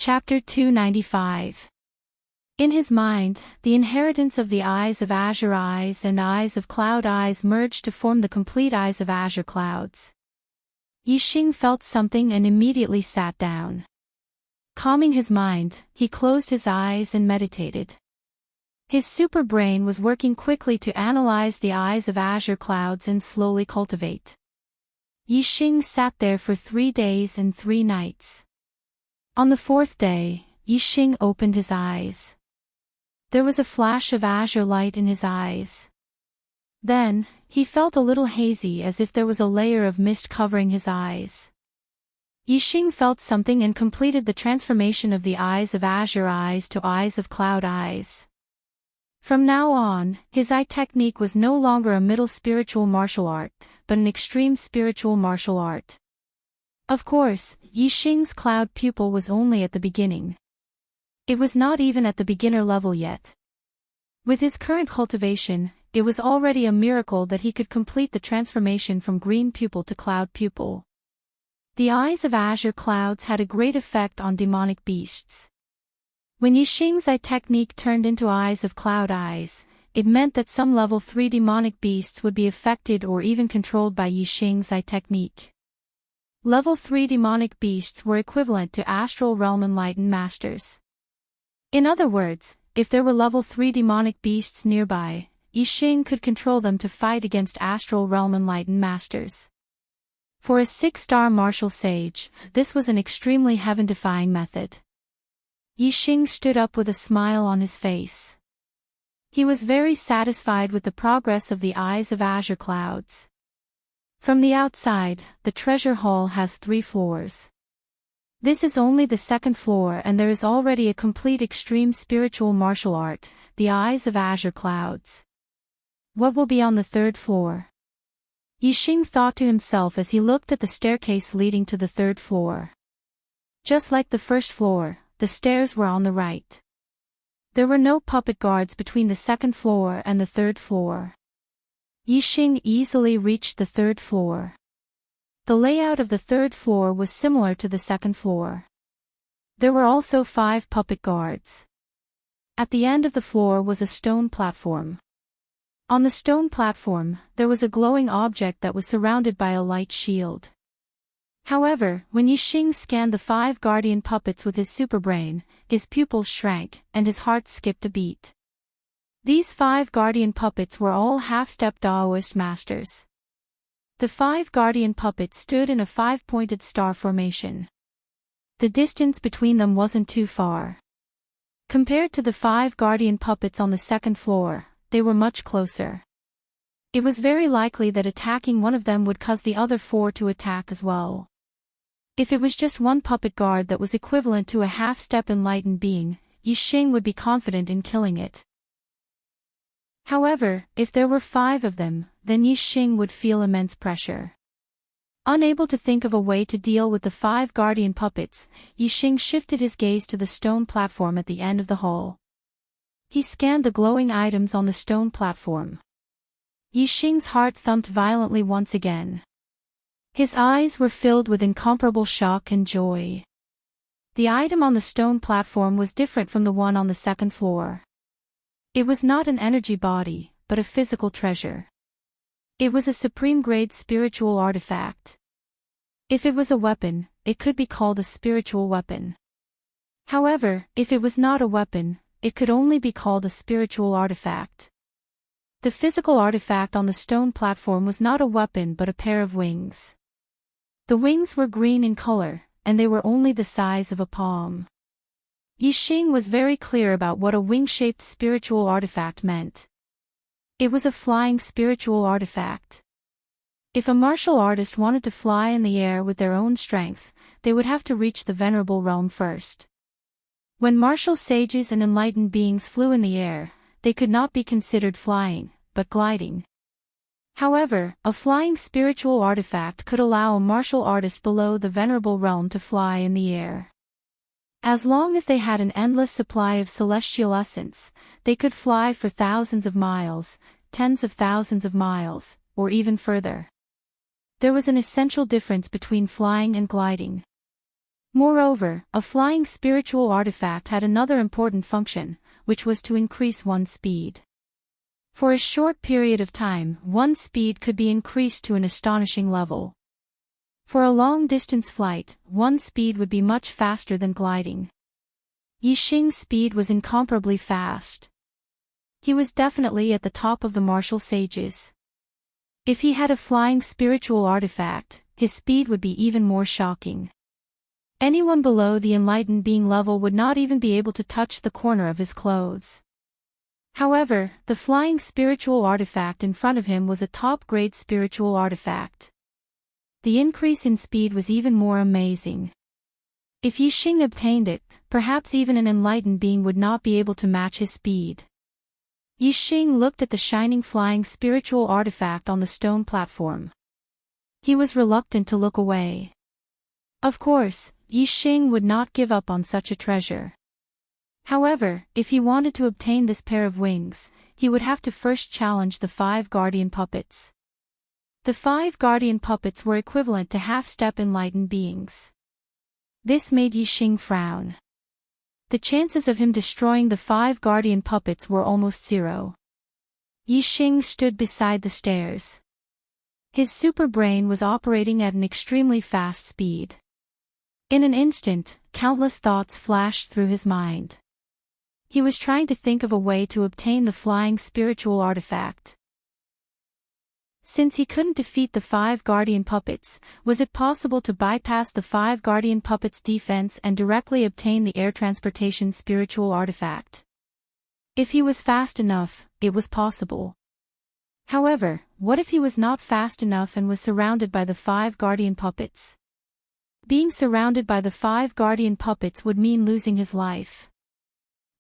Chapter 295. In his mind, the inheritance of the Eyes of Azure Eyes and Eyes of Cloud Eyes merged to form the complete Eyes of Azure Clouds. Yixing felt something and immediately sat down. Calming his mind, he closed his eyes and meditated. His super brain was working quickly to analyze the Eyes of Azure Clouds and slowly cultivate. Yixing sat there for 3 days and 3 nights. On the 4th day, Yixing opened his eyes. There was a flash of azure light in his eyes. Then, he felt a little hazy as if there was a layer of mist covering his eyes. Yixing felt something and completed the transformation of the Eyes of Azure Eyes to Eyes of Cloud Eyes. From now on, his eye technique was no longer a middle spiritual martial art, but an extreme spiritual martial art. Of course, Yixing's cloud pupil was only at the beginning. It was not even at the beginner level yet. With his current cultivation, it was already a miracle that he could complete the transformation from green pupil to cloud pupil. The Eyes of Azure Clouds had a great effect on demonic beasts. When Yixing's eye technique turned into Eyes of Cloud Eyes, it meant that some level 3 demonic beasts would be affected or even controlled by Yixing's eye technique. Level 3 demonic beasts were equivalent to Astral Realm Enlightened Masters. In other words, if there were level 3 demonic beasts nearby, Yixing could control them to fight against Astral Realm Enlightened Masters. For a 6-star martial sage, this was an extremely heaven-defying method. Yixing stood up with a smile on his face. He was very satisfied with the progress of the Eyes of Azure Clouds. From the outside, the treasure hall has 3 floors. This is only the 2nd floor and there is already a complete extreme spiritual martial art, the Eyes of Azure Clouds. What will be on the 3rd floor? Yixing thought to himself as he looked at the staircase leading to the 3rd floor. Just like the 1st floor, the stairs were on the right. There were no puppet guards between the 2nd floor and the 3rd floor. Yixing easily reached the 3rd floor. The layout of the 3rd floor was similar to the 2nd floor. There were also 5 puppet guards. At the end of the floor was a stone platform. On the stone platform, there was a glowing object that was surrounded by a light shield. However, when Yixing scanned the 5 guardian puppets with his superbrain, his pupils shrank, and his heart skipped a beat. These 5 guardian puppets were all half-step Daoist masters. The 5 guardian puppets stood in a 5-pointed star formation. The distance between them wasn't too far. Compared to the 5 guardian puppets on the 2nd floor, they were much closer. It was very likely that attacking one of them would cause the other 4 to attack as well. If it was just one puppet guard that was equivalent to a half-step enlightened being, Yixing would be confident in killing it. However, if there were 5 of them, then Yixing would feel immense pressure. Unable to think of a way to deal with the 5 guardian puppets, Yixing shifted his gaze to the stone platform at the end of the hall. He scanned the glowing items on the stone platform. Yixing's heart thumped violently once again. His eyes were filled with incomparable shock and joy. The item on the stone platform was different from the one on the 2nd floor. It was not an energy body, but a physical treasure. It was a supreme-grade spiritual artifact. If it was a weapon, it could be called a spiritual weapon. However, if it was not a weapon, it could only be called a spiritual artifact. The physical artifact on the stone platform was not a weapon but a pair of wings. The wings were green in color, and they were only the size of a palm. Yixing was very clear about what a wing-shaped spiritual artifact meant. It was a flying spiritual artifact. If a martial artist wanted to fly in the air with their own strength, they would have to reach the venerable realm first. When martial sages and enlightened beings flew in the air, they could not be considered flying, but gliding. However, a flying spiritual artifact could allow a martial artist below the venerable realm to fly in the air. As long as they had an endless supply of celestial essence, they could fly for thousands of miles, tens of thousands of miles, or even further. There was an essential difference between flying and gliding. Moreover, a flying spiritual artifact had another important function, which was to increase one's speed. For a short period of time, one's speed could be increased to an astonishing level. For a long-distance flight, one's speed would be much faster than gliding. Yixing's speed was incomparably fast. He was definitely at the top of the martial sages. If he had a flying spiritual artifact, his speed would be even more shocking. Anyone below the enlightened being level would not even be able to touch the corner of his clothes. However, the flying spiritual artifact in front of him was a top-grade spiritual artifact. The increase in speed was even more amazing. If Yixing obtained it, perhaps even an enlightened being would not be able to match his speed. Yixing looked at the shining flying spiritual artifact on the stone platform. He was reluctant to look away. Of course, Yixing would not give up on such a treasure. However, if he wanted to obtain this pair of wings, he would have to first challenge the 5 guardian puppets. The 5 guardian puppets were equivalent to half-step enlightened beings. This made Yixing frown. The chances of him destroying the 5 guardian puppets were almost zero. Yixing stood beside the stairs. His super brain was operating at an extremely fast speed. In an instant, countless thoughts flashed through his mind. He was trying to think of a way to obtain the flying spiritual artifact. Since he couldn't defeat the 5 guardian puppets, was it possible to bypass the 5 guardian puppets' defense and directly obtain the air transportation spiritual artifact? If he was fast enough, it was possible. However, what if he was not fast enough and was surrounded by the 5 guardian puppets? Being surrounded by the 5 guardian puppets would mean losing his life.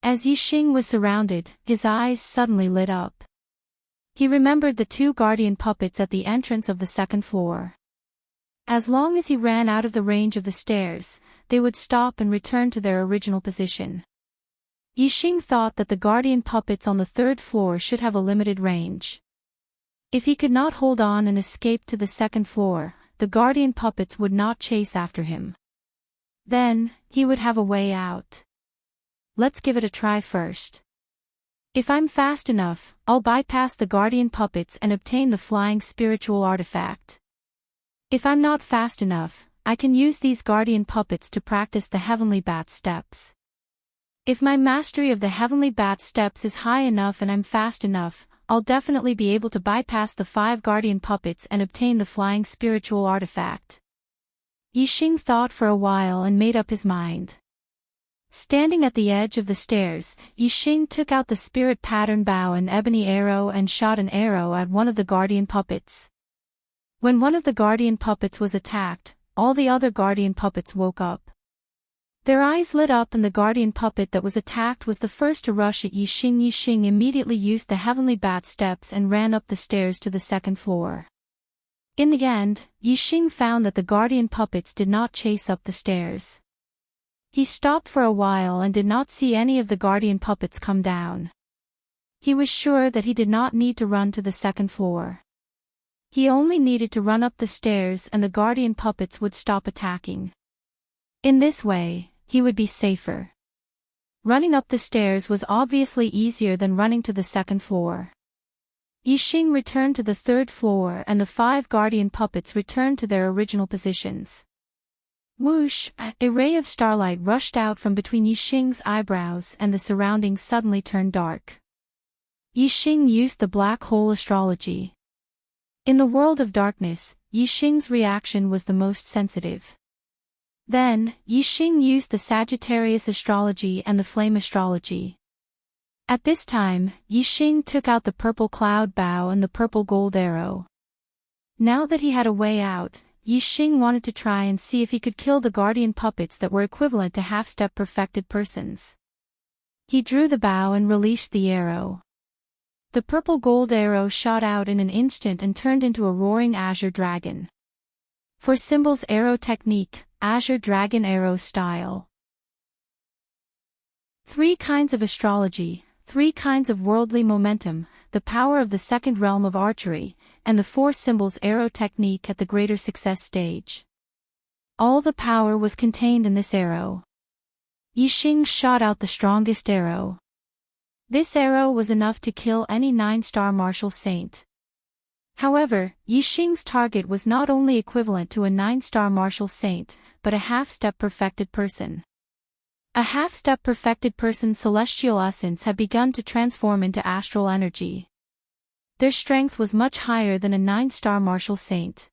As Yixing was surrounded, his eyes suddenly lit up. He remembered the 2 guardian puppets at the entrance of the 2nd floor. As long as he ran out of the range of the stairs, they would stop and return to their original position. Yixing thought that the guardian puppets on the 3rd floor should have a limited range. If he could not hold on and escape to the 2nd floor, the guardian puppets would not chase after him. Then, he would have a way out. Let's give it a try first. If I'm fast enough, I'll bypass the guardian puppets and obtain the flying spiritual artifact. If I'm not fast enough, I can use these guardian puppets to practice the heavenly bat steps. If my mastery of the heavenly bat steps is high enough and I'm fast enough, I'll definitely be able to bypass the 5 guardian puppets and obtain the flying spiritual artifact. Yixing thought for a while and made up his mind. Standing at the edge of the stairs, Yixing took out the spirit pattern bow and ebony arrow and shot an arrow at one of the guardian puppets. When one of the guardian puppets was attacked, all the other guardian puppets woke up. Their eyes lit up and the guardian puppet that was attacked was the first to rush at Yixing. Yixing immediately used the heavenly bat steps and ran up the stairs to the 2nd floor. In the end, Yixing found that the guardian puppets did not chase up the stairs. He stopped for a while and did not see any of the guardian puppets come down. He was sure that he did not need to run to the 2nd floor. He only needed to run up the stairs and the guardian puppets would stop attacking. In this way, he would be safer. Running up the stairs was obviously easier than running to the 2nd floor. Yixing returned to the 3rd floor and the 5 guardian puppets returned to their original positions. Whoosh! A ray of starlight rushed out from between Yixing's eyebrows and the surroundings suddenly turned dark. Yixing used the black hole astrology. In the world of darkness, Yixing's reaction was the most sensitive. Then, Yixing used the Sagittarius astrology and the flame astrology. At this time, Yixing took out the purple cloud bow and the purple gold arrow. Now that he had a way out, Yixing wanted to try and see if he could kill the guardian puppets that were equivalent to half-step perfected persons. He drew the bow and released the arrow. The purple gold arrow shot out in an instant and turned into a roaring azure dragon. For symbols arrow technique, azure dragon arrow style. 3 kinds of astrology, 3 kinds of worldly momentum, the power of the 2nd realm of archery, and the 4 symbols arrow technique at the greater success stage. All the power was contained in this arrow. Yixing shot out the strongest arrow. This arrow was enough to kill any 9-star martial saint. However, Yixing's target was not only equivalent to a 9-star martial saint, but a half-step perfected person. A half-step perfected person's celestial essence had begun to transform into astral energy. Their strength was much higher than a 9-star martial saint.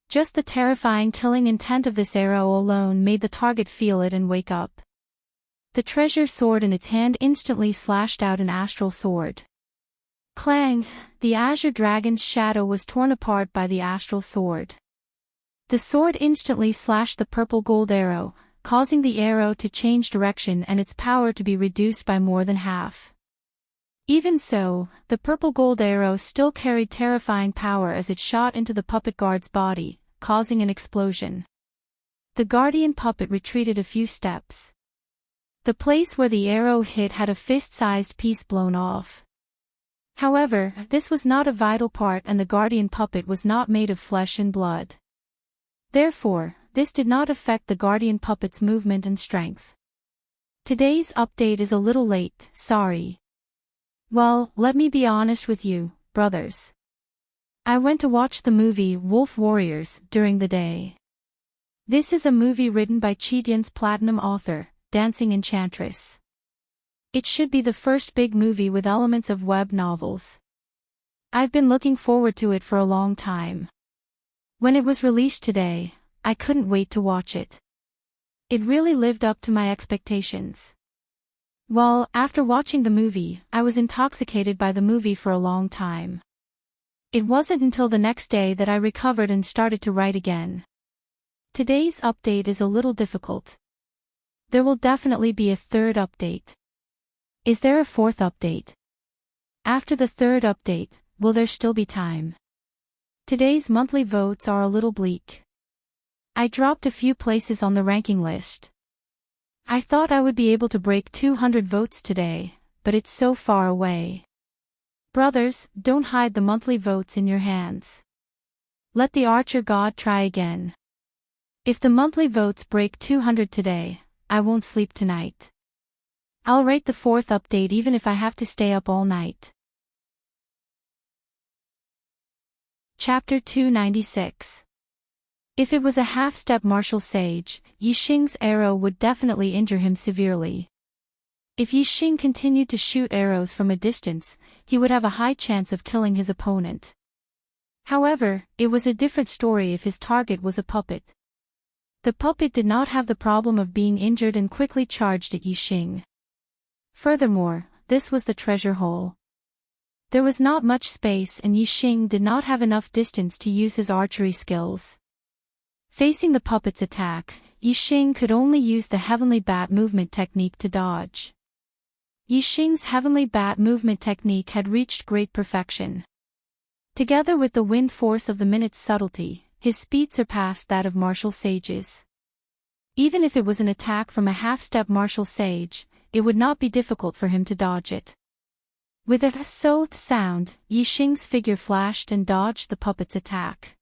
Just the terrifying killing intent of this arrow alone made the target feel it and wake up. The treasure sword in its hand instantly slashed out an astral sword. Clang! The azure dragon's shadow was torn apart by the astral sword. The sword instantly slashed the purple gold arrow, causing the arrow to change direction and its power to be reduced by more than half. Even so, the purple gold arrow still carried terrifying power as it shot into the puppet guard's body, causing an explosion. The guardian puppet retreated a few steps. The place where the arrow hit had a fist-sized piece blown off. However, this was not a vital part and the guardian puppet was not made of flesh and blood. Therefore, this did not affect the guardian puppet's movement and strength. Today's update is a little late, sorry. Well, let me be honest with you, brothers. I went to watch the movie Wolf Warriors during the day. This is a movie written by Chidian's platinum author, Dancing Enchantress. It should be the first big movie with elements of web novels. I've been looking forward to it for a long time. When it was released today, I couldn't wait to watch it. It really lived up to my expectations. Well, after watching the movie, I was intoxicated by the movie for a long time. It wasn't until the next day that I recovered and started to write again. Today's update is a little difficult. There will definitely be a third update. Is there a fourth update? After the third update, will there still be time? Today's monthly votes are a little bleak. I dropped a few places on the ranking list. I thought I would be able to break 200 votes today, but it's so far away. Brothers, don't hide the monthly votes in your hands. Let the Archer God try again. If the monthly votes break 200 today, I won't sleep tonight. I'll rate the fourth update even if I have to stay up all night. Chapter 296. If it was a half-step martial sage, Yixing's arrow would definitely injure him severely. If Yixing continued to shoot arrows from a distance, he would have a high chance of killing his opponent. However, it was a different story if his target was a puppet. The puppet did not have the problem of being injured and quickly charged at Yixing. Furthermore, this was the treasure hole. There was not much space and Yixing did not have enough distance to use his archery skills. Facing the puppet's attack, Yixing could only use the Heavenly Bat movement technique to dodge. Yixing's Heavenly Bat movement technique had reached great perfection. Together with the wind force of the minute's subtlety, his speed surpassed that of martial sages. Even if it was an attack from a half-step martial sage, it would not be difficult for him to dodge it. With a sound, Yixing's figure flashed and dodged the puppet's attack.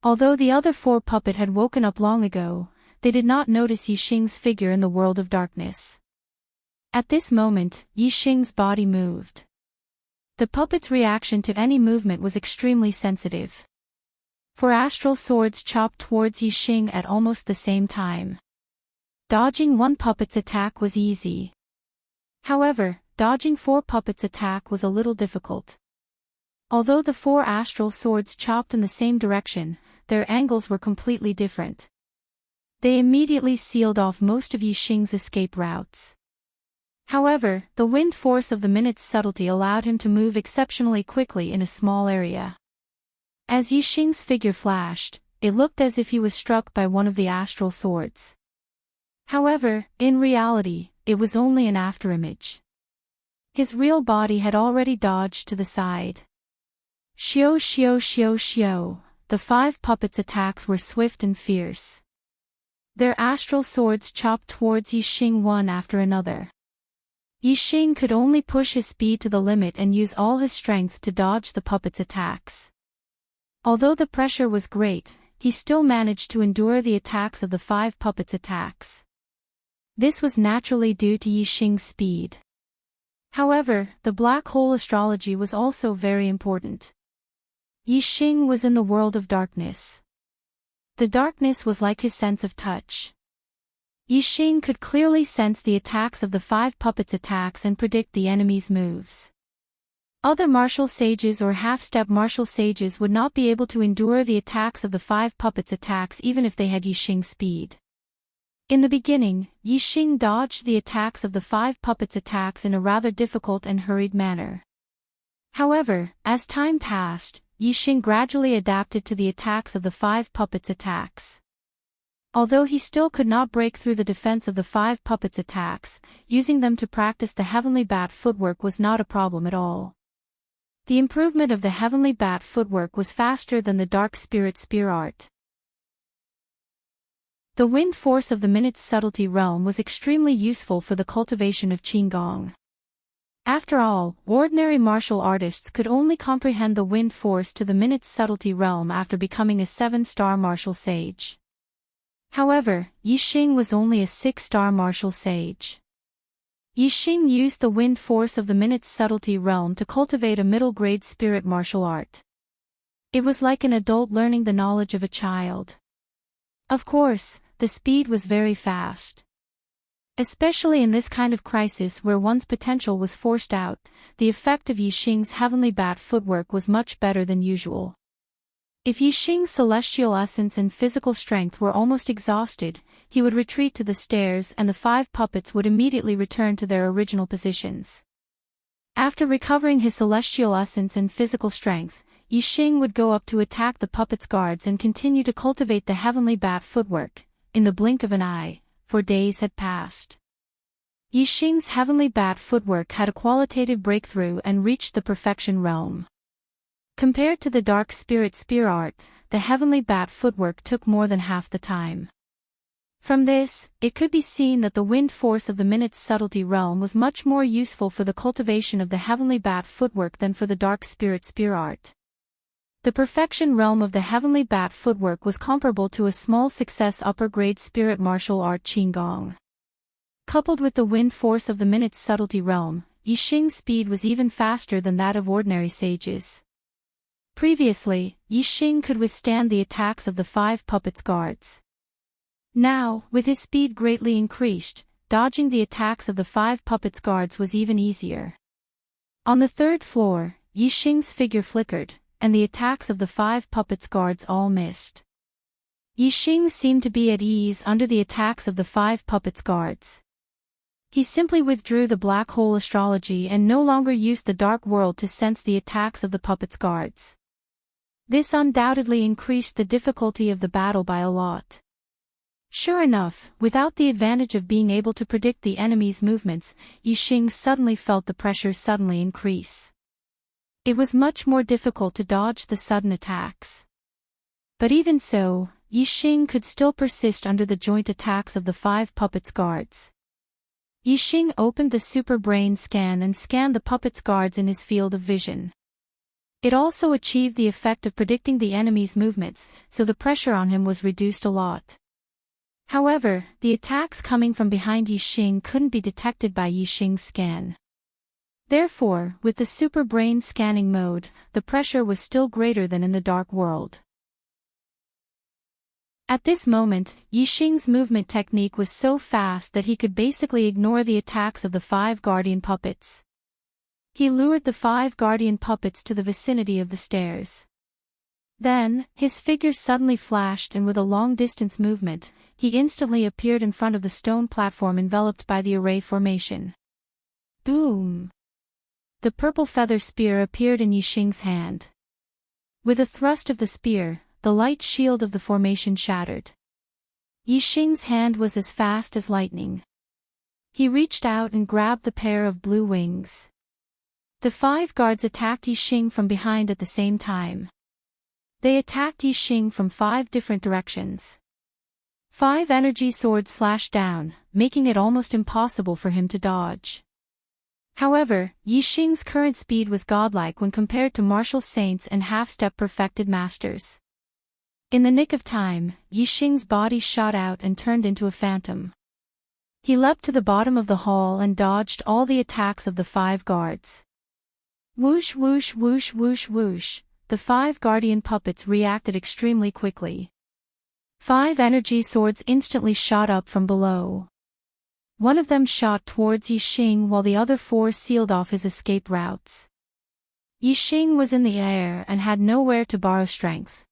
Although the other four puppets had woken up long ago, they did not notice Yixing's figure in the world of darkness. At this moment, Yixing's body moved. The puppet's reaction to any movement was extremely sensitive. Four astral swords chopped towards Yixing at almost the same time. Dodging one puppet's attack was easy. However, dodging four puppets' attack was a little difficult. Although the four astral swords chopped in the same direction, their angles were completely different. They immediately sealed off most of Yixing's escape routes. However, the wind force of the minute's subtlety allowed him to move exceptionally quickly in a small area. As Yixing's figure flashed, it looked as if he was struck by one of the astral swords. However, in reality, it was only an afterimage. His real body had already dodged to the side. Xiao xiao xiao xiao, the five puppets' attacks were swift and fierce. Their astral swords chopped towards Yixing one after another. Yixing could only push his speed to the limit and use all his strength to dodge the puppets' attacks. Although the pressure was great, he still managed to endure the attacks of the 5 puppets' attacks. This was naturally due to Yixing's speed. However, the black hole astrology was also very important. Yixing was in the world of darkness. The darkness was like his sense of touch. Yixing could clearly sense the attacks of the 5 puppets' attacks and predict the enemy's moves. Other martial sages or half-step martial sages would not be able to endure the attacks of the 5 puppets' attacks even if they had Yixing's speed. In the beginning, Yixing dodged the attacks of the 5 puppets' attacks in a rather difficult and hurried manner. However, as time passed, Yixing gradually adapted to the attacks of the 5 puppets' attacks. Although he still could not break through the defense of the 5 puppets' attacks, using them to practice the heavenly bat footwork was not a problem at all. The improvement of the heavenly bat footwork was faster than the dark spirit spear art. The wind force of the minute's subtlety realm was extremely useful for the cultivation of Qigong. After all, ordinary martial artists could only comprehend the wind force to the minute's subtlety realm after becoming a 7-star martial sage. However, Yixing was only a 6-star martial sage. Yixing used the wind force of the minute's subtlety realm to cultivate a middle-grade spirit martial art. It was like an adult learning the knowledge of a child. Of course, the speed was very fast. Especially in this kind of crisis where one's potential was forced out, the effect of Yixing's heavenly bat footwork was much better than usual. If Yixing's celestial essence and physical strength were almost exhausted, he would retreat to the stairs and the 5 puppets would immediately return to their original positions. After recovering his celestial essence and physical strength, Yixing would go up to attack the puppets' guards and continue to cultivate the heavenly bat footwork. In the blink of an eye, for days had passed. Yixing's heavenly bat footwork had a qualitative breakthrough and reached the perfection realm. Compared to the dark spirit spear art, the heavenly bat footwork took more than half the time. From this, it could be seen that the wind force of the minute's subtlety realm was much more useful for the cultivation of the heavenly bat footwork than for the dark spirit spear art. The perfection realm of the heavenly bat footwork was comparable to a small success upper-grade spirit martial art Qigong. Coupled with the wind force of the minute's subtlety realm, Yixing's speed was even faster than that of ordinary sages. Previously, Yixing could withstand the attacks of the 5 puppets' guards. Now, with his speed greatly increased, dodging the attacks of the 5 puppets' guards was even easier. On the 3rd floor, Yixing's figure flickered, and the attacks of the 5 puppets' guards all missed. Yixing seemed to be at ease under the attacks of the 5 puppets' guards. He simply withdrew the black hole astrology and no longer used the dark world to sense the attacks of the puppets' guards. This undoubtedly increased the difficulty of the battle by a lot. Sure enough, without the advantage of being able to predict the enemy's movements, Yixing suddenly felt the pressure suddenly increase. It was much more difficult to dodge the sudden attacks. But even so, Yixing could still persist under the joint attacks of the 5 puppets' guards. Yixing opened the super brain scan and scanned the puppets' guards in his field of vision. It also achieved the effect of predicting the enemy's movements, so the pressure on him was reduced a lot. However, the attacks coming from behind Yixing couldn't be detected by Yixing's scan. Therefore, with the super brain scanning mode, the pressure was still greater than in the dark world. At this moment, Yixing's movement technique was so fast that he could basically ignore the attacks of the 5 guardian puppets. He lured the 5 guardian puppets to the vicinity of the stairs. Then, his figure suddenly flashed and with a long-distance movement, he instantly appeared in front of the stone platform enveloped by the array formation. Boom! The purple feather spear appeared in Yixing's hand. With a thrust of the spear, the light shield of the formation shattered. Yixing's hand was as fast as lightning. He reached out and grabbed the pair of blue wings. The 5 guards attacked Yixing from behind at the same time. They attacked Yixing from 5 different directions. 5 energy swords slashed down, making it almost impossible for him to dodge. However, Yixing's current speed was godlike when compared to martial saints and half-step perfected masters. In the nick of time, Yixing's body shot out and turned into a phantom. He leapt to the bottom of the hall and dodged all the attacks of the 5 guards. Whoosh whoosh whoosh whoosh whoosh, the 5 guardian puppets reacted extremely quickly. 5 energy swords instantly shot up from below. One of them shot towards Yixing while the other 4 sealed off his escape routes. Yixing was in the air and had nowhere to borrow strength.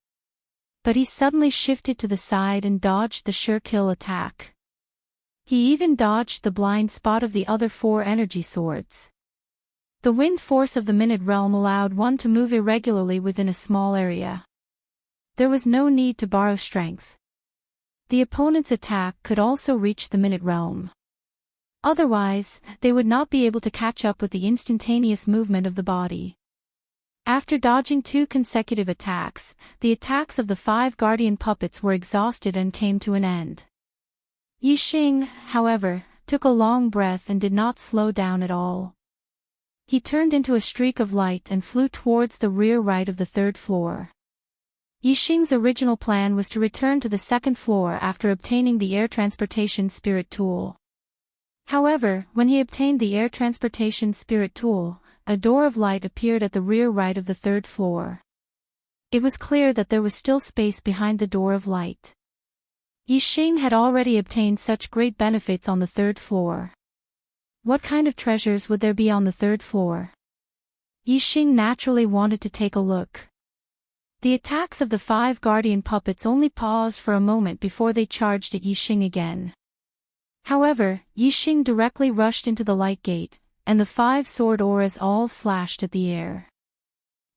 But he suddenly shifted to the side and dodged the sure kill attack. He even dodged the blind spot of the other 4 energy swords. The wind force of the Minute Realm allowed one to move irregularly within a small area. There was no need to borrow strength. The opponent's attack could also reach the Minute Realm. Otherwise, they would not be able to catch up with the instantaneous movement of the body. After dodging 2 consecutive attacks, the attacks of the 5 guardian puppets were exhausted and came to an end. Yixing, however, took a long breath and did not slow down at all. He turned into a streak of light and flew towards the rear right of the 3rd floor. Yixing's original plan was to return to the 2nd floor after obtaining the air transportation spirit tool. However, when he obtained the air transportation spirit tool, a door of light appeared at the rear right of the 3rd floor. It was clear that there was still space behind the door of light. Yixing had already obtained such great benefits on the 3rd floor. What kind of treasures would there be on the 3rd floor? Yixing naturally wanted to take a look. The attacks of the 5 guardian puppets only paused for a moment before they charged at Yixing again. However, Yixing directly rushed into the light gate, and the 5 sword auras all slashed at the air.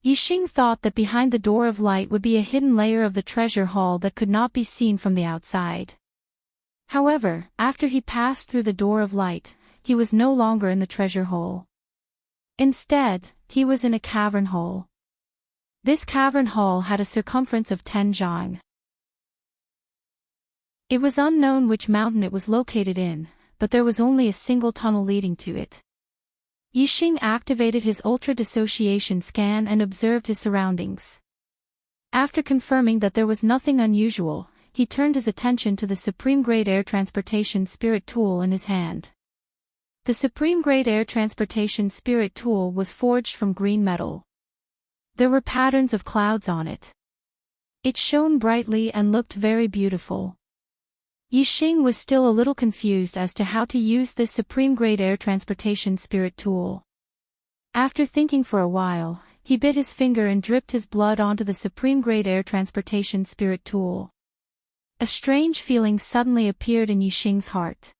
Yixing thought that behind the door of light would be a hidden layer of the treasure hall that could not be seen from the outside. However, after he passed through the door of light, he was no longer in the treasure hole. Instead, he was in a cavern hole. This cavern hall had a circumference of 10 zhang. It was unknown which mountain it was located in, but there was only a single tunnel leading to it. Yixing activated his ultra-dissociation scan and observed his surroundings. After confirming that there was nothing unusual, he turned his attention to the supreme-grade air transportation spirit tool in his hand. The supreme-grade air transportation spirit tool was forged from green metal. There were patterns of clouds on it. It shone brightly and looked very beautiful. Yixing was still a little confused as to how to use this supreme-grade air transportation spirit tool. After thinking for a while, he bit his finger and dripped his blood onto the supreme-grade air transportation spirit tool. A strange feeling suddenly appeared in Yixing's heart.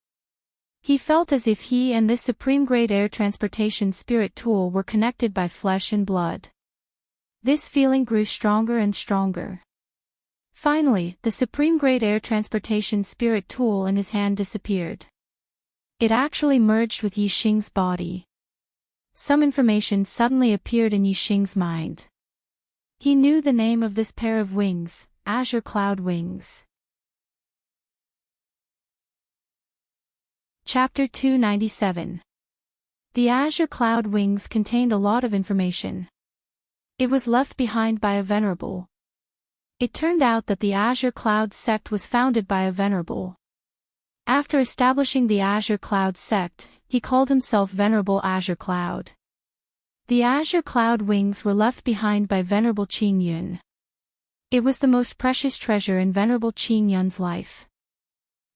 He felt as if he and this supreme-grade air transportation spirit tool were connected by flesh and blood. This feeling grew stronger and stronger. Finally, the supreme-grade air transportation spirit tool in his hand disappeared. It actually merged with Yixing's body. Some information suddenly appeared in Yixing's mind. He knew the name of this pair of wings, Azure Cloud Wings. Chapter 297. The Azure Cloud Wings contained a lot of information. It was left behind by a venerable. It turned out that the Azure Cloud sect was founded by a venerable. After establishing the Azure Cloud sect, he called himself Venerable Azure Cloud. The Azure Cloud Wings were left behind by Venerable Qing Yun. It was the most precious treasure in Venerable Qing Yun's life.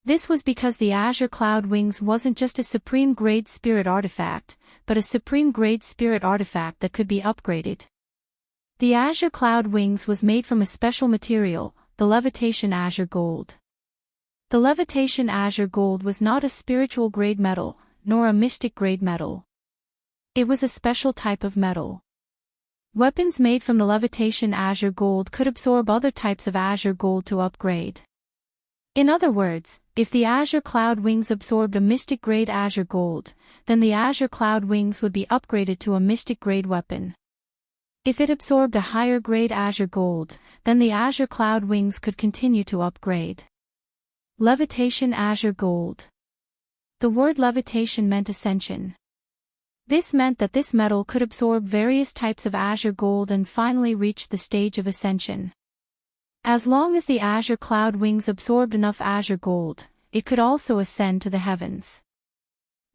This was because the Azure Cloud Wings wasn't just a supreme-grade spirit artifact, but a supreme-grade spirit artifact that could be upgraded. The Azure Cloud Wings was made from a special material, the Levitation Azure Gold. The Levitation Azure Gold was not a spiritual-grade metal, nor a mystic-grade metal. It was a special type of metal. Weapons made from the Levitation Azure Gold could absorb other types of Azure Gold to upgrade. In other words, if the Azure Cloud Wings absorbed a mystic-grade Azure Gold, then the Azure Cloud Wings would be upgraded to a mystic-grade weapon. If it absorbed a higher-grade Azure Gold, then the Azure Cloud Wings could continue to upgrade. Levitation Azure Gold. The word levitation meant ascension. This meant that this metal could absorb various types of Azure Gold and finally reach the stage of ascension. As long as the azure cloud wings absorbed enough azure gold, it could also ascend to the heavens.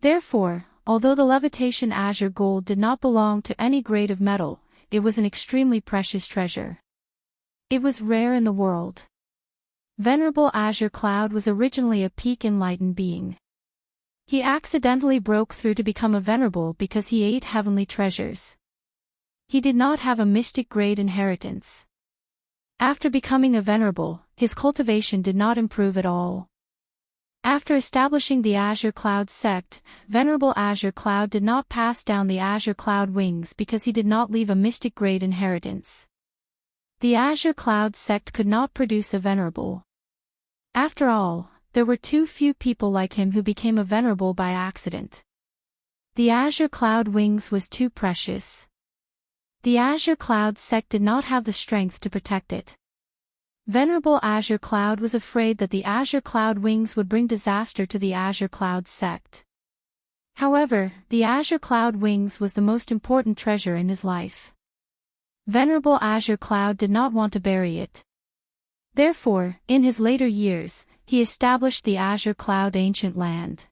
Therefore, although the levitation azure gold did not belong to any grade of metal, it was an extremely precious treasure. It was rare in the world. Venerable Azure Cloud was originally a peak enlightened being. He accidentally broke through to become a venerable because he ate heavenly treasures. He did not have a mystic grade inheritance. After becoming a venerable, his cultivation did not improve at all. After establishing the Azure Cloud sect, Venerable Azure Cloud did not pass down the Azure Cloud wings because he did not leave a mystic grade inheritance. The Azure Cloud sect could not produce a venerable. After all, there were too few people like him who became a venerable by accident. The Azure Cloud wings was too precious. The Azure Cloud sect did not have the strength to protect it. Venerable Azure Cloud was afraid that the Azure Cloud wings would bring disaster to the Azure Cloud sect. However, the Azure Cloud wings was the most important treasure in his life. Venerable Azure Cloud did not want to bury it. Therefore, in his later years, he established the Azure Cloud Ancient Land.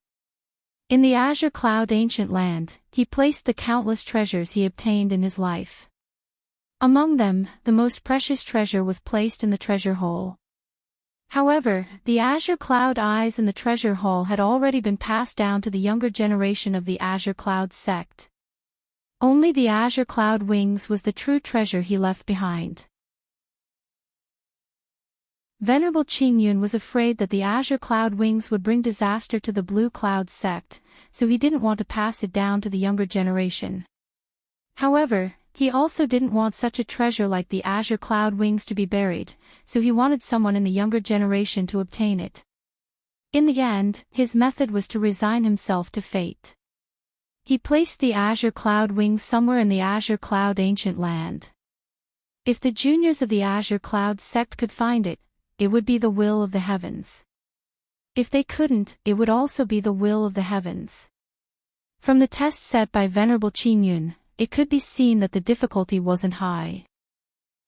In the Azure Cloud Ancient Land, he placed the countless treasures he obtained in his life. Among them, the most precious treasure was placed in the treasure hall. However, the Azure Cloud eyes in the treasure hall had already been passed down to the younger generation of the Azure Cloud sect. Only the Azure Cloud wings was the true treasure he left behind. Venerable Qingyun was afraid that the Azure Cloud wings would bring disaster to the Blue Cloud sect, so he didn't want to pass it down to the younger generation. However, he also didn't want such a treasure like the Azure Cloud wings to be buried, so he wanted someone in the younger generation to obtain it. In the end, his method was to resign himself to fate. He placed the Azure Cloud wings somewhere in the Azure Cloud Ancient Land. If the juniors of the Azure Cloud sect could find it, it would be the will of the heavens. If they couldn't, it would also be the will of the heavens. From the test set by Venerable Qingyun, it could be seen that the difficulty wasn't high.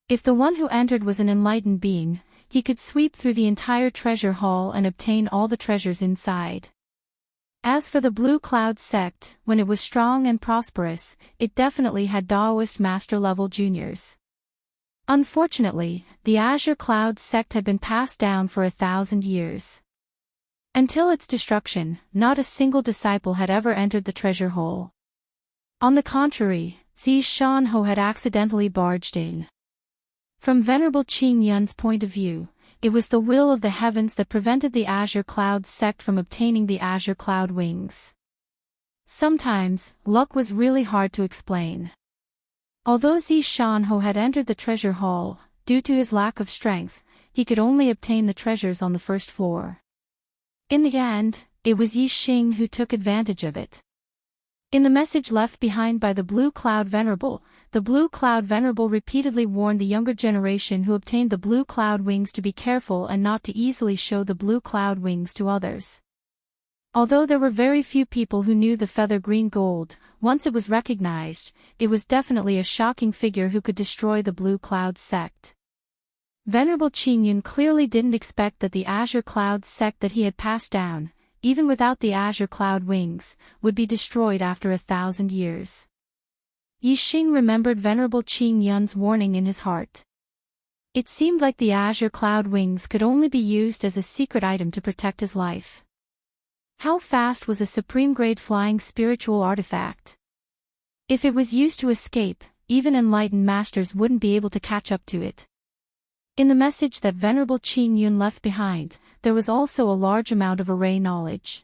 If the one who entered was an enlightened being, he could sweep through the entire treasure hall and obtain all the treasures inside. As for the Blue Cloud sect, when it was strong and prosperous, it definitely had Taoist master-level juniors. Unfortunately, the Azure Cloud sect had been passed down for 1,000 years. Until its destruction, not a single disciple had ever entered the treasure hall. On the contrary, Zi Shanho had accidentally barged in. From Venerable Qingyun's point of view, it was the will of the heavens that prevented the Azure Cloud sect from obtaining the Azure Cloud wings. Sometimes, luck was really hard to explain. Although Zi Shanho had entered the treasure hall, due to his lack of strength, he could only obtain the treasures on the first floor. In the end, it was Yi Xing who took advantage of it. In the message left behind by the Blue Cloud Venerable, the Blue Cloud Venerable repeatedly warned the younger generation who obtained the Blue Cloud wings to be careful and not to easily show the Blue Cloud wings to others. Although there were very few people who knew the feather green gold, once it was recognized, it was definitely a shocking figure who could destroy the Blue Cloud sect. Venerable Qingyun clearly didn't expect that the Azure Cloud sect that he had passed down, even without the Azure Cloud wings, would be destroyed after 1,000 years. Yi Xing remembered Venerable Qingyun's warning in his heart. It seemed like the Azure Cloud wings could only be used as a secret item to protect his life. How fast was a supreme-grade flying spiritual artifact? If it was used to escape, even enlightened masters wouldn't be able to catch up to it. In the message that Venerable Qingyun left behind, there was also a large amount of array knowledge.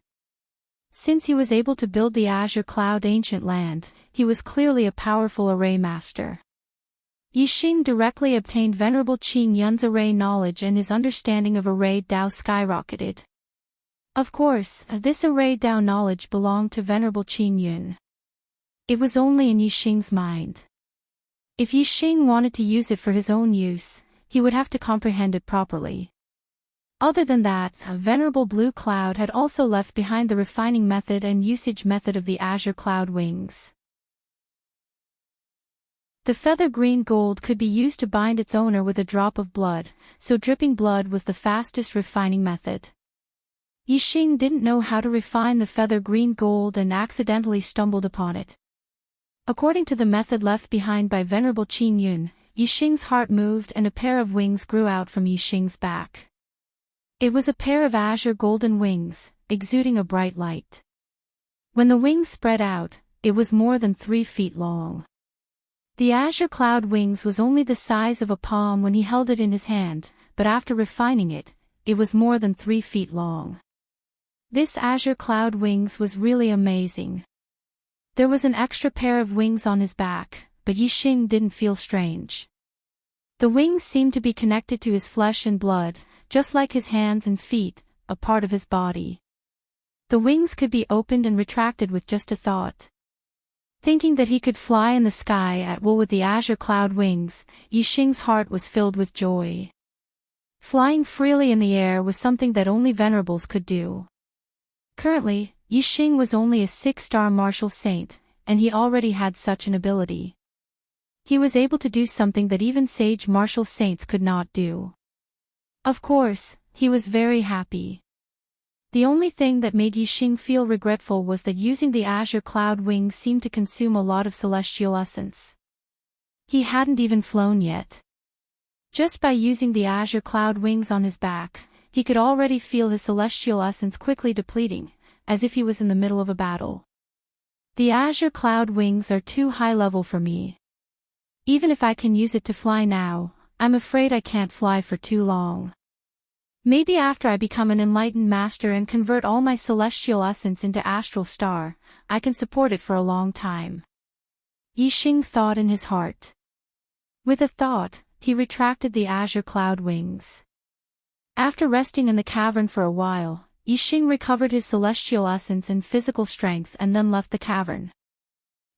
Since he was able to build the Azure Cloud Ancient Land, he was clearly a powerful array master. Yi Xing directly obtained Venerable Qingyun's array knowledge, and his understanding of array Dao skyrocketed. Of course, this array Dao knowledge belonged to Venerable Qingyun. It was only in Yi Xing's mind. If Yi Xing wanted to use it for his own use, he would have to comprehend it properly. Other than that, Venerable Blue Cloud had also left behind the refining method and usage method of the Azure Cloud wings. The feather green gold could be used to bind its owner with a drop of blood, so dripping blood was the fastest refining method. Yixing didn't know how to refine the feather green gold and accidentally stumbled upon it. According to the method left behind by Venerable Qin Yun, Yixing's heart moved and a pair of wings grew out from Yixing's back. It was a pair of azure golden wings, exuding a bright light. When the wings spread out, it was more than 3 feet long. The azure cloud wings was only the size of a palm when he held it in his hand, but after refining it, it was more than 3 feet long. This azure cloud wings was really amazing. There was an extra pair of wings on his back, but Yixing didn't feel strange. The wings seemed to be connected to his flesh and blood, just like his hands and feet, a part of his body. The wings could be opened and retracted with just a thought. Thinking that he could fly in the sky at will with the azure cloud wings, Yixing's heart was filled with joy. Flying freely in the air was something that only venerables could do. Currently, Yixing was only a 6-star martial saint, and he already had such an ability. He was able to do something that even sage martial saints could not do. Of course, he was very happy. The only thing that made Yixing feel regretful was that using the azure cloud wings seemed to consume a lot of celestial essence. He hadn't even flown yet. Just by using the azure cloud wings on his back, he could already feel his celestial essence quickly depleting, as if he was in the middle of a battle. The azure cloud wings are too high level for me. Even if I can use it to fly now, I'm afraid I can't fly for too long. Maybe after I become an enlightened master and convert all my celestial essence into astral star, I can support it for a long time. Yixing thought in his heart. With a thought, he retracted the azure cloud wings. After resting in the cavern for a while, Yixing recovered his celestial essence and physical strength and then left the cavern.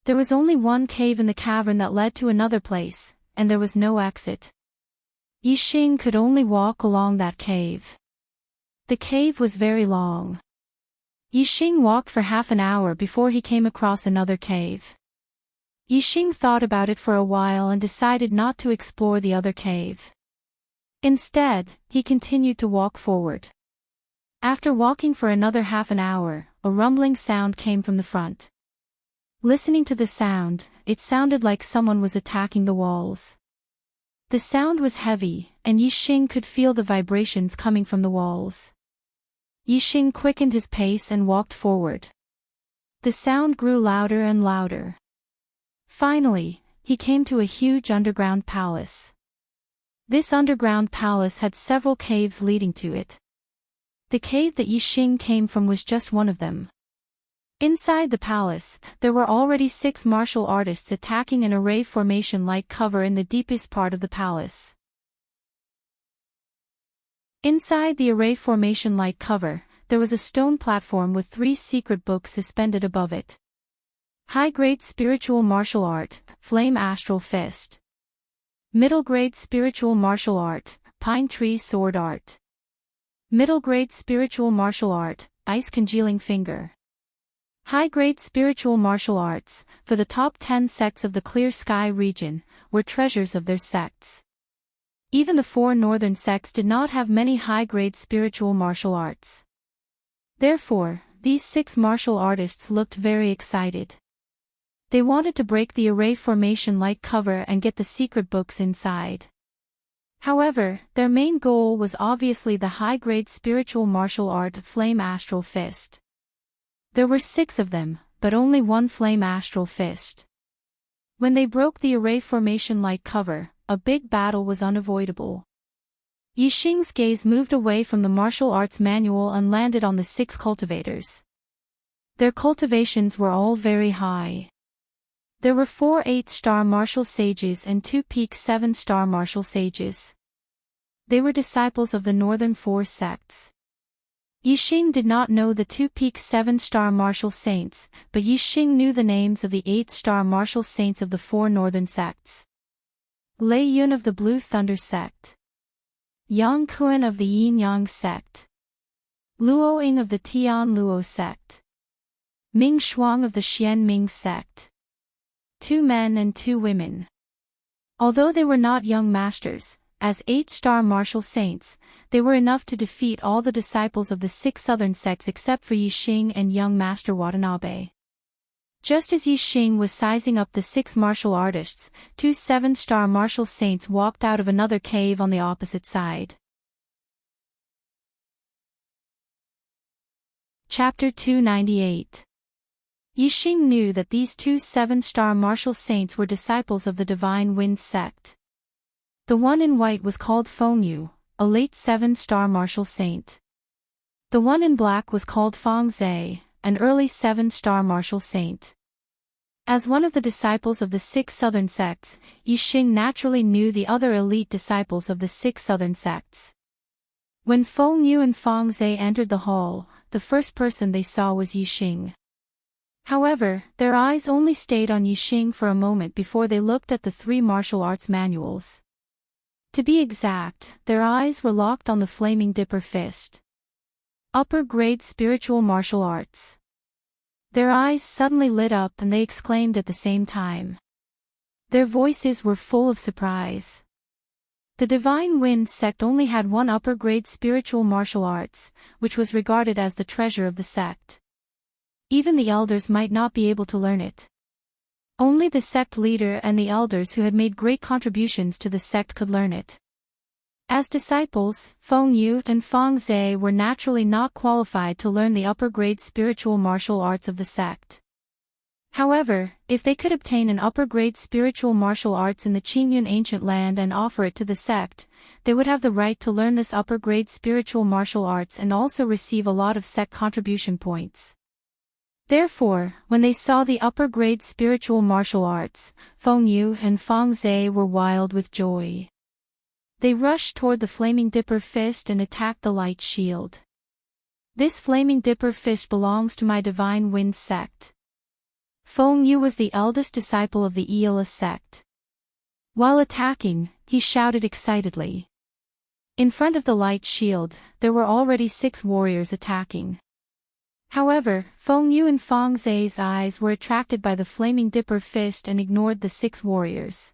There was only one cave in the cavern that led to another place, and there was no exit. Yixing could only walk along that cave. The cave was very long. Yixing walked for half an hour before he came across another cave. Yixing thought about it for a while and decided not to explore the other cave. Instead, he continued to walk forward. After walking for another half an hour, a rumbling sound came from the front. Listening to the sound, it sounded like someone was attacking the walls. The sound was heavy, and Yixing could feel the vibrations coming from the walls. Yixing quickened his pace and walked forward. The sound grew louder and louder. Finally, he came to a huge underground palace. This underground palace had several caves leading to it. The cave that Yixing came from was just one of them. Inside the palace, there were already 6 martial artists attacking an array formation-like cover in the deepest part of the palace. Inside the array formation-like cover, there was a stone platform with 3 secret books suspended above it. High-grade spiritual martial art, Flame Astral Fist. Middle-grade spiritual martial art, Pine Tree Sword Art. Middle-grade spiritual martial art, Ice Congealing Finger. High-grade spiritual martial arts, for the top 10 sects of the Clear Sky region, were treasures of their sects. Even the 4 northern sects did not have many high-grade spiritual martial arts. Therefore, these 6 martial artists looked very excited. They wanted to break the array formation-like cover and get the secret books inside. However, their main goal was obviously the high-grade spiritual martial art Flame Astral Fist. There were 6 of them, but only 1 Flame Astral Fist. When they broke the array formation-like cover, a big battle was unavoidable. Yixing's gaze moved away from the martial arts manual and landed on the 6 cultivators. Their cultivations were all very high. There were 4 8-star martial sages and 2 peak 7-star martial sages. They were disciples of the northern 4 sects. Yixing did not know the 2 peak 7-star martial saints, but Yixing knew the names of the 8-star martial saints of the 4 northern sects. Lei Yun of the Blue Thunder sect. Yang Kuan of the Yin Yang sect. Luo Ying of the Tian Luo sect. Ming Shuang of the Xian Ming sect. 2 men and 2 women. Although they were not young masters, as 8-star martial saints, they were enough to defeat all the disciples of the 6 southern sects except for Yixing and young Master Watanabe. Just as Yixing was sizing up the 6 martial artists, 2 7-star martial saints walked out of another cave on the opposite side. Chapter 298. Yixing knew that these 2 7-star martial saints were disciples of the Divine Wind sect. The one in white was called Fengyu, a late 7-star martial saint. The one in black was called Fangzhe, an early 7-star martial saint. As one of the disciples of the 6 southern sects, Yixing naturally knew the other elite disciples of the 6 southern sects. When Fengyu and Fangzhe entered the hall, the first person they saw was Yixing. However, their eyes only stayed on Yixing for a moment before they looked at the 3 martial arts manuals. To be exact, their eyes were locked on the Flaming Dipper Fist. Upper grade spiritual martial arts. Their eyes suddenly lit up and they exclaimed at the same time. Their voices were full of surprise. The Divine Wind sect only had one upper grade spiritual martial arts, which was regarded as the treasure of the sect. Even the elders might not be able to learn it. Only the sect leader and the elders who had made great contributions to the sect could learn it. As disciples, Fengyu and Fangzhe were naturally not qualified to learn the upper-grade spiritual martial arts of the sect. However, if they could obtain an upper-grade spiritual martial arts in the Qingyun ancient land and offer it to the sect, they would have the right to learn this upper-grade spiritual martial arts and also receive a lot of sect contribution points. Therefore, when they saw the upper-grade spiritual martial arts, Fengyu and Fangzhe were wild with joy. They rushed toward the Flaming Dipper Fist and attacked the light shield. This Flaming Dipper Fist belongs to my Divine Wind sect. Fengyu was the eldest disciple of the Eola sect. While attacking, he shouted excitedly. In front of the light shield, there were already 6 warriors attacking. However, Fengyu and Fangzhe's eyes were attracted by the Flaming Dipper Fist and ignored the 6 warriors.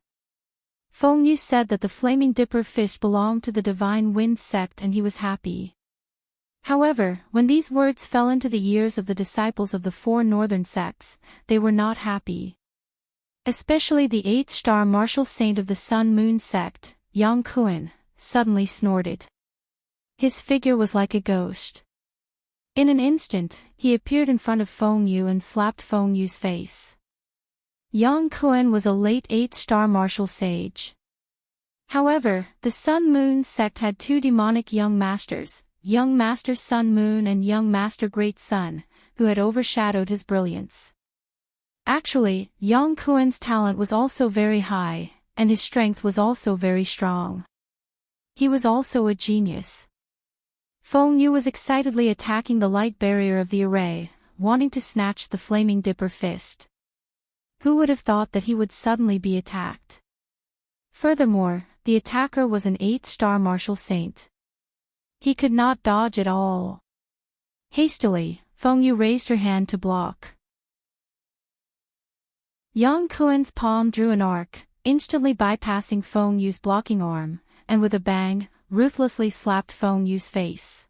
Fengyu said that the Flaming Dipper Fist belonged to the Divine Wind sect and he was happy. However, when these words fell into the ears of the disciples of the 4 northern sects, they were not happy. Especially the 8-star martial saint of the Sun Moon sect, Yang Kuan, suddenly snorted. His figure was like a ghost. In an instant, he appeared in front of Fengyu and slapped Fengyu's face. Yang Kuan was a late 8-star martial sage. However, the Sun Moon sect had 2 demonic young masters, Young Master Sun Moon and Young Master Great Sun, who had overshadowed his brilliance. Actually, Yang Kuan's talent was also very high, and his strength was also very strong. He was also a genius. Fengyu was excitedly attacking the light barrier of the array, wanting to snatch the Flaming Dipper Fist. Who would have thought that he would suddenly be attacked? Furthermore, the attacker was an 8-star martial saint. He could not dodge at all. Hastily, Fengyu raised her hand to block. Yang Kuan's palm drew an arc, instantly bypassing Fengyu's blocking arm, and with a bang, ruthlessly slapped Fengyu's face.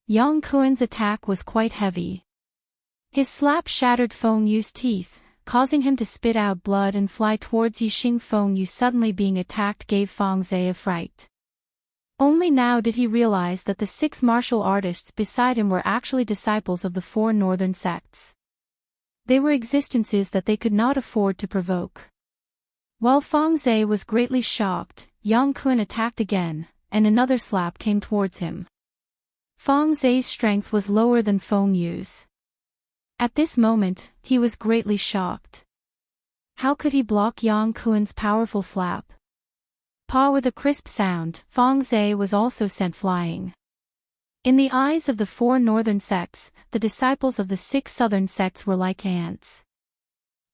Yang Kuan's attack was quite heavy. His slap shattered Fengyu's teeth, causing him to spit out blood and fly towards Yixing. Fengyu suddenly being attacked gave Fangzhe a fright. Only now did he realize that the 6 martial artists beside him were actually disciples of the 4 northern sects. They were existences that they could not afford to provoke. While Fangzhe was greatly shocked, Yang Kuan attacked again, and another slap came towards him. Fangzhe's strength was lower than Fengyu's. At this moment, he was greatly shocked. How could he block Yang Kuan's powerful slap? Pa with a crisp sound, Fangzhe was also sent flying. In the eyes of the 4 northern sects, the disciples of the 6 southern sects were like ants.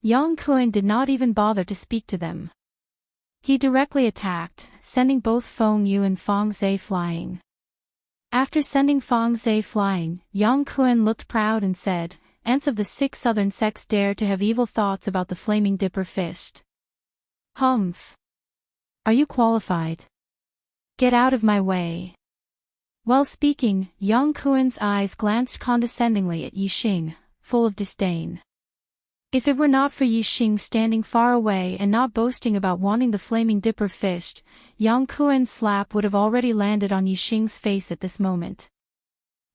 Yang Kuan did not even bother to speak to them. He directly attacked, sending both Fengyu and Fangzhe flying. After sending Fangzhe flying, Yang Kuan looked proud and said, "Ants of the 6 southern sects dare to have evil thoughts about the Flaming Dipper Fist. Humph. Are you qualified? Get out of my way. While speaking, Yang Kuen's eyes glanced condescendingly at Yixing, full of disdain. If it were not for Yixing standing far away and not boasting about wanting the flaming dipper fished, Yang Kuen's slap would have already landed on Yixing's face at this moment.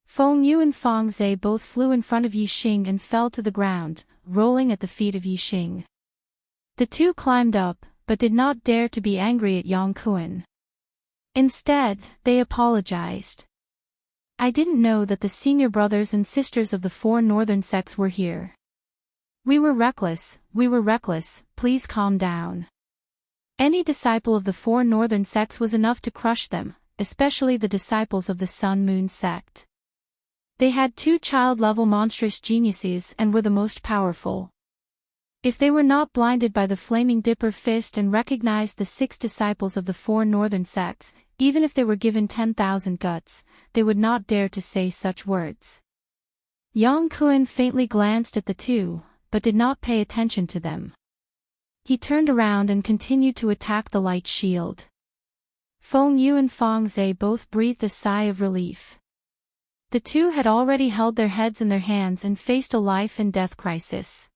Feng Yu and Fang Zhe both flew in front of Yixing and fell to the ground, rolling at the feet of Yixing. The two climbed up, but did not dare to be angry at Yang Kuen. Instead, they apologized. I didn't know that the senior brothers and sisters of the four northern sects were here. We were reckless, please calm down. Any disciple of the four northern sects was enough to crush them, especially the disciples of the Sun-Moon sect. They had two child-level monstrous geniuses and were the most powerful. If they were not blinded by the flaming dipper fist and recognized the 6 disciples of the 4 northern sects, even if they were given 10,000 guts, they would not dare to say such words. Yang Kuen faintly glanced at the two, but did not pay attention to them. He turned around and continued to attack the light shield. Feng Yu and Fang Zhe both breathed a sigh of relief. The two had already held their heads in their hands and faced a life-and-death crisis.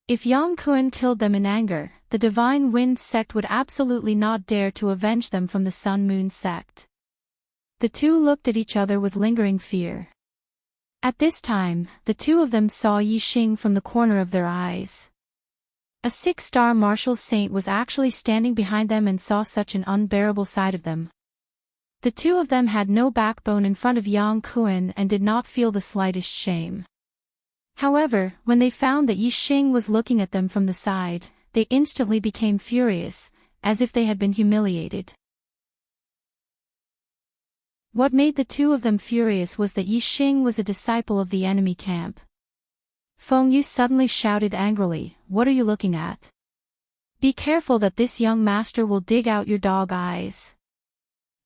If Yang Kuen killed them in anger, the Divine Wind sect would absolutely not dare to avenge them from the Sun-Moon sect. The two looked at each other with lingering fear. At this time, the two of them saw Yixing from the corner of their eyes. A 6-star martial saint was actually standing behind them and saw such an unbearable sight of them. The two of them had no backbone in front of Yang Kuen and did not feel the slightest shame. However, when they found that Yixing was looking at them from the side, they instantly became furious, as if they had been humiliated. What made the two of them furious was that Yixing was a disciple of the enemy camp. Feng Yu suddenly shouted angrily, "What are you looking at? Be careful that this young master will dig out your dog eyes."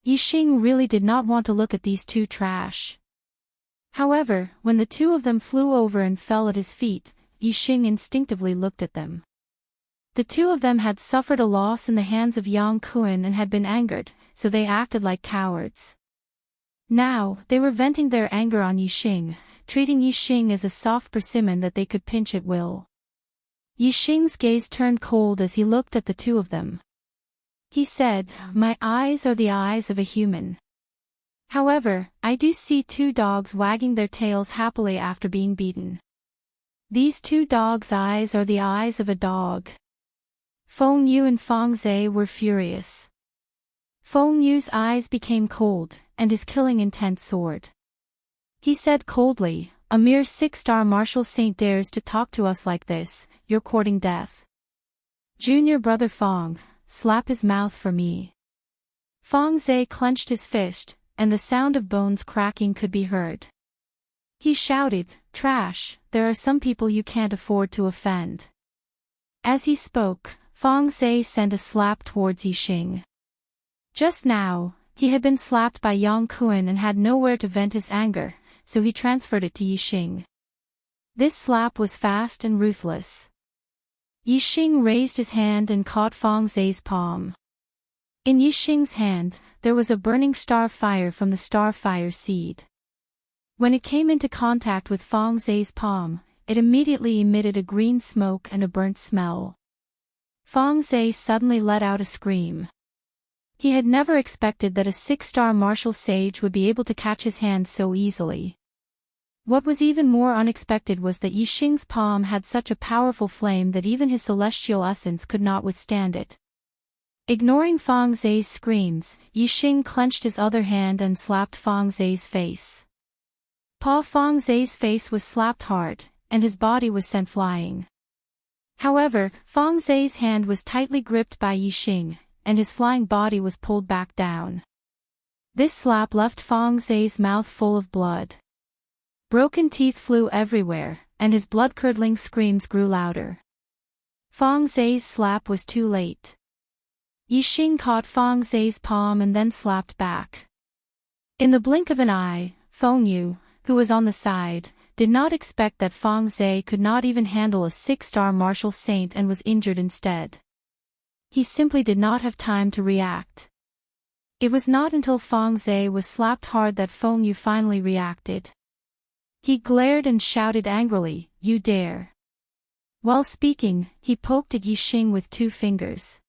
Yixing really did not want to look at these two trash. However, when the two of them flew over and fell at his feet, Yixing instinctively looked at them. The two of them had suffered a loss in the hands of Yang Kuen and had been angered, so they acted like cowards. Now, they were venting their anger on Yixing, treating Yixing as a soft persimmon that they could pinch at will. Yixing's gaze turned cold as he looked at the two of them. He said, "My eyes are the eyes of a human. However, I do see 2 dogs wagging their tails happily after being beaten. These 2 dogs' eyes are the eyes of a dog." Feng Yu and Fang Zhe were furious. Feng Yu's eyes became cold, and his killing intent soared. He said coldly, "A mere 6-star martial saint dares to talk to us like this, you're courting death. Junior brother Fang, slap his mouth for me." Fang Zhe clenched his fist, and the sound of bones cracking could be heard. He shouted, "Trash, there are some people you can't afford to offend." As he spoke, Fang Zhe sent a slap towards Yixing. Just now, he had been slapped by Yang Kuen and had nowhere to vent his anger, so he transferred it to Yixing. This slap was fast and ruthless. Yixing raised his hand and caught Fang Zhe's palm. In Yixing's hand, there was a burning star fire from the starfire seed. When it came into contact with Fang Zhe's palm, it immediately emitted a green smoke and a burnt smell. Fang Zhe suddenly let out a scream. He had never expected that a 6-star martial sage would be able to catch his hand so easily. What was even more unexpected was that Yixing's palm had such a powerful flame that even his celestial essence could not withstand it. Ignoring Fang Zhe's screams, Yixing clenched his other hand and slapped Fang Zhe's face. Fang Zhe's face was slapped hard, and his body was sent flying. However, Fang Zhe's hand was tightly gripped by Yixing, and his flying body was pulled back down. This slap left Fang Zhe's mouth full of blood. Broken teeth flew everywhere, and his blood-curdling screams grew louder. Fang Zhe's slap was too late. Yixing caught Fang Zhe's palm and then slapped back. In the blink of an eye, Feng Yu, who was on the side, did not expect that Fang Zhe could not even handle a 6-star martial saint and was injured instead. He simply did not have time to react. It was not until Feng Zhe was slapped hard that Feng Yu finally reacted. He glared and shouted angrily, "You dare!" While speaking, he poked at Yixing with 2 fingers.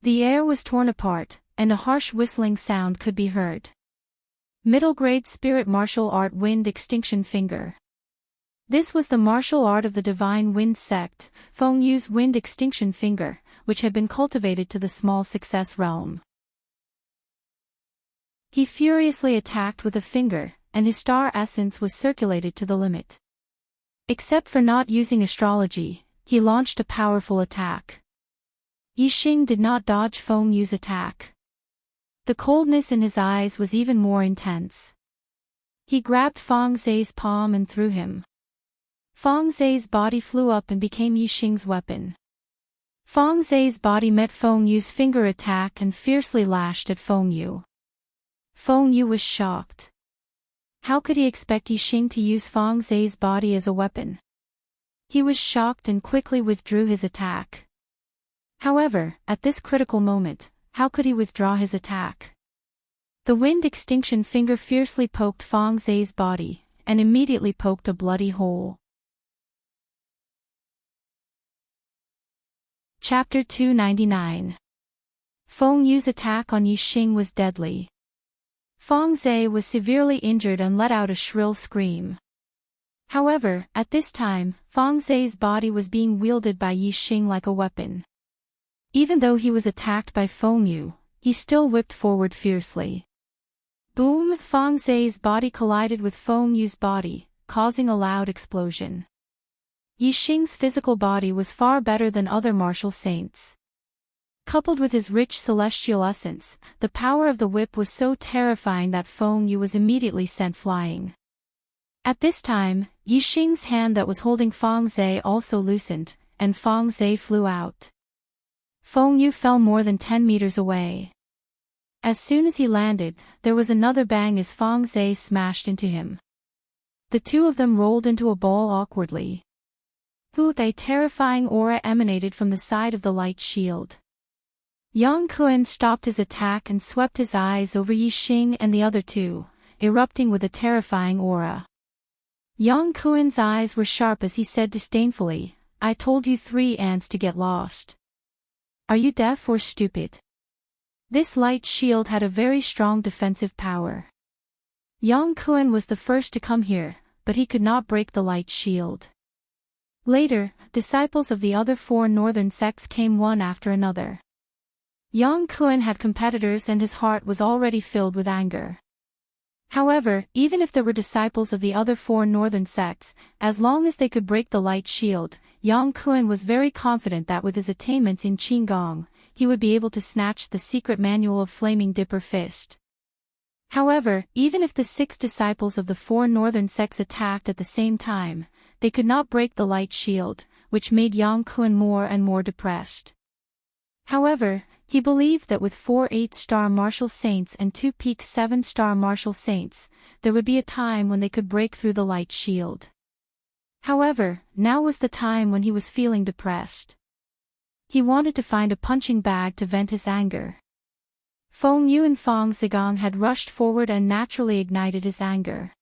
The air was torn apart, and a harsh whistling sound could be heard. Middle grade spirit martial art Wind Extinction Finger. This was the martial art of the Divine Wind sect, Feng Yu's Wind Extinction Finger, which had been cultivated to the small success realm. He furiously attacked with a finger, and his star essence was circulated to the limit. Except for not using astrology, he launched a powerful attack. Yixing did not dodge Feng Yu's attack. The coldness in his eyes was even more intense. He grabbed Feng Zhe's palm and threw him. Feng Zhe's body flew up and became Yixing's weapon. Feng Zhe's body met Feng Yu's finger attack and fiercely lashed at Feng Yu. Feng Yu was shocked. How could he expect Yixing to use Feng Zhe's body as a weapon? He was shocked and quickly withdrew his attack. However, at this critical moment, how could he withdraw his attack? The Wind Extinction Finger fiercely poked Feng Zhe's body, and immediately poked a bloody hole. Chapter 299. Feng Yu's attack on Yixing was deadly. Feng Zhe was severely injured and let out a shrill scream. However, at this time, Feng Zhe's body was being wielded by Yixing like a weapon. Even though he was attacked by Feng Yu, he still whipped forward fiercely. Boom! Feng Zhe's body collided with Feng Yu's body, causing a loud explosion. Yixing's physical body was far better than other martial saints. Coupled with his rich celestial essence, the power of the whip was so terrifying that Feng Yu was immediately sent flying. At this time, Yixing's hand that was holding Feng Zhe also loosened, and Feng Zhe flew out. Feng Yu fell more than 10 meters away. As soon as he landed, there was another bang as Feng Zhe smashed into him. The 2 of them rolled into a ball awkwardly. A terrifying aura emanated from the side of the light shield. Yang Kun stopped his attack and swept his eyes over Yixing and the other 2, erupting with a terrifying aura. Yang Kun's eyes were sharp as he said disdainfully, "I told you 3 ants to get lost. Are you deaf or stupid?" This light shield had a very strong defensive power. Yang Kun was the first to come here, but he could not break the light shield. Later, disciples of the other 4 northern sects came one after another. Yang Kun had competitors and his heart was already filled with anger. However, even if there were disciples of the other 4 northern sects, as long as they could break the light shield, Yang Kun was very confident that with his attainments in Qigong, he would be able to snatch the secret manual of Flaming Dipper Fist. However, even if the 6 disciples of the 4 northern sects attacked at the same time, they could not break the light shield, which made Yang Kun more and more depressed. However, he believed that with 4 8-star martial saints and 2 peak 7-star martial saints, there would be a time when they could break through the light shield. However, now was the time when he was feeling depressed. He wanted to find a punching bag to vent his anger. Feng Yu and Feng Zigong had rushed forward and naturally ignited his anger.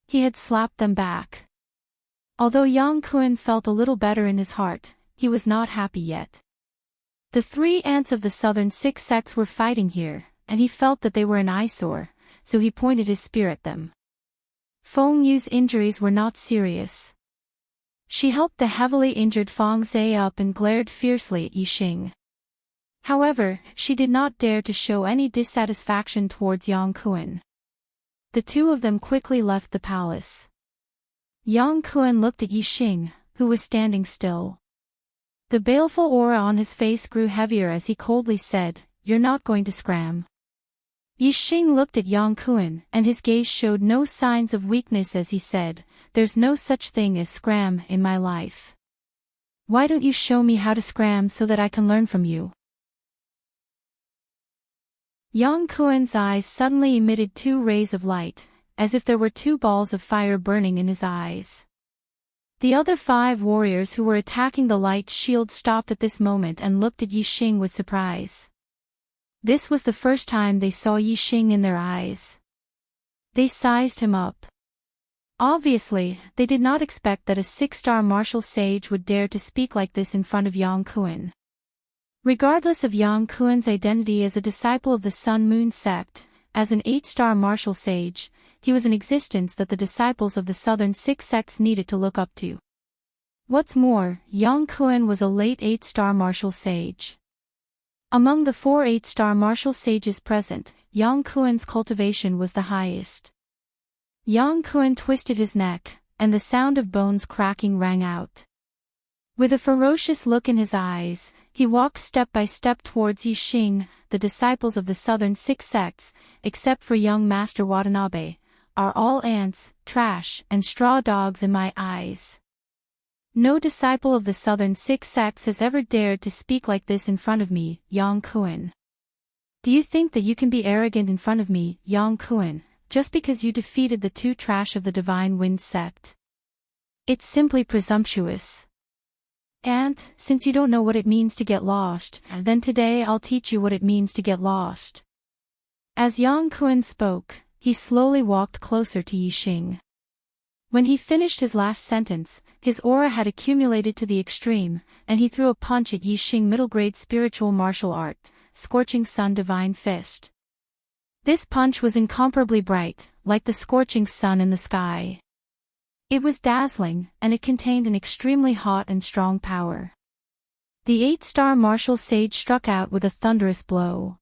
He had slapped them back. Although Yang Kun felt a little better in his heart, he was not happy yet. The 3 ants of the southern 6 sects were fighting here, and he felt that they were an eyesore, so he pointed his spear at them. Feng Yu's injuries were not serious. She helped the heavily injured Feng Zhe up and glared fiercely at Yixing. However, she did not dare to show any dissatisfaction towards Yang Kun. The 2 of them quickly left the palace. Yang Kun looked at Yixing, who was standing still. The baleful aura on his face grew heavier as he coldly said, "You're not going to scram." Yixing looked at Yang Kun, and his gaze showed no signs of weakness as he said, "There's no such thing as scram in my life. Why don't you show me how to scram so that I can learn from you?" Yang Kun's eyes suddenly emitted 2 rays of light, as if there were 2 balls of fire burning in his eyes. The other 5 warriors who were attacking the light shield stopped at this moment and looked at Yixing with surprise. This was the first time they saw Yixing in their eyes. They sized him up. Obviously, they did not expect that a 6-star martial sage would dare to speak like this in front of Yang Kuan. Regardless of Yang Kuan's identity as a disciple of the Sun Moon sect, as an 8-star martial sage, he was an existence that the disciples of the Southern 6 sects needed to look up to. What's more, Yang Kuan was a late 8-star martial sage. Among the 4 8-star martial sages present, Yang Kuan's cultivation was the highest. Yang Kuan twisted his neck, and the sound of bones cracking rang out. With a ferocious look in his eyes, he walked step by step towards Yixing. The disciples of the Southern 6 sects, except for young Master Watanabe, are all ants, trash, and straw dogs in my eyes. No disciple of the Southern 6 sects has ever dared to speak like this in front of me, Yang Kuan. Do you think that you can be arrogant in front of me, Yang Kuan, just because you defeated the 2 trash of the Divine Wind sect? It's simply presumptuous. And, since you don't know what it means to get lost, then today I'll teach you what it means to get lost. As Yang Kuan spoke, he slowly walked closer to Yixing. When he finished his last sentence, his aura had accumulated to the extreme, and he threw a punch at Yixing middle grade spiritual martial art, Scorching Sun Divine Fist. This punch was incomparably bright, like the scorching sun in the sky. It was dazzling, and it contained an extremely hot and strong power. The 8-star martial sage struck out with a thunderous blow.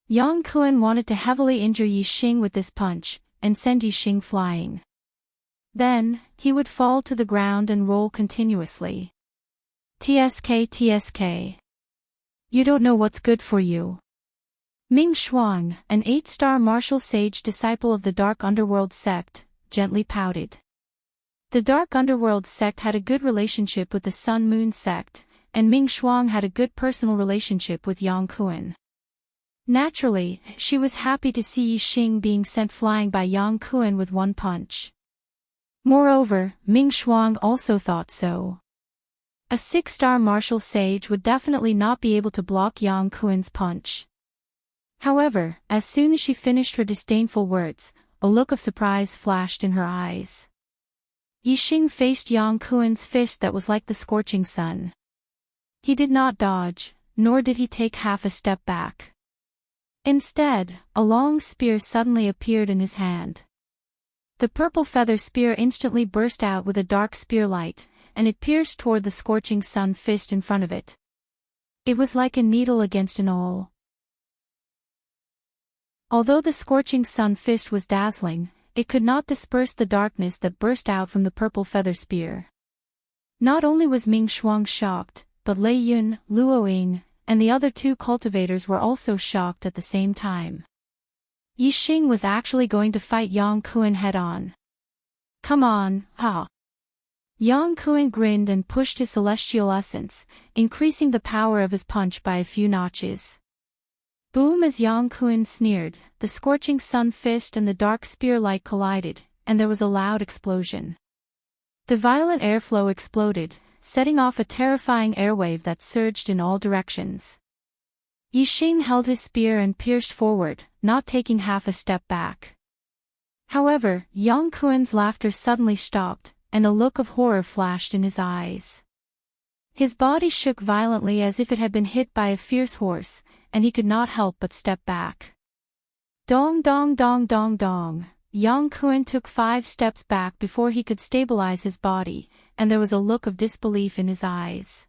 Yang Kuan wanted to heavily injure Yixing with this punch, and send Yixing flying. Then, he would fall to the ground and roll continuously. TSK TSK. You don't know what's good for you. Ming Shuang, an 8-star martial sage disciple of the Dark Underworld sect, gently pouted. The Dark Underworld sect had a good relationship with the Sun Moon sect, and Ming Shuang had a good personal relationship with Yang Kuan. Naturally, she was happy to see Yixing being sent flying by Yang Kuan with one punch. Moreover, Ming Shuang also thought so. A 6-star martial sage would definitely not be able to block Yang Kuan's punch. However, as soon as she finished her disdainful words, a look of surprise flashed in her eyes. Yixing faced Yang Kuan's fist that was like the scorching sun. He did not dodge, nor did he take half a step back. Instead, a long spear suddenly appeared in his hand. The purple feather spear instantly burst out with a dark spear light, and it pierced toward the scorching sun fist in front of it. It was like a needle against an awl. Although the scorching sun fist was dazzling, it could not disperse the darkness that burst out from the purple feather spear. Not only was Ming Shuang shocked, but Lei Yun, Luo Ying, and the other 2 cultivators were also shocked at the same time. Yixing was actually going to fight Yang Kuan head-on. Come on, ha! Yang Kuan grinned and pushed his celestial essence, increasing the power of his punch by a few notches. Boom! As Yang Kuan sneered, the scorching sun fist and the dark spear light collided, and there was a loud explosion. The violent airflow exploded, setting off a terrifying airwave that surged in all directions. Yixing held his spear and pierced forward, not taking half a step back. However, Yang Kuan's laughter suddenly stopped, and a look of horror flashed in his eyes. His body shook violently as if it had been hit by a fierce horse, and he could not help but step back. Dong dong dong dong dong. Yang Kuan took 5 steps back before he could stabilize his body, and there was a look of disbelief in his eyes.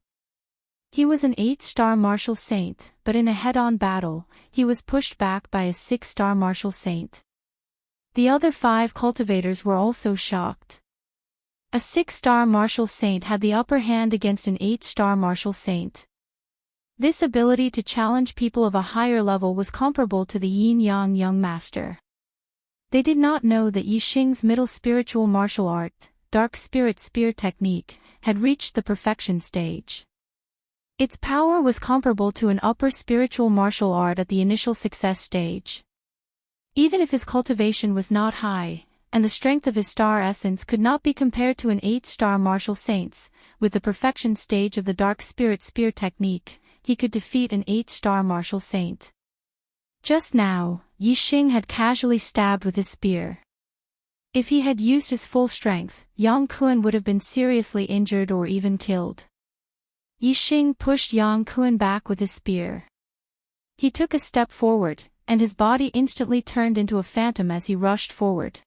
He was an 8-star martial saint, but in a head-on battle, he was pushed back by a 6-star martial saint. The other 5 cultivators were also shocked. A 6-star martial saint had the upper hand against an 8-star martial saint. This ability to challenge people of a higher level was comparable to the yin-yang young master. They did not know that Yixing's middle spiritual martial art, dark spirit spear technique, had reached the perfection stage. Its power was comparable to an upper spiritual martial art at the initial success stage. Even if his cultivation was not high, and the strength of his star essence could not be compared to an 8-star martial saint's. With the perfection stage of the Dark Spirit Spear technique, he could defeat an 8-star martial saint. Just now, Yi Xing had casually stabbed with his spear. If he had used his full strength, Yang Kuan would have been seriously injured or even killed. Yi Xing pushed Yang Kuan back with his spear. He took a step forward, and his body instantly turned into a phantom as he rushed forward.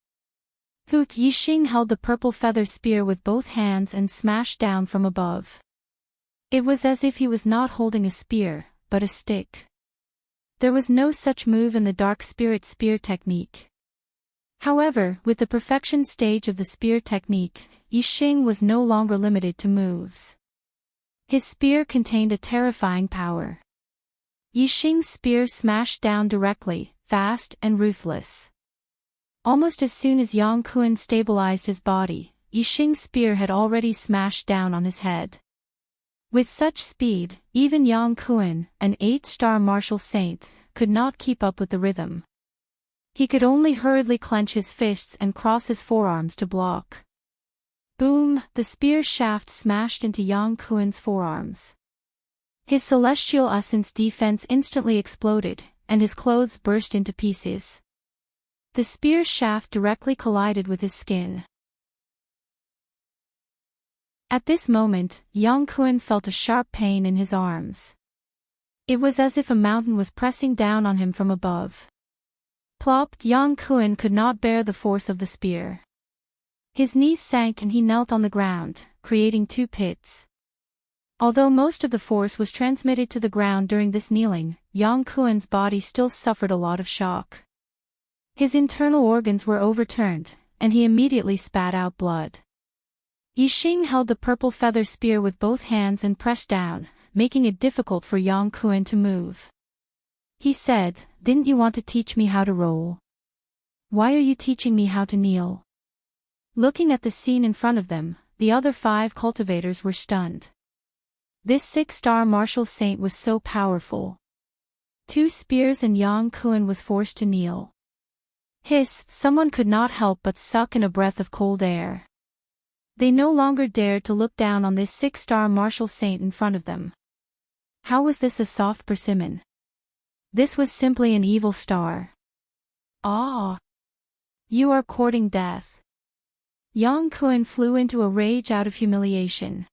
Yi Xing held the purple feather spear with both hands and smashed down from above. It was as if he was not holding a spear, but a stick. There was no such move in the Dark Spirit Spear technique. However, with the perfection stage of the spear technique, Yi Xing was no longer limited to moves. His spear contained a terrifying power. Yi Xing's spear smashed down directly, fast and ruthless. Almost as soon as Yang Kuan stabilized his body, Yi Xing's spear had already smashed down on his head. With such speed, even Yang Kuan, an 8-star martial saint, could not keep up with the rhythm. He could only hurriedly clench his fists and cross his forearms to block. Boom! The spear shaft smashed into Yang Kuan's forearms. His celestial essence defense instantly exploded, and his clothes burst into pieces. The spear shaft directly collided with his skin. At this moment, Yang Kuan felt a sharp pain in his arms. It was as if a mountain was pressing down on him from above. Plop! Yang Kuan could not bear the force of the spear. His knees sank and he knelt on the ground, creating 2 pits. Although most of the force was transmitted to the ground during this kneeling, Yang Kuan's body still suffered a lot of shock. His internal organs were overturned, and he immediately spat out blood. Yi Xing held the purple feather spear with both hands and pressed down, making it difficult for Yang Kuan to move. He said, "Didn't you want to teach me how to roll? Why are you teaching me how to kneel?" Looking at the scene in front of them, the other 5 cultivators were stunned. This 6-star martial saint was so powerful. 2 spears and Yang Kuan was forced to kneel. Hiss! Someone could not help but suck in a breath of cold air. They no longer dared to look down on this 6-star martial saint in front of them. How was this a soft persimmon? This was simply an evil star. Ah! You are courting death. Yang Kuan flew into a rage out of humiliation.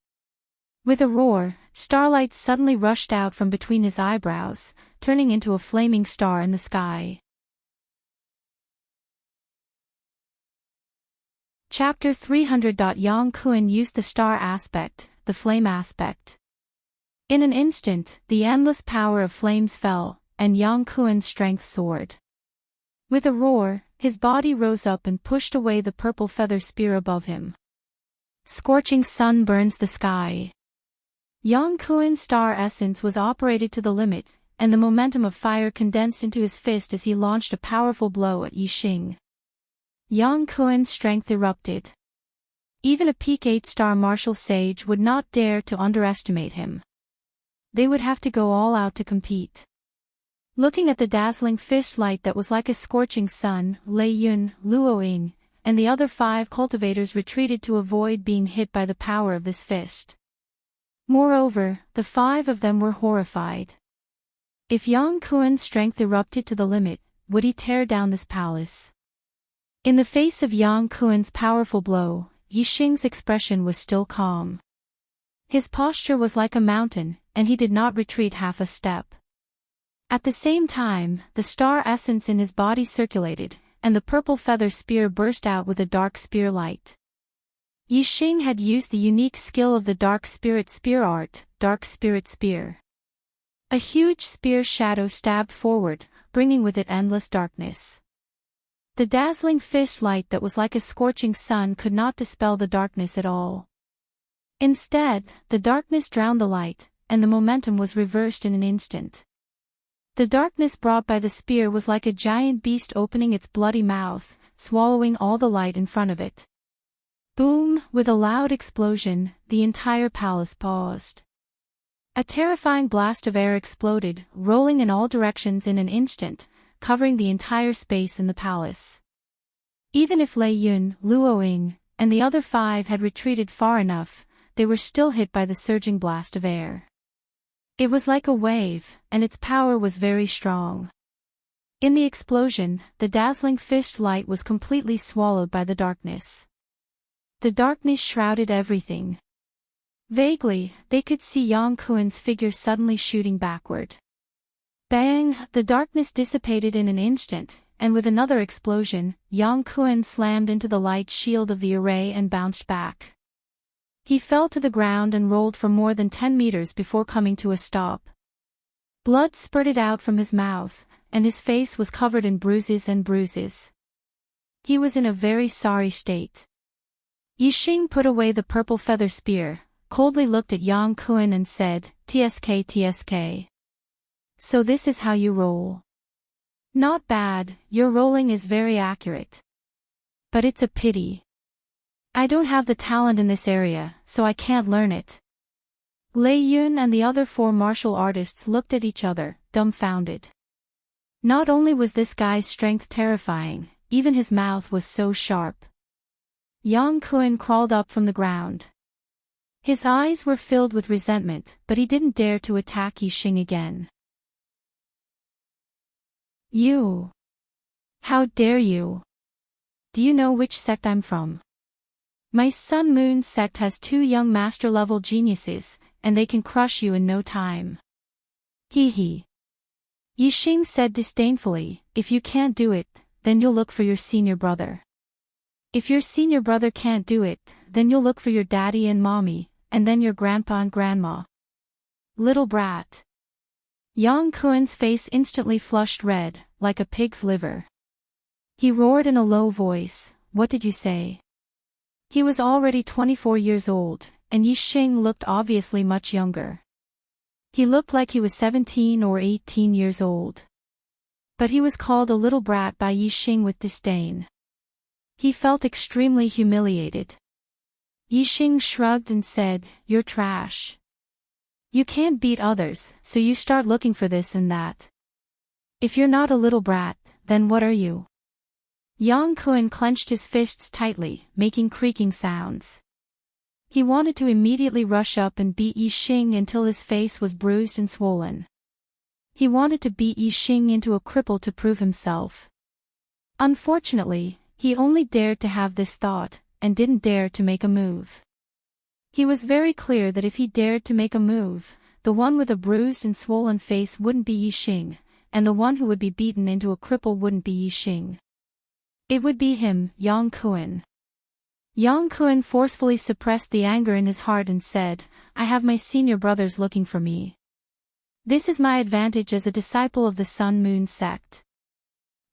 With a roar, starlight suddenly rushed out from between his eyebrows, turning into a flaming star in the sky. Chapter 300. Yang Kuan used the star aspect, the flame aspect. In an instant, the endless power of flames fell, and Yang Kuan's strength soared. With a roar, his body rose up and pushed away the purple feather spear above him. Scorching sun burns the sky. Yang Kuan's star essence was operated to the limit, and the momentum of fire condensed into his fist as he launched a powerful blow at Yi Xing. Yang Kuan's strength erupted. Even a peak 8-star martial sage would not dare to underestimate him. They would have to go all out to compete. Looking at the dazzling fist light that was like a scorching sun, Lei Yun, Luo Ying, and the other 5 cultivators retreated to avoid being hit by the power of this fist. Moreover, the 5 of them were horrified. If Yang Kuan's strength erupted to the limit, would he tear down this palace? In the face of Yang Kuan's powerful blow, Yi Xing's expression was still calm. His posture was like a mountain, and he did not retreat half a step. At the same time, the star essence in his body circulated, and the purple feather spear burst out with a dark spear light. Yi Xing had used the unique skill of the Dark Spirit Spear art, Dark Spirit Spear. A huge spear shadow stabbed forward, bringing with it endless darkness. The dazzling fist light that was like a scorching sun could not dispel the darkness at all. Instead, the darkness drowned the light, and the momentum was reversed in an instant. The darkness brought by the spear was like a giant beast opening its bloody mouth, swallowing all the light in front of it. Boom! With a loud explosion, the entire palace paused. A terrifying blast of air exploded, rolling in all directions in an instant, covering the entire space in the palace. Even if Lei Yun, Luoying, and the other 5 had retreated far enough, they were still hit by the surging blast of air. It was like a wave, and its power was very strong. In the explosion, the dazzling fist light was completely swallowed by the darkness. The darkness shrouded everything. Vaguely, they could see Yang Kuen's figure suddenly shooting backward. Bang! The darkness dissipated in an instant, and with another explosion, Yang Kuen slammed into the light shield of the array and bounced back. He fell to the ground and rolled for more than 10 meters before coming to a stop. Blood spurted out from his mouth, and his face was covered in bruises and bruises. He was in a very sorry state. Yixing put away the purple feather spear, coldly looked at Yang Kuen and said, "TSK TSK. So this is how you roll. Not bad, your rolling is very accurate. But it's a pity. I don't have the talent in this area, so I can't learn it." Lei Yun and the other 4 martial artists looked at each other, dumbfounded. Not only was this guy's strength terrifying, even his mouth was so sharp. Yang Kuen crawled up from the ground. His eyes were filled with resentment, but he didn't dare to attack Yixing again. "You! How dare you! Do you know which sect I'm from? My Sun Moon sect has 2 young master-level geniuses, and they can crush you in no time." "Hee hee." Yixing said disdainfully, "If you can't do it, then you'll look for your senior brother. If your senior brother can't do it, then you'll look for your daddy and mommy, and then your grandpa and grandma. Little brat." Yang Kuen's face instantly flushed red, like a pig's liver. He roared in a low voice, "What did you say?" He was already 24 years old, and Yixing looked obviously much younger. He looked like he was 17 or 18 years old. But he was called a little brat by Yixing with disdain. He felt extremely humiliated. Yixing shrugged and said, "You're trash. You can't beat others, so you start looking for this and that. If you're not a little brat, then what are you?" Yang Kuen clenched his fists tightly, making creaking sounds. He wanted to immediately rush up and beat Yixing until his face was bruised and swollen. He wanted to beat Yixing into a cripple to prove himself. Unfortunately, he only dared to have this thought, and didn't dare to make a move. He was very clear that if he dared to make a move, the one with a bruised and swollen face wouldn't be Yixing, and the one who would be beaten into a cripple wouldn't be Yixing. It would be him, Yang Kuen. Yang Kuen forcefully suppressed the anger in his heart and said, "I have my senior brothers looking for me. This is my advantage as a disciple of the Sun Moon sect.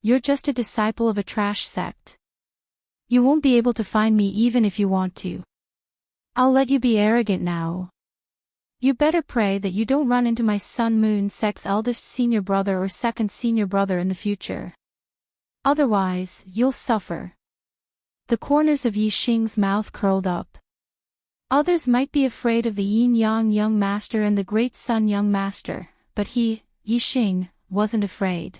You're just a disciple of a trash sect. You won't be able to find me even if you want to. I'll let you be arrogant now. You better pray that you don't run into my Sun Moon sect's eldest senior brother or second senior brother in the future. Otherwise, you'll suffer." The corners of Yixing's mouth curled up. Others might be afraid of the Yin Yang Young Master and the Great Sun Young Master, but he, Yixing, wasn't afraid.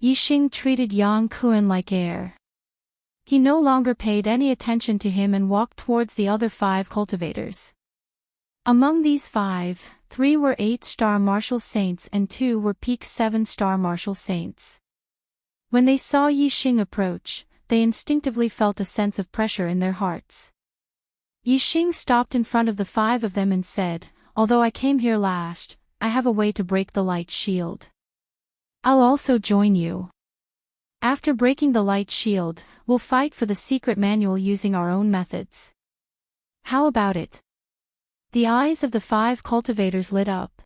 Yixing treated Yang Kuen like air. He no longer paid any attention to him and walked towards the other 5 cultivators. Among these 5, 3 were 8-star martial saints and 2 were peak 7-star martial saints. When they saw Yixing approach, they instinctively felt a sense of pressure in their hearts. Yixing stopped in front of the 5 of them and said, "Although I came here last, I have a way to break the light shield. I'll also join you. After breaking the light shield, we'll fight for the secret manual using our own methods. How about it?" The eyes of the 5 cultivators lit up.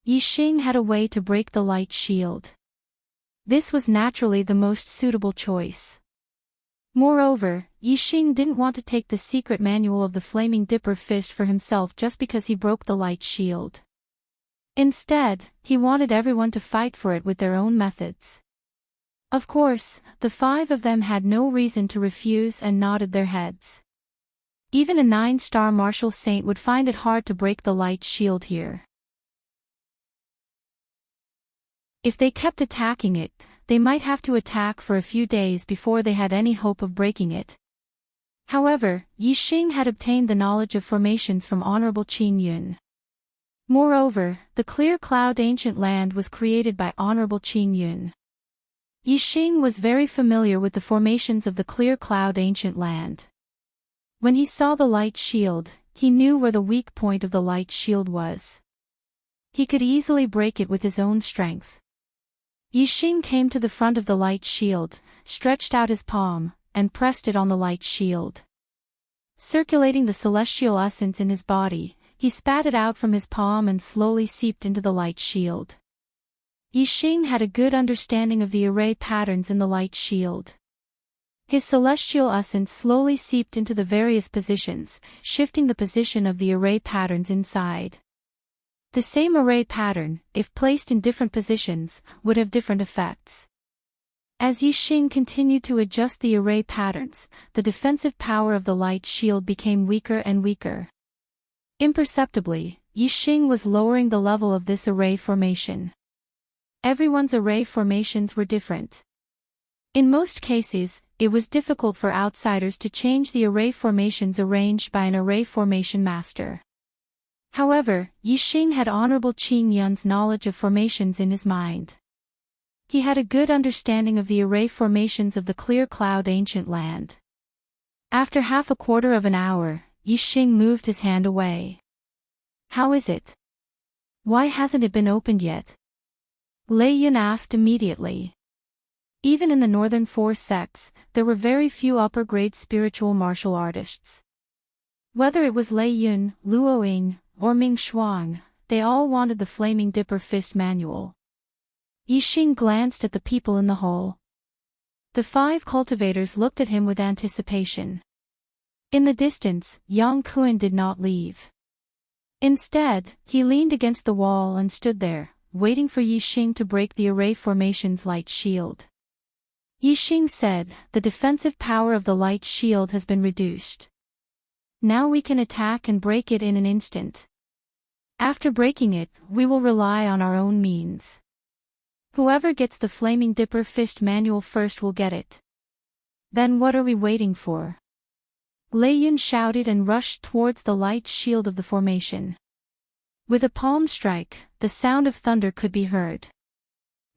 Yixing had a way to break the light shield. This was naturally the most suitable choice. Moreover, Yixing didn't want to take the secret manual of the Flaming Dipper Fist for himself just because he broke the light shield. Instead, he wanted everyone to fight for it with their own methods. Of course, the 5 of them had no reason to refuse and nodded their heads. Even a 9-star martial saint would find it hard to break the light shield here. If they kept attacking it, they might have to attack for a few days before they had any hope of breaking it. However, Yi Xing had obtained the knowledge of formations from Honorable Qin Yun. Moreover, the clear cloud ancient land was created by Honorable Qin Yun. Yi Xing was very familiar with the formations of the clear cloud ancient land. When he saw the light shield, he knew where the weak point of the light shield was. He could easily break it with his own strength. Yi Xing came to the front of the light shield, stretched out his palm, and pressed it on the light shield. Circulating the celestial essence in his body, he spat it out from his palm and slowly seeped into the light shield. Yi Xing had a good understanding of the array patterns in the light shield. His celestial essence slowly seeped into the various positions, shifting the position of the array patterns inside. The same array pattern, if placed in different positions, would have different effects. As Yi Xing continued to adjust the array patterns, the defensive power of the light shield became weaker and weaker. Imperceptibly, Yi Xing was lowering the level of this array formation. Everyone's array formations were different. In most cases, it was difficult for outsiders to change the array formations arranged by an array formation master. However, Yi Xing had Honorable Qin Yun's knowledge of formations in his mind. He had a good understanding of the array formations of the clear cloud ancient land. After half a quarter of an hour, Yi Xing moved his hand away. "How is it? Why hasn't it been opened yet?" Lei Yun asked immediately. Even in the northern four sects, there were very few upper-grade spiritual martial artists. Whether it was Lei Yun, Luo Ying, or Ming Shuang, they all wanted the Flaming Dipper Fist manual. Yi Xing glanced at the people in the hall. The 5 cultivators looked at him with anticipation. In the distance, Yang Kuan did not leave. Instead, he leaned against the wall and stood there, waiting for Yi Xing to break the array formation's light shield. Yi Xing said, "The defensive power of the light shield has been reduced. Now we can attack and break it in an instant. After breaking it, we will rely on our own means. Whoever gets the Flaming Dipper Fist manual first will get it. Then what are we waiting for?" Lei Yun shouted and rushed towards the light shield of the formation. With a palm strike, the sound of thunder could be heard.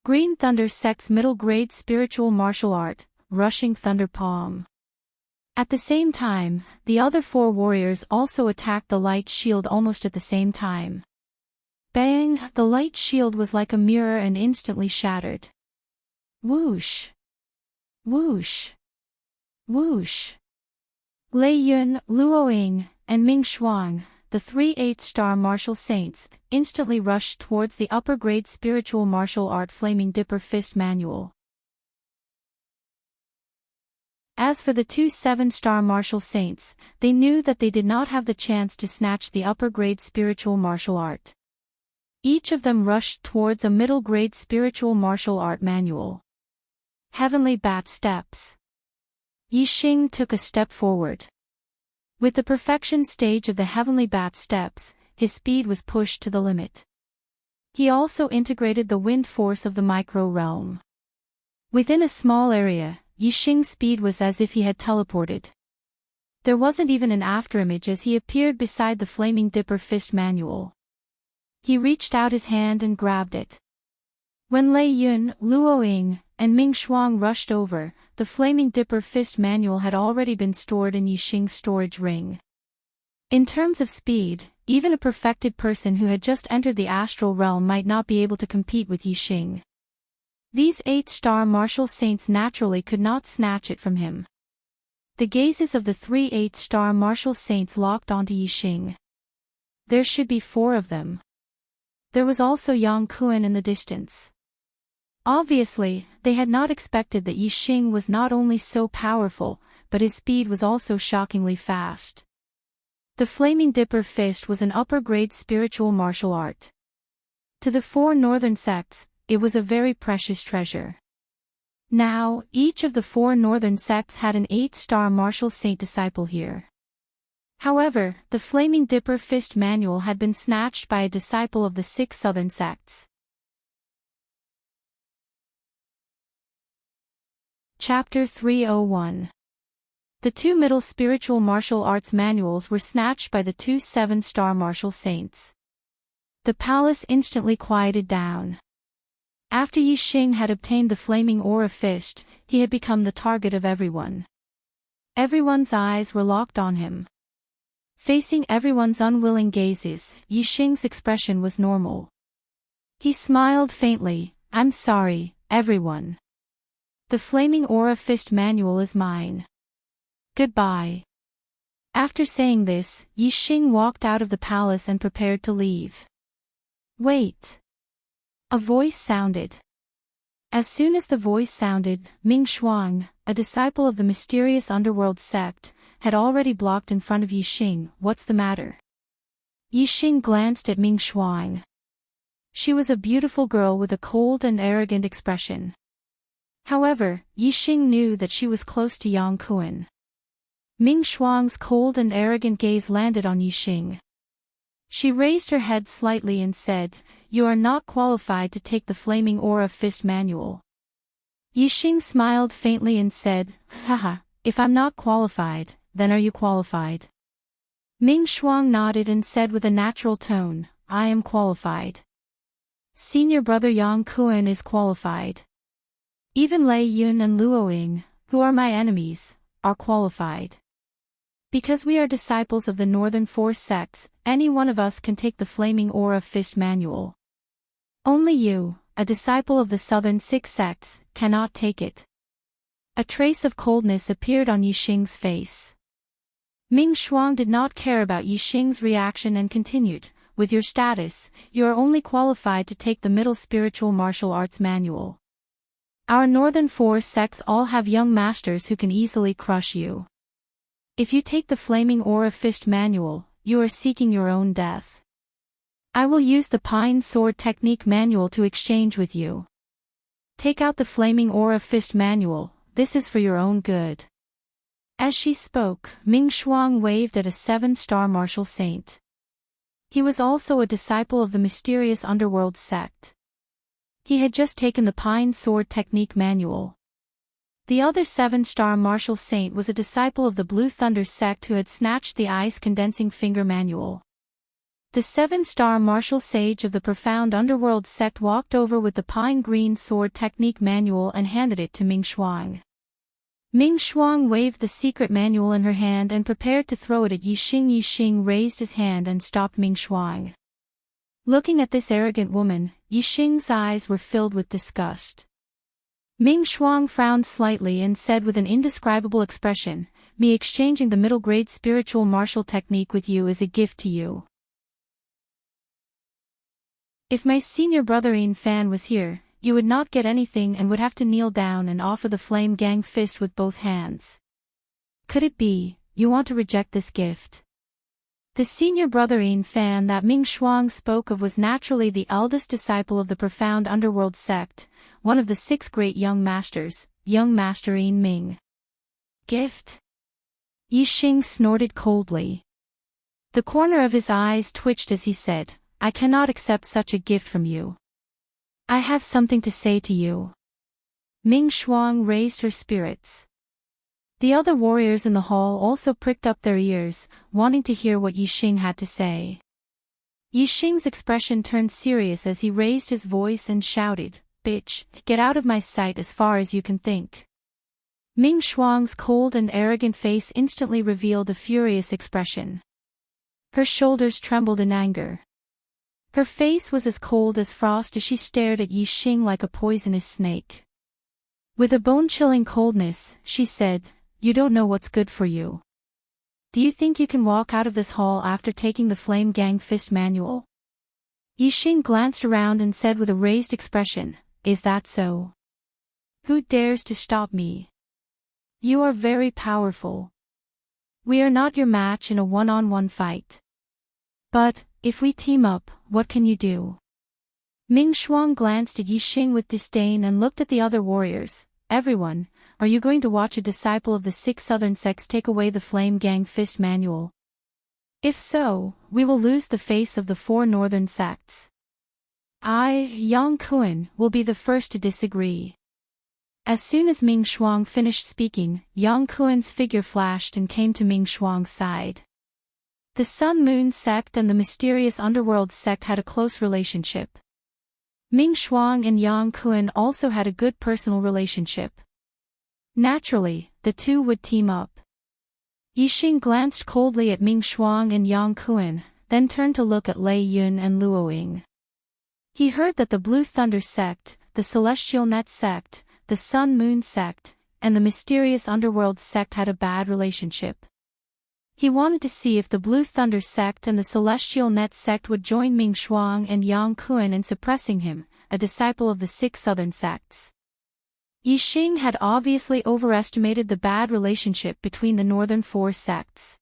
Green Thunder Sect's middle-grade spiritual martial art, Rushing Thunder Palm. At the same time, the other 4 warriors also attacked the light shield almost at the same time. Bang! The light shield was like a mirror and instantly shattered. Whoosh! Whoosh! Whoosh! Lei Yun, Luo Ying, and Ming Shuang, the 3 8-star martial saints, instantly rushed towards the upper-grade spiritual martial art Flaming Dipper Fist manual. As for the 2 7-star martial saints, they knew that they did not have the chance to snatch the upper-grade spiritual martial art. Each of them rushed towards a middle-grade spiritual martial art manual. Heavenly Bat Steps. Yi Xing took a step forward. With the perfection stage of the Heavenly Bat Steps, his speed was pushed to the limit. He also integrated the wind force of the micro-realm. Within a small area, Yi Xing's speed was as if he had teleported. There wasn't even an afterimage as he appeared beside the Flaming Dipper Fist manual. He reached out his hand and grabbed it. When Lei Yun, Luo Ying, and Ming Shuang rushed over, the Flaming Dipper Fist manual had already been stored in Yi Xing's storage ring. In terms of speed, even a perfected person who had just entered the astral realm might not be able to compete with Yi Xing. These 8-star martial saints naturally could not snatch it from him. The gazes of the 3 8-star martial saints locked onto Yi Xing. There should be 4 of them. There was also Yang Kuan in the distance. Obviously, they had not expected that Yi Xing was not only so powerful, but his speed was also shockingly fast. The Flaming Dipper Fist was an upper-grade spiritual martial art. To the 4 northern sects, it was a very precious treasure. Now, each of the 4 northern sects had an 8-star martial saint disciple here. However, the Flaming Dipper Fist manual had been snatched by a disciple of the 6 southern sects. Chapter 301. The two middle spiritual martial arts manuals were snatched by the two 7-star martial saints. The palace instantly quieted down. After Yi Xing had obtained the flaming aura fist, he had become the target of everyone. Everyone's eyes were locked on him. Facing everyone's unwilling gazes, Yi Xing's expression was normal. He smiled faintly. "I'm sorry, everyone. The flaming aura fist manual is mine. Goodbye." After saying this, Yi Xing walked out of the palace and prepared to leave. "Wait." A voice sounded. As soon as the voice sounded, Ming Shuang, a disciple of the mysterious underworld sect, had already blocked in front of Yi Xing. "What's the matter?" Yi Xing glanced at Ming Shuang. She was a beautiful girl with a cold and arrogant expression. However, Yi Xing knew that she was close to Yang Kuan. Ming Shuang's cold and arrogant gaze landed on Yi Xing. She raised her head slightly and said, "You are not qualified to take the flaming aura fist manual." Yi Xing smiled faintly and said, "Haha, if I'm not qualified, then are you qualified?" Ming Shuang nodded and said with a natural tone, "I am qualified. Senior brother Yang Kuan is qualified. Even Lei Yun and Luo Ying, who are my enemies, are qualified. Because we are disciples of the Northern Four sects, any one of us can take the flaming aura fist manual. Only you, a disciple of the Southern Six sects, cannot take it." A trace of coldness appeared on Yi Xing's face. Ming Shuang did not care about Yi Xing's reaction and continued, "With your status, you are only qualified to take the middle spiritual martial arts manual. Our Northern Four sects all have young masters who can easily crush you. If you take the flaming aura fist manual, you are seeking your own death. I will use the pine sword technique manual to exchange with you. Take out the flaming aura fist manual, this is for your own good." As she spoke, Ming Shuang waved at a 7-star martial saint. He was also a disciple of the mysterious underworld sect. He had just taken the pine sword technique manual. The other 7-star martial saint was a disciple of the Blue Thunder sect who had snatched the ice condensing finger manual. The 7-star martial sage of the profound underworld sect walked over with the pine green sword technique manual and handed it to Ming Shuang. Ming Shuang waved the secret manual in her hand and prepared to throw it at Yi Xing. Yi Xing raised his hand and stopped Ming Shuang. Looking at this arrogant woman, Yi Xing's eyes were filled with disgust. Ming Shuang frowned slightly and said with an indescribable expression, "Me exchanging the middle-grade spiritual martial technique with you is a gift to you. If my senior brother Yin Fan was here, you would not get anything and would have to kneel down and offer the flame gang fist with both hands. Could it be, you want to reject this gift?" The senior brother Yin Fan that Ming Shuang spoke of was naturally the eldest disciple of the profound underworld sect, one of the 6 great young masters, young master Yin Ming. "Gift?" Yi Xing snorted coldly. The corner of his eyes twitched as he said, "I cannot accept such a gift from you. I have something to say to you." Ming Shuang raised her spirits. The other warriors in the hall also pricked up their ears, wanting to hear what Yi Xing had to say. Yi Xing's expression turned serious as he raised his voice and shouted, "Bitch, get out of my sight as far as you can think." Ming Shuang's cold and arrogant face instantly revealed a furious expression. Her shoulders trembled in anger. Her face was as cold as frost as she stared at Yi Xing like a poisonous snake. With a bone-chilling coldness, she said, "You don't know what's good for you. Do you think you can walk out of this hall after taking the Flame Gang Fist manual?" Yi Xing glanced around and said with a raised expression, "Is that so? Who dares to stop me? You are very powerful. We are not your match in a one-on-one fight. But, if we team up, what can you do?" Ming Shuang glanced at Yi Xing with disdain and looked at the other warriors. "Everyone, are you going to watch a disciple of the 6 southern sects take away the Flame Gang Fist manual? If so, we will lose the face of the 4 northern sects. I, Yang Kuan, will be the first to disagree." As soon as Ming Shuang finished speaking, Yang Kuan's figure flashed and came to Ming Shuang's side. The Sun-Moon sect and the mysterious underworld sect had a close relationship. Ming Shuang and Yang Kuan also had a good personal relationship. Naturally, the two would team up. Yixing glanced coldly at Ming Shuang and Yang Kuan, then turned to look at Lei Yun and Luoying. He heard that the Blue Thunder sect, the Celestial Net sect, the Sun-Moon sect, and the mysterious underworld sect had a bad relationship. He wanted to see if the Blue Thunder sect and the Celestial Net sect would join Ming Shuang and Yang Kuan in suppressing him, a disciple of the 6 southern sects. Yixing had obviously overestimated the bad relationship between the northern 4 sects.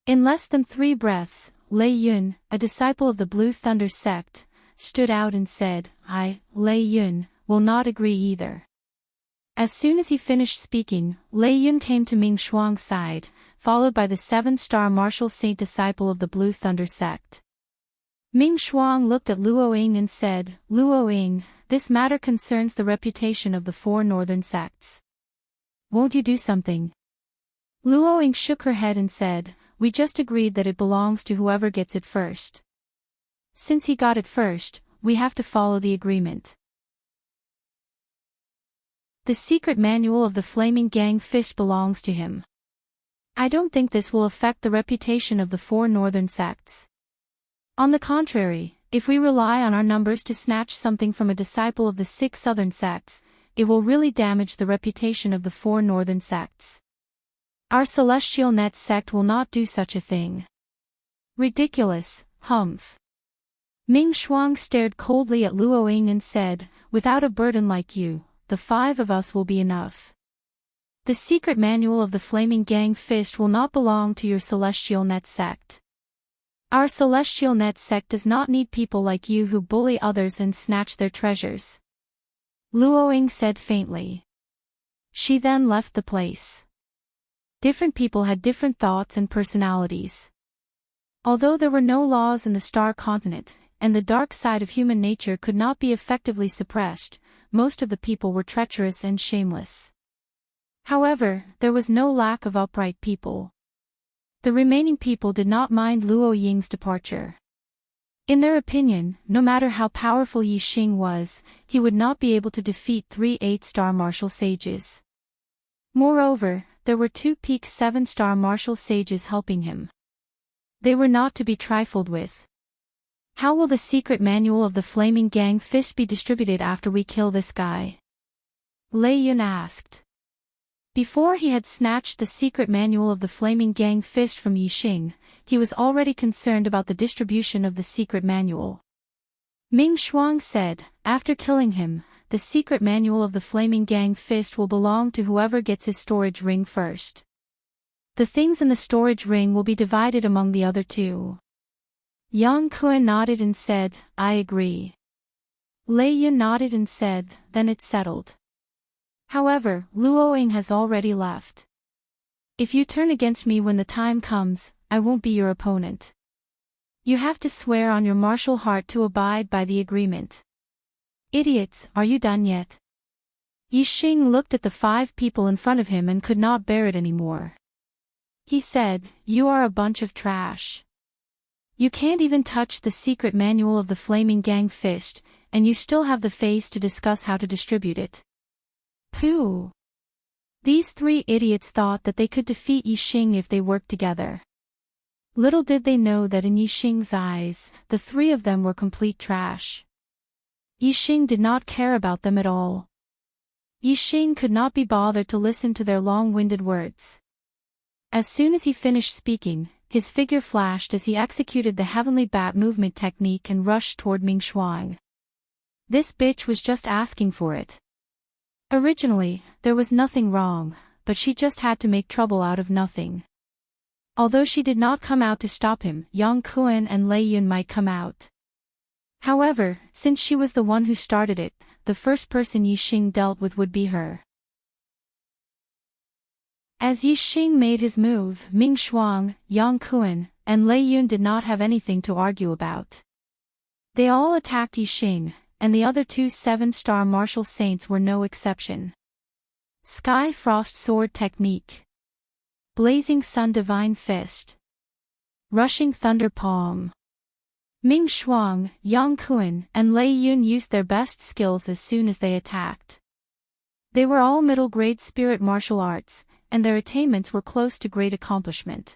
In less than 3 breaths, Lei Yun, a disciple of the Blue Thunder sect, stood out and said, "I, Lei Yun, will not agree either." As soon as he finished speaking, Lei Yun came to Ming Shuang's side, followed by the 7-star martial saint disciple of the Blue Thunder sect. Ming Shuang looked at Luoying and said, "Luoying, this matter concerns the reputation of the 4 northern sects. Won't you do something?" Luoying shook her head and said, "We just agreed that it belongs to whoever gets it first. Since he got it first, we have to follow the agreement." The secret manual of the Flaming Gang Fist belongs to him. I don't think this will affect the reputation of the 4 northern sects. On the contrary, if we rely on our numbers to snatch something from a disciple of the 6 southern sects, it will really damage the reputation of the 4 northern sects. Our Celestial Net sect will not do such a thing. Ridiculous, humph. Ming Shuang stared coldly at Luoying and said, "Without a burden like you, the 5 of us will be enough. The secret manual of the Flaming Gang Fist will not belong to your Celestial Net sect. Our Celestial Net sect does not need people like you who bully others and snatch their treasures," Luoying said faintly. She then left the place. Different people had different thoughts and personalities. Although there were no laws in the Star Continent, and the dark side of human nature could not be effectively suppressed, most of the people were treacherous and shameless. However, there was no lack of upright people. The remaining people did not mind Luoying's departure. In their opinion, no matter how powerful Yixing was, he would not be able to defeat 3 8-star martial sages. Moreover, there were 2 peak 7-star martial sages helping him. They were not to be trifled with. "How will the secret manual of the Flaming Gang Fist be distributed after we kill this guy?" Lei Yun asked. Before he had snatched the secret manual of the Flaming Gang Fist from Yixing, he was already concerned about the distribution of the secret manual. Ming Shuang said, "After killing him, the secret manual of the Flaming Gang Fist will belong to whoever gets his storage ring first. The things in the storage ring will be divided among the other 2. Yang Kuan nodded and said, "I agree." Lei Yun nodded and said, "Then it's settled." However, Luoying has already left. If you turn against me when the time comes, I won't be your opponent. You have to swear on your martial heart to abide by the agreement. Idiots, are you done yet? Yixing looked at the 5 people in front of him and could not bear it anymore. He said, "You are a bunch of trash. You can't even touch the secret manual of the Flaming Gang Fist, and you still have the face to discuss how to distribute it. Pooh." These 3 idiots thought that they could defeat Yixing if they worked together. Little did they know that in Yixing's eyes, the 3 of them were complete trash. Yixing did not care about them at all. Yixing could not be bothered to listen to their long-winded words. As soon as he finished speaking, his figure flashed as he executed the Heavenly Bat movement technique and rushed toward Ming Shuang. This bitch was just asking for it. Originally, there was nothing wrong, but she just had to make trouble out of nothing. Although she did not come out to stop him, Yang Kuan and Lei Yun might come out. However, since she was the one who started it, the first person Yixing dealt with would be her. As Yixing made his move, Ming Shuang, Yang Kuan, and Lei Yun did not have anything to argue about. They all attacked Yixing, and the other 2 7-star martial saints were no exception. Sky Frost Sword Technique. Blazing Sun Divine Fist. Rushing Thunder Palm. Ming Shuang, Yang Kuan, and Lei Yun used their best skills as soon as they attacked. They were all middle-grade spirit martial arts, and their attainments were close to great accomplishment.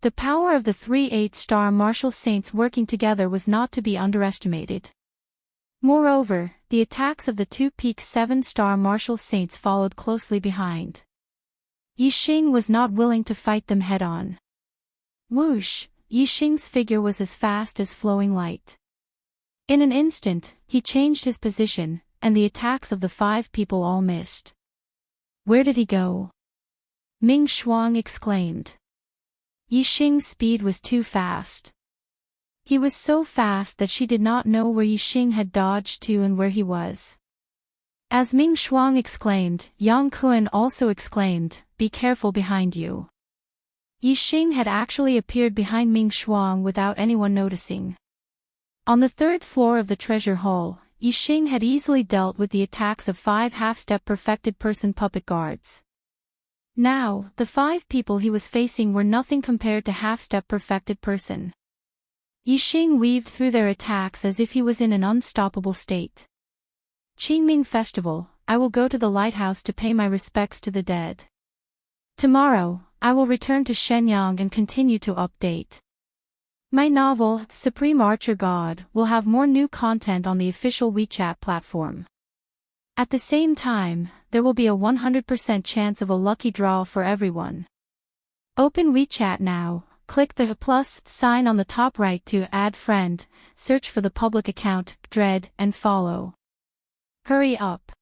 The power of the 3 8-star martial saints working together was not to be underestimated. Moreover, the attacks of the 2 peak 7-star martial saints followed closely behind. Yixing was not willing to fight them head-on. Whoosh! Yixing's figure was as fast as flowing light. In an instant, he changed his position, and the attacks of the 5 people all missed. Where did he go? Ming Shuang exclaimed. Yixing's speed was too fast. He was so fast that she did not know where Yixing had dodged to and where he was. As Ming Shuang exclaimed, Yang Kuan also exclaimed, "Be careful behind you." Yixing had actually appeared behind Ming Shuang without anyone noticing. On the 3rd floor of the treasure hall, Yixing had easily dealt with the attacks of 5 half-step perfected person puppet guards. Now, the 5 people he was facing were nothing compared to half-step perfected person. Yixing weaved through their attacks as if he was in an unstoppable state. Qingming Festival, I will go to the lighthouse to pay my respects to the dead. Tomorrow, I will return to Shenyang and continue to update. My novel, Supreme Archer God, will have more new content on the official WeChat platform. At the same time, there will be a 100% chance of a lucky draw for everyone. Open WeChat now, click the plus sign on the top right to add friend, search for the public account, Dread, and follow. Hurry up.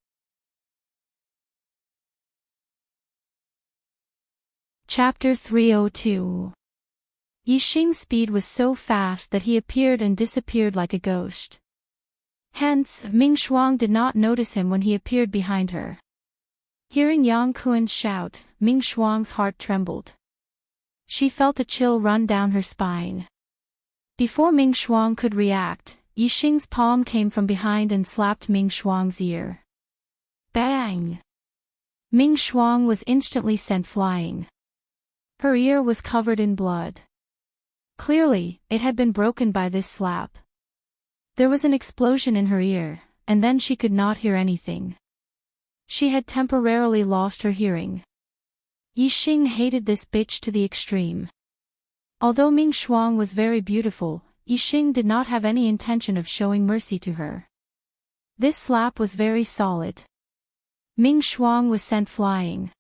Chapter 302. Yixing's speed was so fast that he appeared and disappeared like a ghost. Hence, Ming Shuang did not notice him when he appeared behind her. Hearing Yang Kuan's shout, Ming Shuang's heart trembled. She felt a chill run down her spine. Before Ming Shuang could react, Yixing's palm came from behind and slapped Ming Shuang's ear. Bang! Ming Shuang was instantly sent flying. Her ear was covered in blood. Clearly, it had been broken by this slap. There was an explosion in her ear, and then she could not hear anything. She had temporarily lost her hearing. Yixing hated this bitch to the extreme. Although Ming Shuang was very beautiful, Yixing did not have any intention of showing mercy to her. This slap was very solid. Ming Shuang was sent flying.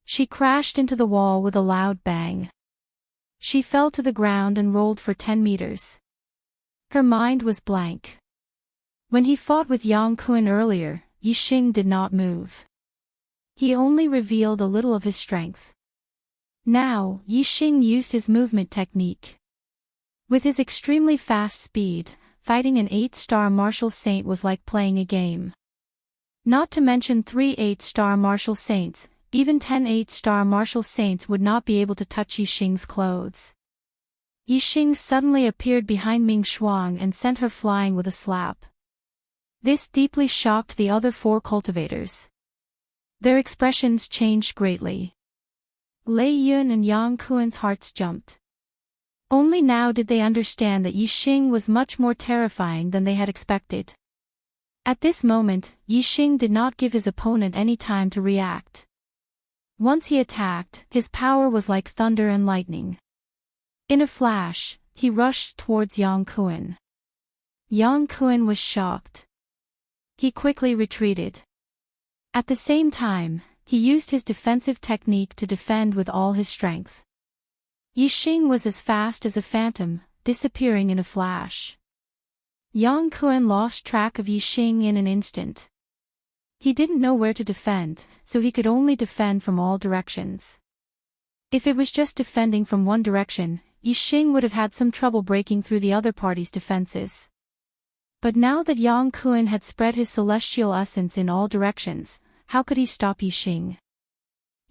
She crashed into the wall with a loud bang. She fell to the ground and rolled for 10 meters. Her mind was blank. When he fought with Yang Kuan earlier, Yixing did not move. He only revealed a little of his strength. Now, Yixing used his movement technique. With his extremely fast speed, fighting an 8-star martial saint was like playing a game. Not to mention 3 8-star martial saints, even 10 8-star martial saints would not be able to touch Yixing's clothes. Yixing suddenly appeared behind Ming Shuang and sent her flying with a slap. This deeply shocked the other 4 cultivators. Their expressions changed greatly. Lei Yun and Yang Kuan's hearts jumped. Only now did they understand that Yixing was much more terrifying than they had expected. At this moment, Yixing did not give his opponent any time to react. Once he attacked, his power was like thunder and lightning. In a flash, he rushed towards Yang Kuan. Yang Kuan was shocked. He quickly retreated. At the same time, he used his defensive technique to defend with all his strength. Yixing was as fast as a phantom, disappearing in a flash. Yang Kuan lost track of Yixing in an instant. He didn't know where to defend, so he could only defend from all directions. If it was just defending from one direction, Yixing would have had some trouble breaking through the other party's defenses. But now that Yang Kuan had spread his celestial essence in all directions, how could he stop Yixing?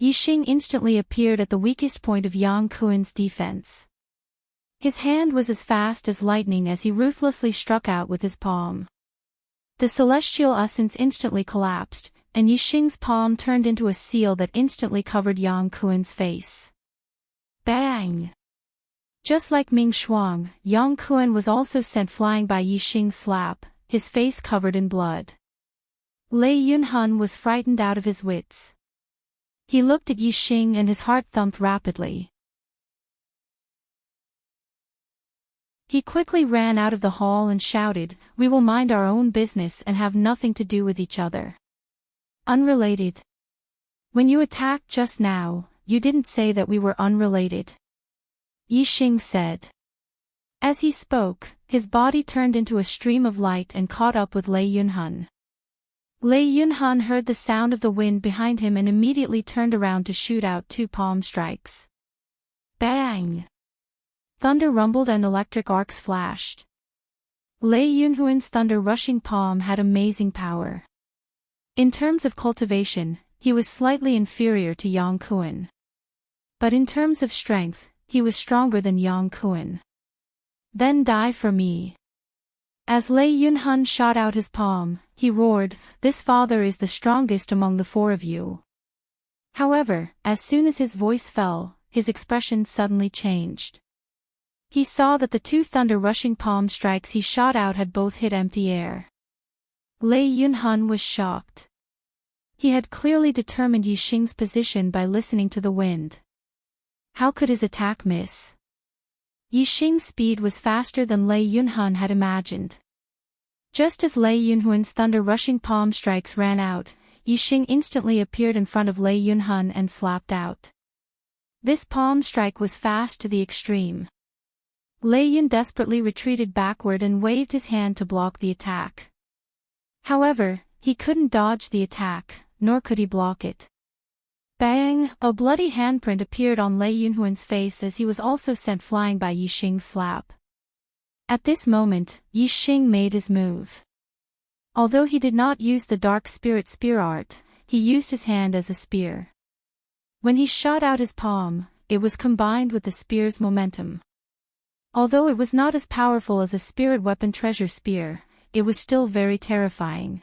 Yixing instantly appeared at the weakest point of Yang Kuan's defense. His hand was as fast as lightning as he ruthlessly struck out with his palm. The celestial essence instantly collapsed, and Yixing's palm turned into a seal that instantly covered Yang Kuen's face. Bang! Just like Ming Shuang, Yang Kuen was also sent flying by Yixing's slap, his face covered in blood. Lei Yunhun was frightened out of his wits. He looked at Yixing and his heart thumped rapidly. He quickly ran out of the hall and shouted, "We will mind our own business and have nothing to do with each other." Unrelated. When you attacked just now, you didn't say that we were unrelated. Yixing said. As he spoke, his body turned into a stream of light and caught up with Lei Yunhun. Lei Yunhun heard the sound of the wind behind him and immediately turned around to shoot out 2 palm strikes. Bang! Thunder rumbled and electric arcs flashed. Lei Yunhuan's thunder-rushing palm had amazing power. In terms of cultivation, he was slightly inferior to Yang Kuen. But in terms of strength, he was stronger than Yang Kuen. Then die for me. As Lei Yunhun shot out his palm, he roared, "This father is the strongest among the 4 of you." However, as soon as his voice fell, his expression suddenly changed. He saw that the 2 thunder-rushing palm strikes he shot out had both hit empty air. Lei Yunhun was shocked. He had clearly determined Yixing's position by listening to the wind. How could his attack miss? Yixing's speed was faster than Lei Yunhun had imagined. Just as Lei Yunhuan's thunder-rushing palm strikes ran out, Yixing instantly appeared in front of Lei Yunhun and slapped out. This palm strike was fast to the extreme. Lei Yun desperately retreated backward and waved his hand to block the attack. However, he couldn't dodge the attack, nor could he block it. Bang! A bloody handprint appeared on Lei Yunhuan's face as he was also sent flying by Yixing's slap. At this moment, Yixing made his move. Although he did not use the Dark Spirit spear art, he used his hand as a spear. When he shot out his palm, it was combined with the spear's momentum. Although it was not as powerful as a spirit weapon treasure spear, it was still very terrifying.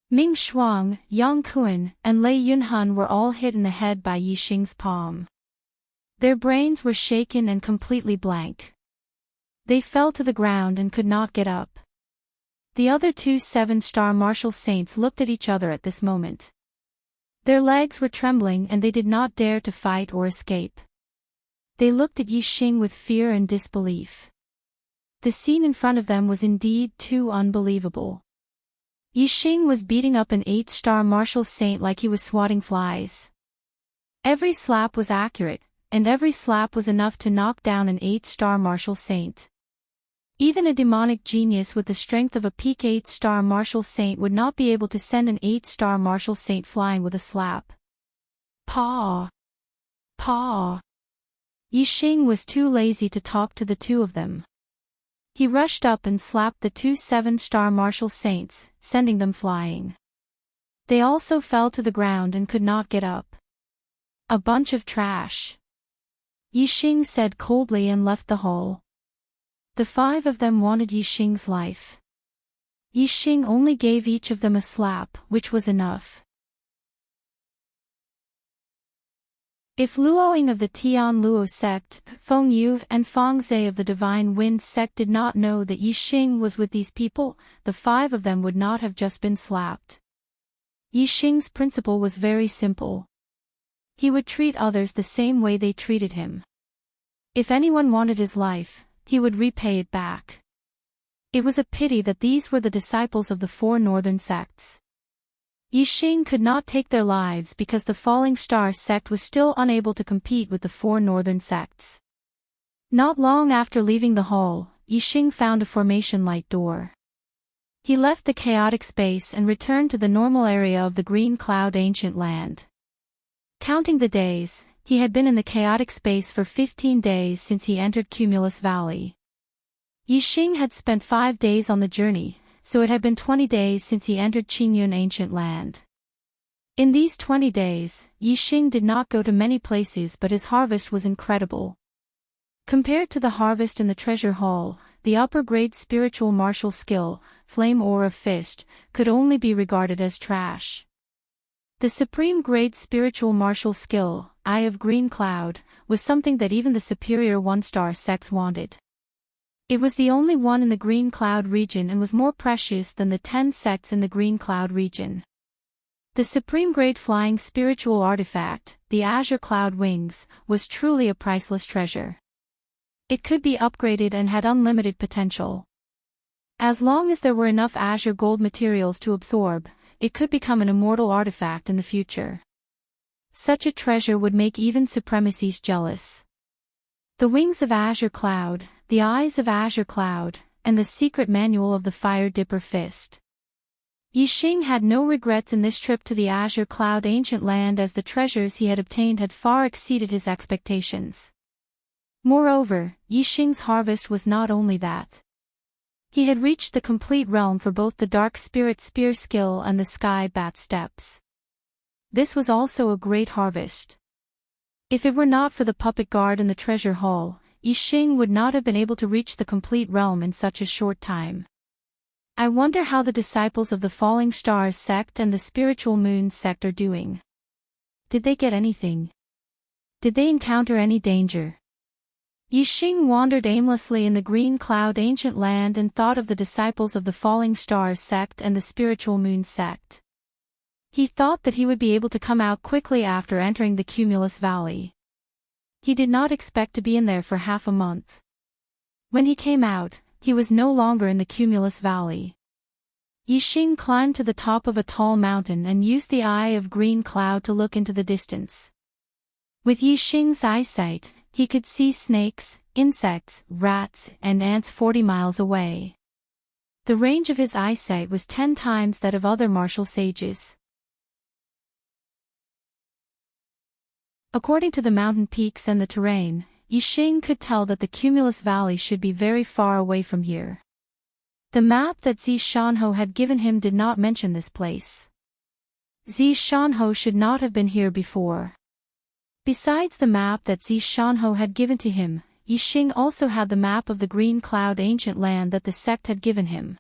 Ming Shuang, Yang Kuen, and Lei Yunhun were all hit in the head by Yixing's palm. Their brains were shaken and completely blank. They fell to the ground and could not get up. The other 2 7-star martial saints looked at each other at this moment. Their legs were trembling and they did not dare to fight or escape. They looked at Yixing with fear and disbelief. The scene in front of them was indeed too unbelievable. Yixing was beating up an 8-star martial saint like he was swatting flies. Every slap was accurate, and every slap was enough to knock down an 8-star martial saint. Even a demonic genius with the strength of a peak 8-star martial saint would not be able to send an 8-star martial saint flying with a slap. Paw! Paw! Yixing was too lazy to talk to the 2 of them. He rushed up and slapped the 2 7-star martial saints, sending them flying. They also fell to the ground and could not get up. A bunch of trash. Yixing said coldly and left the hall. The 5 of them wanted Yixing's life. Yixing only gave each of them a slap, which was enough. If Luoying of the Tian Luo sect, Feng Yu and Feng Zhe of the Divine Wind sect did not know that Yixing was with these people, the 5 of them would not have just been slapped. Yixing's principle was very simple. He would treat others the same way they treated him. If anyone wanted his life, he would repay it back. It was a pity that these were the disciples of the 4 northern sects. Yixing could not take their lives because the Falling Star sect was still unable to compete with the 4 northern sects. Not long after leaving the hall, Yixing found a formation light door. He left the chaotic space and returned to the normal area of the Green Cloud Ancient Land. Counting the days, he had been in the chaotic space for 15 days since he entered Cumulus Valley. Yixing had spent 5 days on the journey, so it had been 20 days since he entered Qingyun Ancient Land. In these 20 days, Yixing did not go to many places, but his harvest was incredible. Compared to the harvest in the treasure hall, the upper-grade spiritual martial skill, Flame Ore of Fist, could only be regarded as trash. The supreme grade spiritual martial skill, Eye of Green Cloud, was something that even the superior one-star sects wanted. It was the only one in the Green Cloud region and was more precious than the 10 sects in the Green Cloud region. The supreme grade flying spiritual artifact, the Azure Cloud Wings, was truly a priceless treasure. It could be upgraded and had unlimited potential. As long as there were enough Azure Gold materials to absorb, it could become an immortal artifact in the future. Such a treasure would make even supremacies jealous. The Wings of Azure Cloud, the Eyes of Azure Cloud, and the secret manual of the Fire Dipper Fist. Yixing had no regrets in this trip to the Azure Cloud Ancient Land, as the treasures he had obtained had far exceeded his expectations. Moreover, Yixing's harvest was not only that. He had reached the complete realm for both the Dark Spirit Spear skill and the Sky Bat Steps. This was also a great harvest. If it were not for the puppet guard in the treasure hall, Yixing would not have been able to reach the complete realm in such a short time. I wonder how the disciples of the Falling Stars sect and the Spiritual Moon sect are doing. Did they get anything? Did they encounter any danger? Yixing wandered aimlessly in the Green Cloud Ancient Land and thought of the disciples of the Falling Stars sect and the Spiritual Moon sect. He thought that he would be able to come out quickly after entering the Cumulus Valley. He did not expect to be in there for half a month. When he came out, he was no longer in the Cumulus Valley. Yixing climbed to the top of a tall mountain and used the Eye of Green Cloud to look into the distance. With Yixing's eyesight, he could see snakes, insects, rats, and ants 40 miles away. The range of his eyesight was 10 times that of other martial sages. According to the mountain peaks and the terrain, Yixing could tell that the Cumulus Valley should be very far away from here. The map that Zi Shanho had given him did not mention this place. Zi Shanho should not have been here before. Besides the map that Zi Shanho had given to him, Yixing also had the map of the Green Cloud Ancient Land that the sect had given him.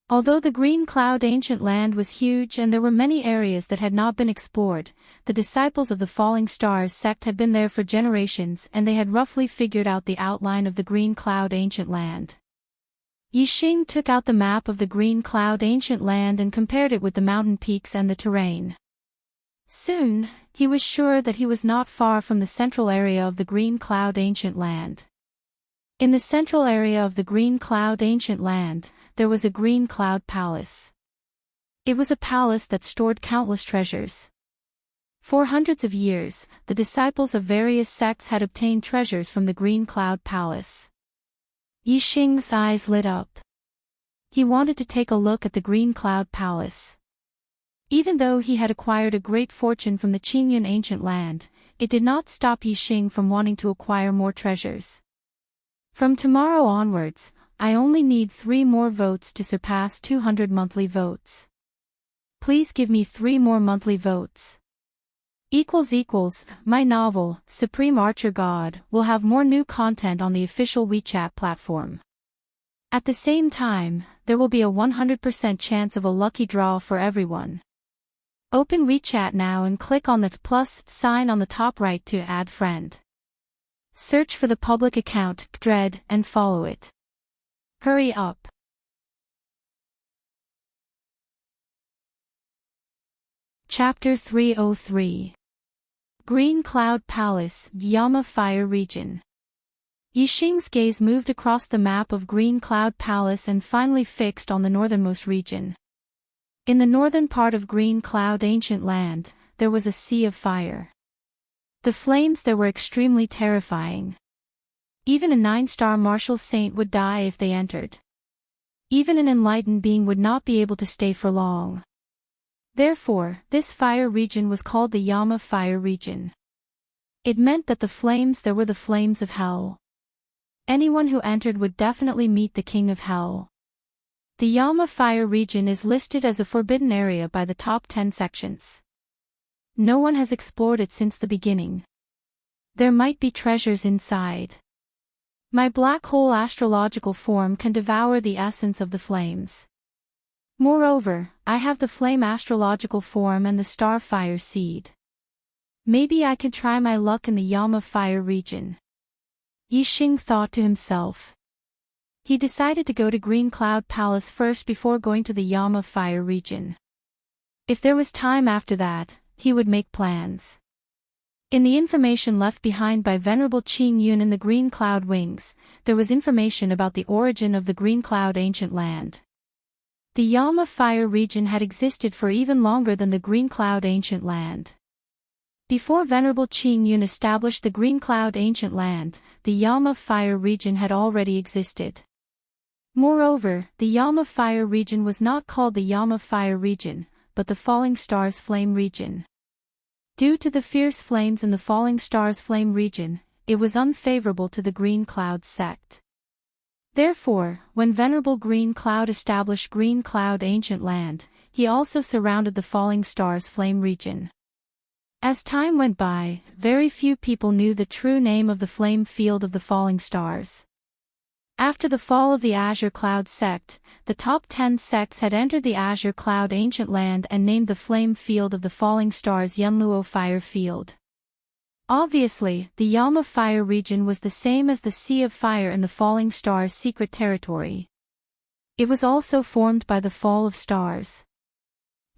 Although the Green Cloud Ancient Land was huge and there were many areas that had not been explored, the disciples of the Falling Stars sect had been there for generations and they had roughly figured out the outline of the Green Cloud Ancient Land. Yixing took out the map of the Green Cloud Ancient Land and compared it with the mountain peaks and the terrain. Soon, he was sure that he was not far from the central area of the Green Cloud Ancient Land. In the central area of the Green Cloud Ancient Land, there was a Green Cloud Palace. It was a palace that stored countless treasures. For hundreds of years, the disciples of various sects had obtained treasures from the Green Cloud Palace. Yixing's eyes lit up. He wanted to take a look at the Green Cloud Palace. Even though he had acquired a great fortune from the Qingyun Ancient Land, it did not stop Yixing from wanting to acquire more treasures. From tomorrow onwards, I only need 3 more votes to surpass 200 monthly votes. Please give me 3 more monthly votes. My novel, Supreme Archer God, will have more new content on the official WeChat platform. At the same time, there will be a 100% chance of a lucky draw for everyone. Open WeChat now and click on the plus sign on the top right to add friend. Search for the public account, Dread, and follow it. Hurry up. Chapter 303. Green Cloud Palace, Yama Fire Region. Yixing's gaze moved across the map of Green Cloud Palace and finally fixed on the northernmost region. In the northern part of Green Cloud Ancient Land, there was a sea of fire. The flames there were extremely terrifying. Even a 9-star martial saint would die if they entered. Even an enlightened being would not be able to stay for long. Therefore, this fire region was called the Yama Fire Region. It meant that the flames there were the flames of hell. Anyone who entered would definitely meet the King of Hell. The Yama Fire Region is listed as a forbidden area by the top 10 sections. No one has explored it since the beginning. There might be treasures inside. My black hole astrological form can devour the essence of the flames. Moreover, I have the flame astrological form and the star fire seed. Maybe I can try my luck in the Yama fire region. Yixing thought to himself. He decided to go to Green Cloud Palace first before going to the Yama fire region. If there was time after that, he would make plans. In the information left behind by Venerable Qing Yun in the Green Cloud Wings, there was information about the origin of the Green Cloud ancient land. The Yama fire region had existed for even longer than the Green Cloud ancient land. Before Venerable Qing Yun established the Green Cloud ancient land, the Yama fire region had already existed. Moreover, the Yama fire region was not called the Yama fire region, but the Falling Stars Flame region. Due to the fierce flames in the Falling Stars Flame region, it was unfavorable to the Green Cloud sect. Therefore, when Venerable Green Cloud established Green Cloud ancient land, he also surrounded the Falling Stars Flame region. As time went by, very few people knew the true name of the flame field of the falling stars. After the fall of the Azure Cloud sect, the top 10 sects had entered the Azure Cloud ancient land and named the flame field of the falling stars Yunluo Fire Field. Obviously, the Yama Fire region was the same as the Sea of Fire in the Falling Stars' secret territory. It was also formed by the fall of stars.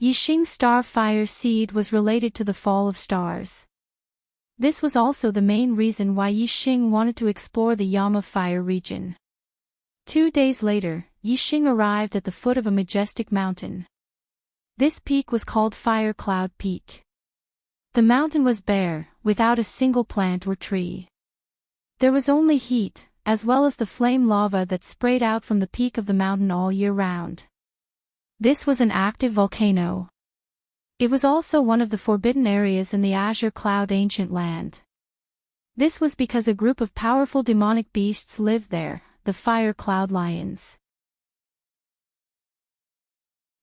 Yixing's star fire seed was related to the fall of stars. This was also the main reason why Yixing wanted to explore the Yama Fire region. 2 days later, Yixing arrived at the foot of a majestic mountain. This peak was called Fire Cloud Peak. The mountain was bare, without a single plant or tree. There was only heat, as well as the flame lava that sprayed out from the peak of the mountain all year round. This was an active volcano. It was also one of the forbidden areas in the Azure Cloud ancient land. This was because a group of powerful demonic beasts lived there, the Fire Cloud Lions.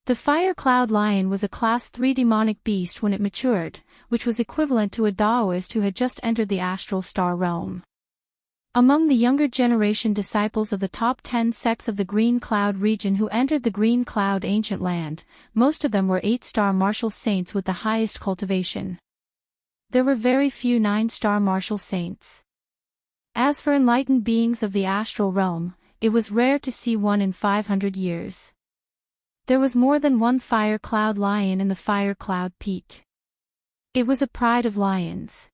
The Fire Cloud Lion was a Class 3 demonic beast when it matured, which was equivalent to a Taoist who had just entered the astral star realm. Among the younger generation disciples of the top 10 sects of the Green Cloud region who entered the Green Cloud ancient land, most of them were 8-star martial saints with the highest cultivation. There were very few 9-star martial saints. As for enlightened beings of the astral realm, it was rare to see one in 500 years. There was more than one Fire Cloud Lion in the Fire Cloud Peak. It was a pride of lions.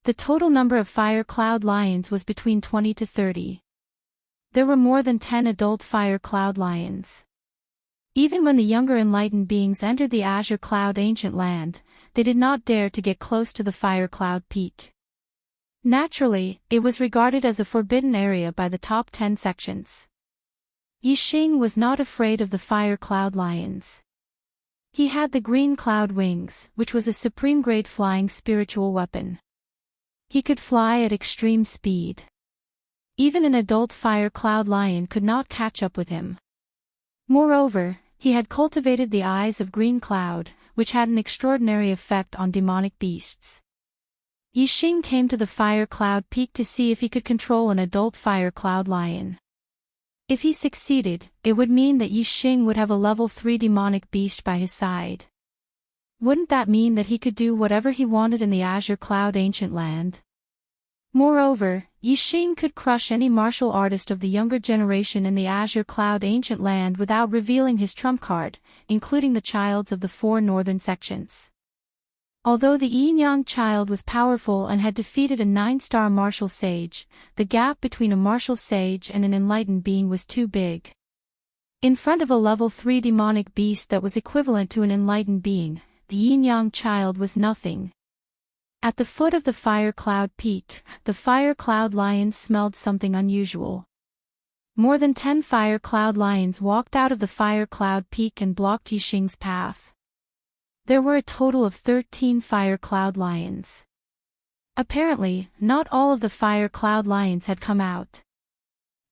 The total number of Fire Cloud Lions was between 20 to 30. There were more than 10 adult Fire Cloud Lions. Even when the younger enlightened beings entered the Azure Cloud ancient land, they did not dare to get close to the Fire Cloud Peak. Naturally, it was regarded as a forbidden area by the top 10 sections. Yixing was not afraid of the Fire Cloud Lions. He had the Green Cloud Wings, which was a supreme-grade flying spiritual weapon. He could fly at extreme speed. Even an adult Fire Cloud Lion could not catch up with him. Moreover, he had cultivated the eyes of Green Cloud, which had an extraordinary effect on demonic beasts. Yixing came to the Fire Cloud Peak to see if he could control an adult Fire Cloud Lion. If he succeeded, it would mean that Yixing would have a level 3 demonic beast by his side. Wouldn't that mean that he could do whatever he wanted in the Azure Cloud ancient land? Moreover, Yixing could crush any martial artist of the younger generation in the Azure Cloud ancient land without revealing his trump card, including the childs of the 4 northern sections. Although the Yin-Yang child was powerful and had defeated a 9-star martial sage, the gap between a martial sage and an enlightened being was too big. In front of a level 3 demonic beast that was equivalent to an enlightened being, the Yin-Yang child was nothing. At the foot of the Fire Cloud Peak, the Fire Cloud Lions smelled something unusual. More than 10 Fire Cloud Lions walked out of the Fire Cloud Peak and blocked Yixing's path. There were a total of 13 Fire Cloud Lions. Apparently, not all of the Fire Cloud Lions had come out.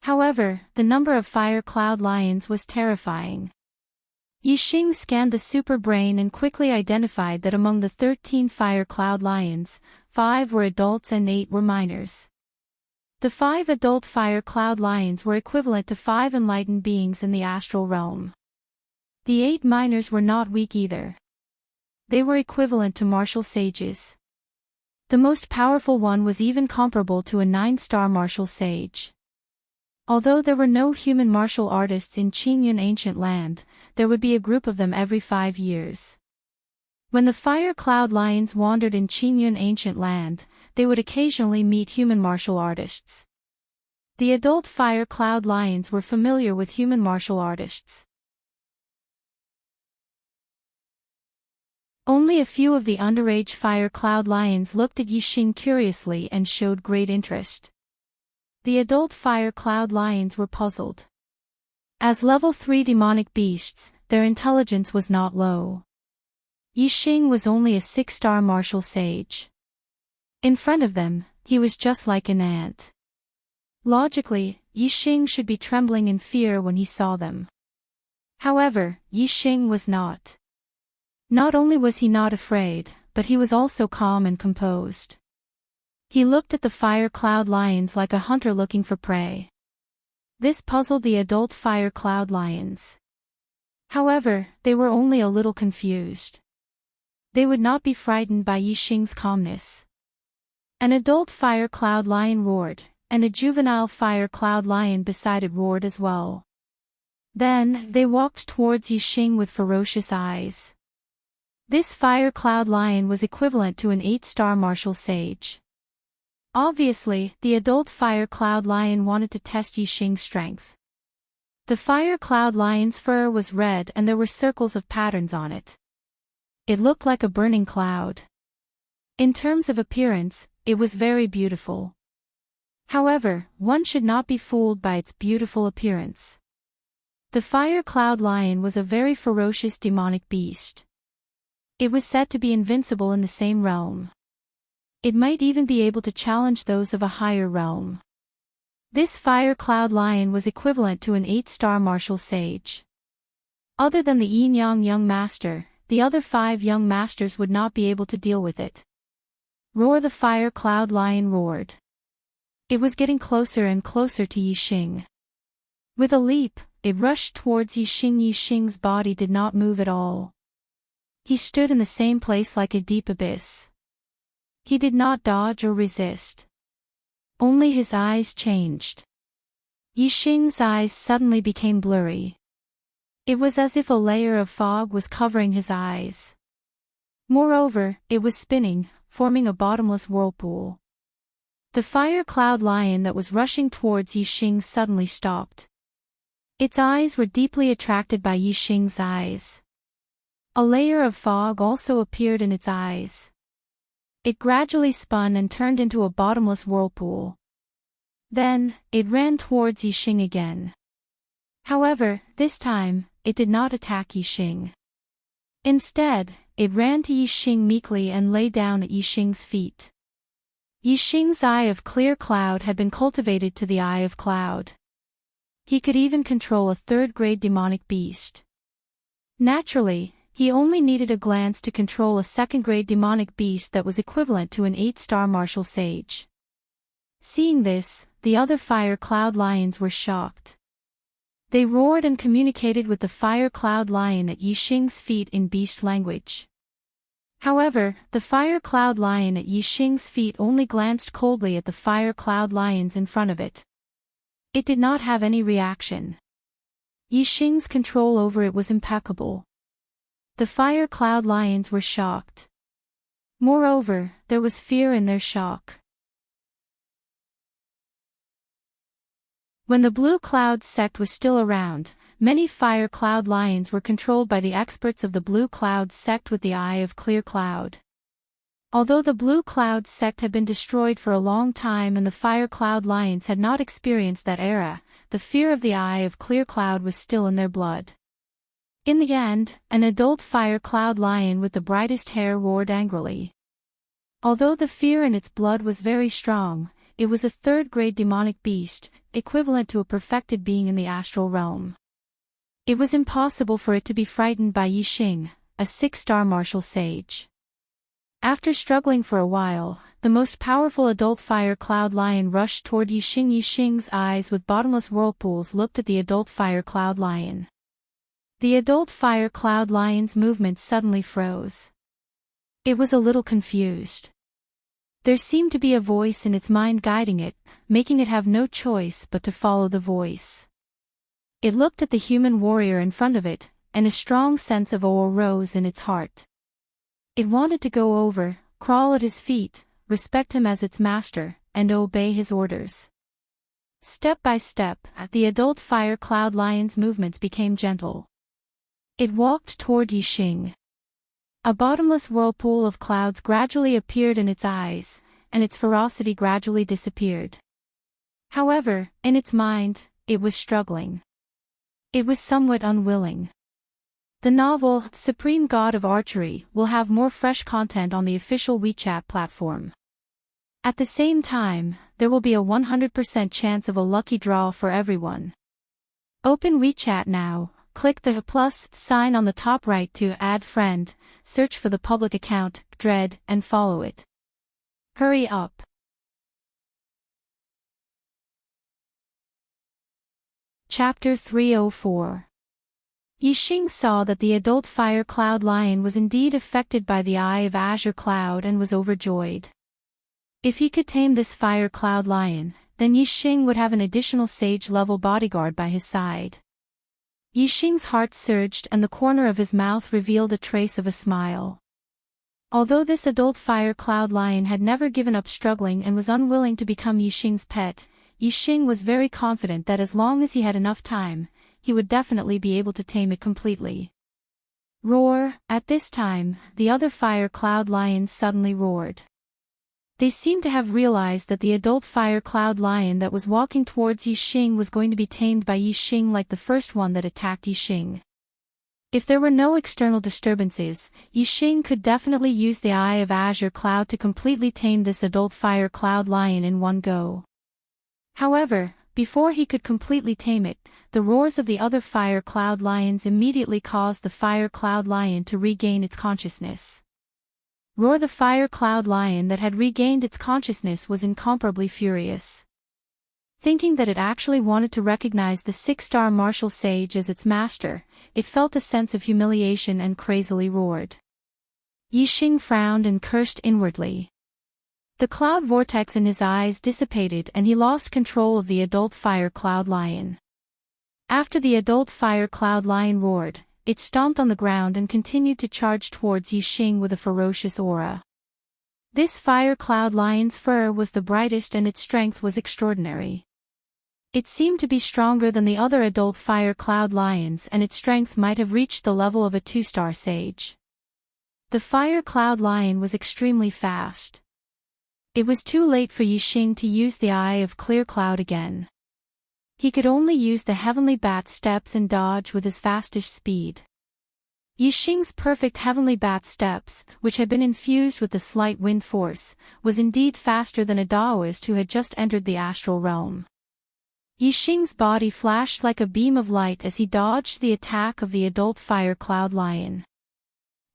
However, the number of Fire Cloud Lions was terrifying. Yixing scanned the super brain and quickly identified that among the 13 Fire Cloud Lions, 5 were adults and 8 were minors. The 5 adult Fire Cloud Lions were equivalent to 5 enlightened beings in the astral realm. The 8 miners were not weak either. They were equivalent to martial sages. The most powerful one was even comparable to a 9-star martial sage. Although there were no human martial artists in Qingyun ancient land, there would be a group of them every 5 years. When the fire cloud lions wandered in Qingyun ancient land, they would occasionally meet human martial artists. The adult fire cloud lions were familiar with human martial artists. Only a few of the underage fire cloud lions looked at Yixing curiously and showed great interest. The adult fire cloud lions were puzzled. As level 3 demonic beasts, their intelligence was not low. Yixing was only a 6-star martial sage. In front of them, he was just like an ant. Logically, Yixing should be trembling in fear when he saw them. However, Yixing was not. Not only was he not afraid, but he was also calm and composed. He looked at the fire cloud lions like a hunter looking for prey. This puzzled the adult fire cloud lions. However, they were only a little confused. They would not be frightened by Yixing's calmness. An adult fire cloud lion roared, and a juvenile fire cloud lion beside it roared as well. Then, they walked towards Yixing with ferocious eyes. This fire cloud lion was equivalent to an 8-star martial sage. Obviously, the adult fire cloud lion wanted to test Yixing's strength. The fire cloud lion's fur was red and there were circles of patterns on it. It looked like a burning cloud. In terms of appearance, it was very beautiful. However, one should not be fooled by its beautiful appearance. The fire cloud lion was a very ferocious demonic beast. It was said to be invincible in the same realm. It might even be able to challenge those of a higher realm. This fire cloud lion was equivalent to an 8-star martial sage. Other than the Yin Yang young master, the other 5 young masters would not be able to deal with it. Roar! The fire cloud lion roared. It was getting closer and closer to Yixing. With a leap, it rushed towards Yixing. Yixing's body did not move at all. He stood in the same place like a deep abyss. He did not dodge or resist. Only his eyes changed. Yixing's eyes suddenly became blurry. It was as if a layer of fog was covering his eyes. Moreover, it was spinning, forming a bottomless whirlpool. The fire cloud lion that was rushing towards Yixing suddenly stopped. Its eyes were deeply attracted by Yixing's eyes. A layer of fog also appeared in its eyes. It gradually spun and turned into a bottomless whirlpool. Then, it ran towards Yixing again. However, this time, it did not attack Yixing. Instead, it ran to Yixing meekly and lay down at Yixing's feet. Yixing's eye of clear cloud had been cultivated to the eye of cloud. He could even control a 3rd-grade demonic beast. Naturally, he only needed a glance to control a 2nd-grade demonic beast that was equivalent to an 8-star martial sage. Seeing this, the other fire cloud lions were shocked. They roared and communicated with the fire cloud lion at Yixing's feet in beast language. However, the fire cloud lion at Yixing's feet only glanced coldly at the fire cloud lions in front of it. It did not have any reaction. Yixing's control over it was impeccable. The fire cloud lions were shocked. Moreover, there was fear in their shock. When the Blue Cloud sect was still around, many fire cloud lions were controlled by the experts of the Blue Cloud sect with the Eye of Clear Cloud. Although the Blue Cloud sect had been destroyed for a long time and the fire cloud lions had not experienced that era, the fear of the Eye of Clear Cloud was still in their blood. In the end, an adult fire cloud lion with the brightest hair roared angrily. Although the fear in its blood was very strong, it was a 3rd-grade demonic beast, equivalent to a perfected being in the astral realm. It was impossible for it to be frightened by Yixing, a 6-star martial sage. After struggling for a while, the most powerful adult fire cloud lion rushed toward Yixing. Yixing's eyes with bottomless whirlpools looked at the adult fire cloud lion. The adult fire cloud lion's movements suddenly froze. It was a little confused. There seemed to be a voice in its mind guiding it, making it have no choice but to follow the voice. It looked at the human warrior in front of it, and a strong sense of awe rose in its heart. It wanted to go over, crawl at his feet, respect him as its master, and obey his orders. Step by step, the adult fire cloud lion's movements became gentle. It walked toward Yixing. A bottomless whirlpool of clouds gradually appeared in its eyes, and its ferocity gradually disappeared. However, in its mind, it was struggling. It was somewhat unwilling. The novel, Supreme God of Archery, will have more fresh content on the official WeChat platform. At the same time, there will be a 100% chance of a lucky draw for everyone. Open WeChat now, click the plus sign on the top right to add friend, search for the public account, Dread, and follow it. Hurry up. Chapter 304. Yixing saw that the adult fire cloud lion was indeed affected by the eye of azure cloud and was overjoyed. If he could tame this fire cloud lion, then Yixing would have an additional sage-level bodyguard by his side. Yixing's heart surged and the corner of his mouth revealed a trace of a smile. Although this adult fire cloud lion had never given up struggling and was unwilling to become Yixing's pet, Yixing was very confident that as long as he had enough time, he would definitely be able to tame it completely. Roar! At this time, the other fire cloud lions suddenly roared. They seemed to have realized that the adult fire cloud lion that was walking towards Yixing was going to be tamed by Yixing like the first one that attacked Yixing. If there were no external disturbances, Yixing could definitely use the Eye of Azure Cloud to completely tame this adult fire cloud lion in one go. However, before he could completely tame it, the roars of the other fire cloud lions immediately caused the fire cloud lion to regain its consciousness. Roar! The fire cloud lion that had regained its consciousness was incomparably furious. Thinking that it actually wanted to recognize the 6-star martial sage as its master, it felt a sense of humiliation and crazily roared. Yixing frowned and cursed inwardly. The cloud vortex in his eyes dissipated and he lost control of the adult fire cloud lion. After the adult fire cloud lion roared, it stomped on the ground and continued to charge towards Yixing with a ferocious aura. This fire cloud lion's fur was the brightest and its strength was extraordinary. It seemed to be stronger than the other adult fire cloud lions and its strength might have reached the level of a 2-star sage. The fire cloud lion was extremely fast. It was too late for Yixing to use the Eye of Clear Cloud again. He could only use the Heavenly Bat Steps and dodge with his fastest speed. Yixing's perfect Heavenly Bat Steps, which had been infused with the slight wind force, was indeed faster than a Daoist who had just entered the astral realm. Yixing's body flashed like a beam of light as he dodged the attack of the adult fire cloud lion.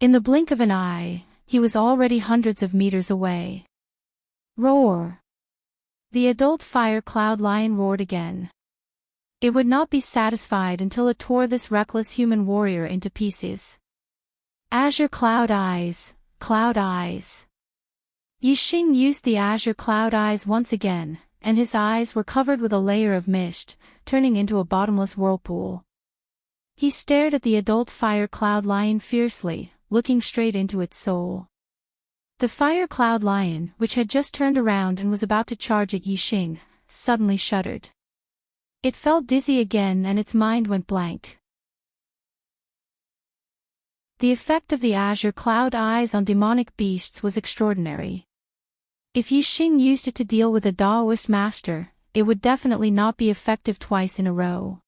In the blink of an eye, he was already hundreds of meters away. Roar! The adult fire cloud lion roared again. It would not be satisfied until it tore this reckless human warrior into pieces. Azure Cloud Eyes, Cloud Eyes. Yixing used the Azure Cloud Eyes once again, and his eyes were covered with a layer of mist, turning into a bottomless whirlpool. He stared at the adult fire cloud lion fiercely, looking straight into its soul. The fire cloud lion, which had just turned around and was about to charge at Yixing, suddenly shuddered. It felt dizzy again and its mind went blank. The effect of the azure cloud eyes on demonic beasts was extraordinary. If Yixing used it to deal with a Daoist master, it would definitely not be effective twice in a row.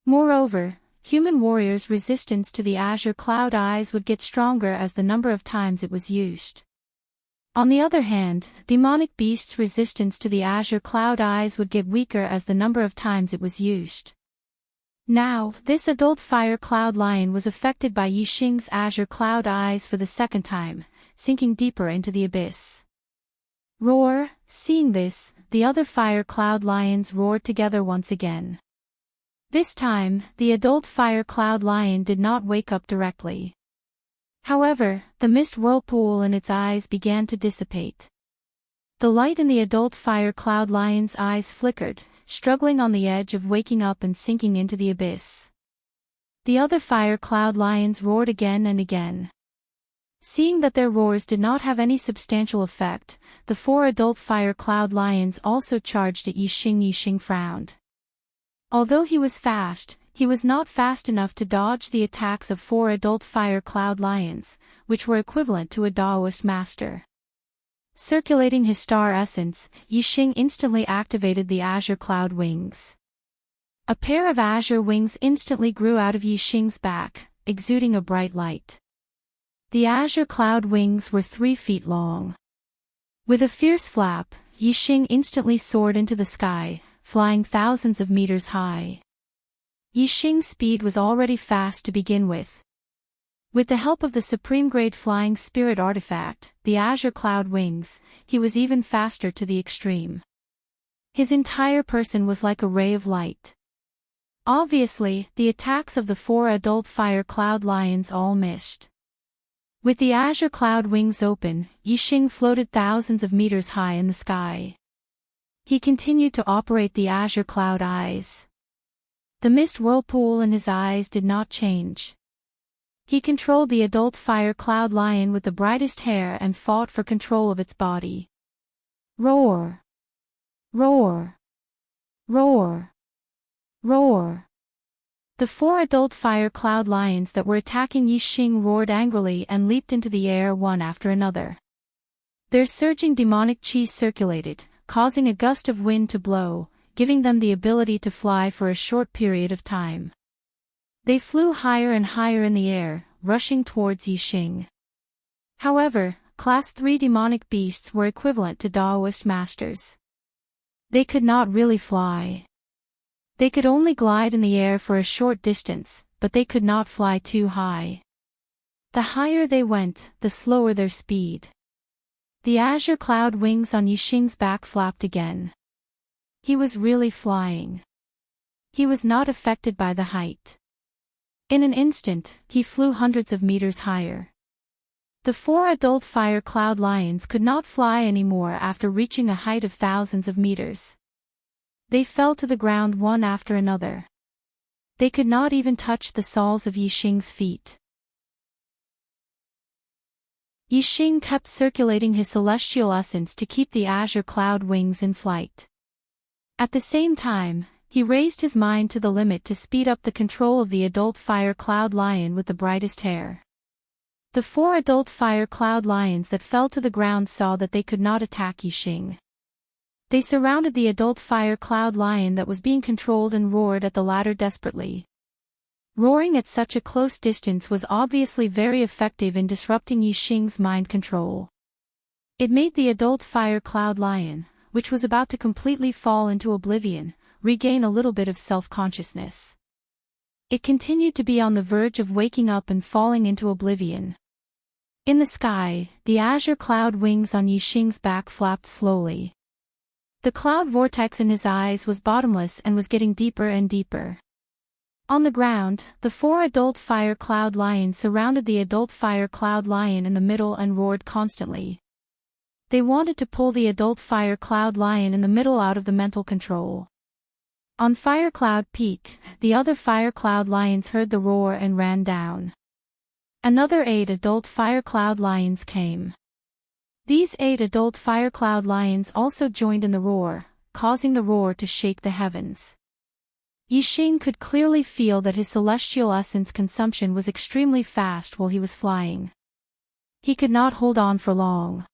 Moreover, human warriors' resistance to the azure cloud eyes would get stronger as the number of times it was used. On the other hand, demonic beasts' resistance to the azure cloud eyes would get weaker as the number of times it was used. Now, this adult fire cloud lion was affected by Yixing's azure cloud eyes for the second time, sinking deeper into the abyss. Roar! Seeing this, the other fire cloud lions roared together once again. This time, the adult fire cloud lion did not wake up directly. However, the mist whirlpool in its eyes began to dissipate. The light in the adult fire cloud lion's eyes flickered, struggling on the edge of waking up and sinking into the abyss. The other fire cloud lions roared again and again. Seeing that their roars did not have any substantial effect, the 4 adult fire cloud lions also charged at Yixing. Yixing frowned. Although he was fast, he was not fast enough to dodge the attacks of 4 adult fire cloud lions, which were equivalent to a Taoist master. Circulating his star essence, Yixing instantly activated the azure cloud wings. A pair of azure wings instantly grew out of Yixing's back, exuding a bright light. The azure cloud wings were 3 feet long. With a fierce flap, Yixing instantly soared into the sky, flying thousands of meters high. Yixing's speed was already fast to begin with. With the help of the supreme-grade flying spirit artifact, the azure cloud wings, he was even faster to the extreme. His entire person was like a ray of light. Obviously, the attacks of the 4 adult fire cloud lions all missed. With the azure cloud wings open, Yixing floated thousands of meters high in the sky. He continued to operate the azure cloud eyes. The mist whirlpool in his eyes did not change. He controlled the adult fire cloud lion with the brightest hair and fought for control of its body. Roar! Roar! Roar! Roar! The 4 adult fire cloud lions that were attacking Yixing roared angrily and leaped into the air one after another. Their surging demonic chi circulated, causing a gust of wind to blow, giving them the ability to fly for a short period of time. They flew higher and higher in the air, rushing towards Yixing. However, Class 3 demonic beasts were equivalent to Taoist masters. They could not really fly. They could only glide in the air for a short distance, but they could not fly too high. The higher they went, the slower their speed. The azure cloud wings on Yixing's back flapped again. He was really flying. He was not affected by the height. In an instant, he flew hundreds of meters higher. The 4 adult fire cloud lions could not fly anymore after reaching a height of thousands of meters. They fell to the ground one after another. They could not even touch the soles of Yixing's feet. Yixing kept circulating his celestial essence to keep the azure cloud wings in flight. At the same time, he raised his mind to the limit to speed up the control of the adult fire cloud lion with the brightest hair. The 4 adult fire cloud lions that fell to the ground saw that they could not attack Yixing. They surrounded the adult fire cloud lion that was being controlled and roared at the latter desperately. Roaring at such a close distance was obviously very effective in disrupting Yixing's mind control. It made the adult fire cloud lion, which was about to completely fall into oblivion, regain a little bit of self-consciousness. It continued to be on the verge of waking up and falling into oblivion. In the sky, the azure cloud wings on Yixing's back flapped slowly. The cloud vortex in his eyes was bottomless and was getting deeper and deeper. On the ground, the 4 adult fire cloud lions surrounded the adult fire cloud lion in the middle and roared constantly. They wanted to pull the adult fire cloud lion in the middle out of the mental control. On Fire Cloud Peak, the other fire cloud lions heard the roar and ran down. Another 8 adult fire cloud lions came. These 8 adult fire cloud lions also joined in the roar, causing the roar to shake the heavens. Yixing could clearly feel that his celestial essence consumption was extremely fast while he was flying. He could not hold on for long.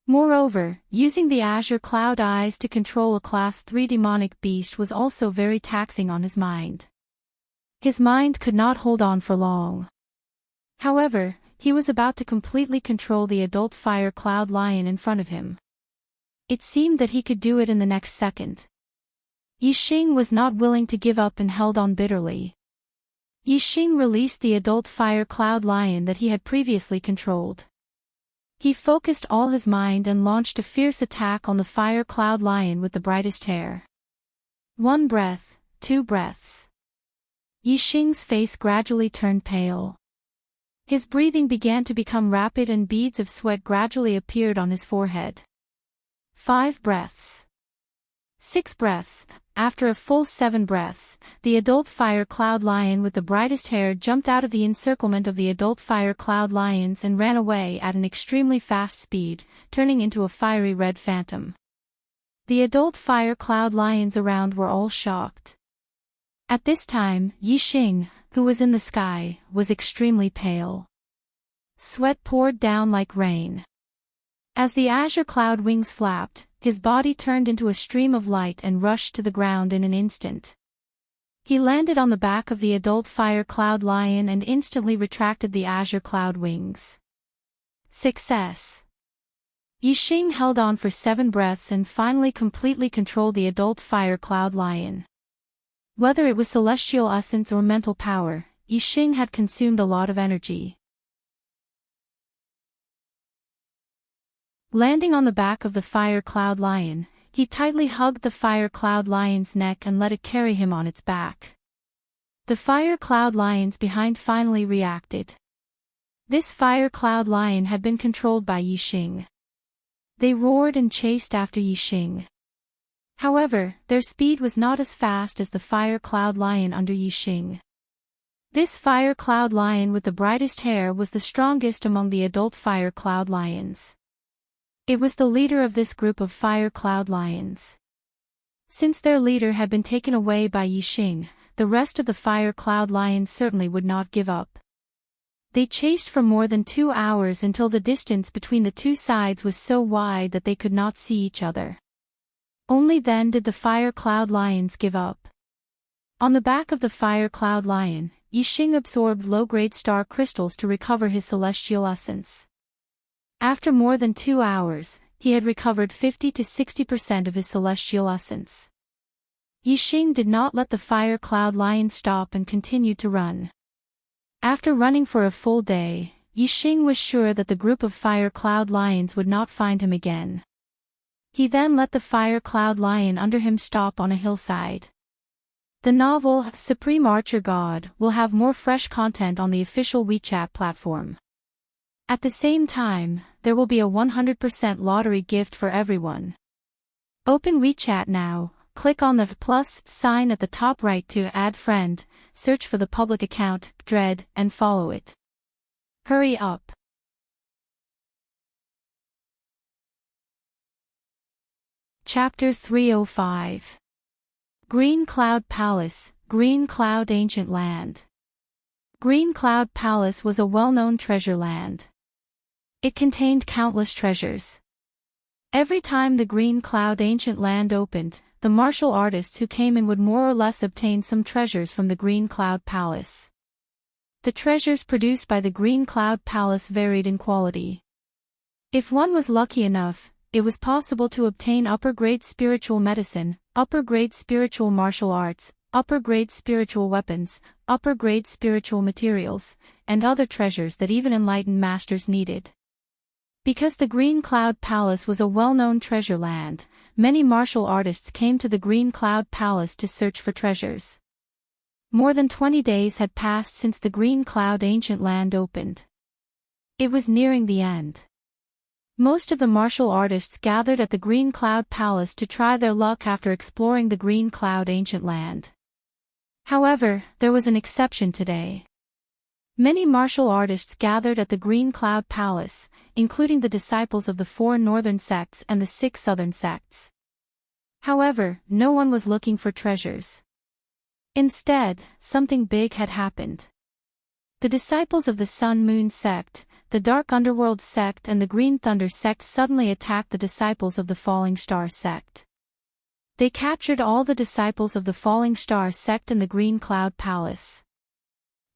Moreover, using the azure cloud eyes to control a Class 3 demonic beast was also very taxing on his mind. His mind could not hold on for long. However, he was about to completely control the adult fire cloud lion in front of him. It seemed that he could do it in the next second. Yixing was not willing to give up and held on bitterly. Yixing released the adult fire cloud lion that he had previously controlled. He focused all his mind and launched a fierce attack on the fire cloud lion with the brightest hair. 1 breath, 2 breaths. Yixing's face gradually turned pale. His breathing began to become rapid and beads of sweat gradually appeared on his forehead. 5 breaths. 6 breaths. After a full 7 breaths, the adult fire cloud lion with the brightest hair jumped out of the encirclement of the adult fire cloud lions and ran away at an extremely fast speed, turning into a fiery red phantom. The adult fire cloud lions around were all shocked. At this time, Yixing, who was in the sky, was extremely pale. Sweat poured down like rain. As the azure cloud wings flapped, his body turned into a stream of light and rushed to the ground in an instant. He landed on the back of the adult fire cloud lion and instantly retracted the azure cloud wings. Success! Yixing held on for 7 breaths and finally completely controlled the adult fire cloud lion. Whether it was celestial essence or mental power, Yixing had consumed a lot of energy. Landing on the back of the fire cloud lion, he tightly hugged the fire cloud lion's neck and let it carry him on its back. The fire cloud lions behind finally reacted. This fire cloud lion had been controlled by Yixing. They roared and chased after Yixing. However, their speed was not as fast as the fire cloud lion under Yixing. This fire cloud lion with the brightest hair was the strongest among the adult fire cloud lions. It was the leader of this group of fire cloud lions. Since their leader had been taken away by Yixing, the rest of the fire cloud lions certainly would not give up. They chased for more than 2 hours until the distance between the two sides was so wide that they could not see each other. Only then did the fire cloud lions give up. On the back of the fire cloud lion, Yixing absorbed low-grade star crystals to recover his celestial essence. After more than 2 hours, he had recovered 50 to 60% of his celestial essence. Yixing did not let the fire cloud lion stop and continued to run. After running for a full day, Yixing was sure that the group of fire cloud lions would not find him again. He then let the fire cloud lion under him stop on a hillside. The novel, Supreme Archer God, will have more fresh content on the official WeChat platform. At the same time, there will be a 100% lottery gift for everyone. Open WeChat now, click on the plus sign at the top right to add friend, search for the public account, Dread, and follow it. Hurry up. Chapter 305. Green Cloud Palace, Green Cloud Ancient Land. Green Cloud Palace was a well-known treasure land. It contained countless treasures. Every time the Green Cloud Ancient Land opened, the martial artists who came in would more or less obtain some treasures from the Green Cloud Palace. The treasures produced by the Green Cloud Palace varied in quality. If one was lucky enough, it was possible to obtain upper-grade spiritual medicine, upper-grade spiritual martial arts, upper-grade spiritual weapons, upper-grade spiritual materials, and other treasures that even enlightened masters needed. Because the Green Cloud Palace was a well-known treasure land, many martial artists came to the Green Cloud Palace to search for treasures. More than 20 days had passed since the Green Cloud Ancient Land opened. It was nearing the end. Most of the martial artists gathered at the Green Cloud Palace to try their luck after exploring the Green Cloud Ancient Land. However, there was an exception today. Many martial artists gathered at the Green Cloud Palace, including the disciples of the 4 northern sects and the 6 southern sects. However, no one was looking for treasures. Instead, something big had happened. The disciples of the Sun Moon sect, the Dark Underworld sect and the Green Thunder sect suddenly attacked the disciples of the Falling Star sect. They captured all the disciples of the Falling Star sect in the Green Cloud Palace.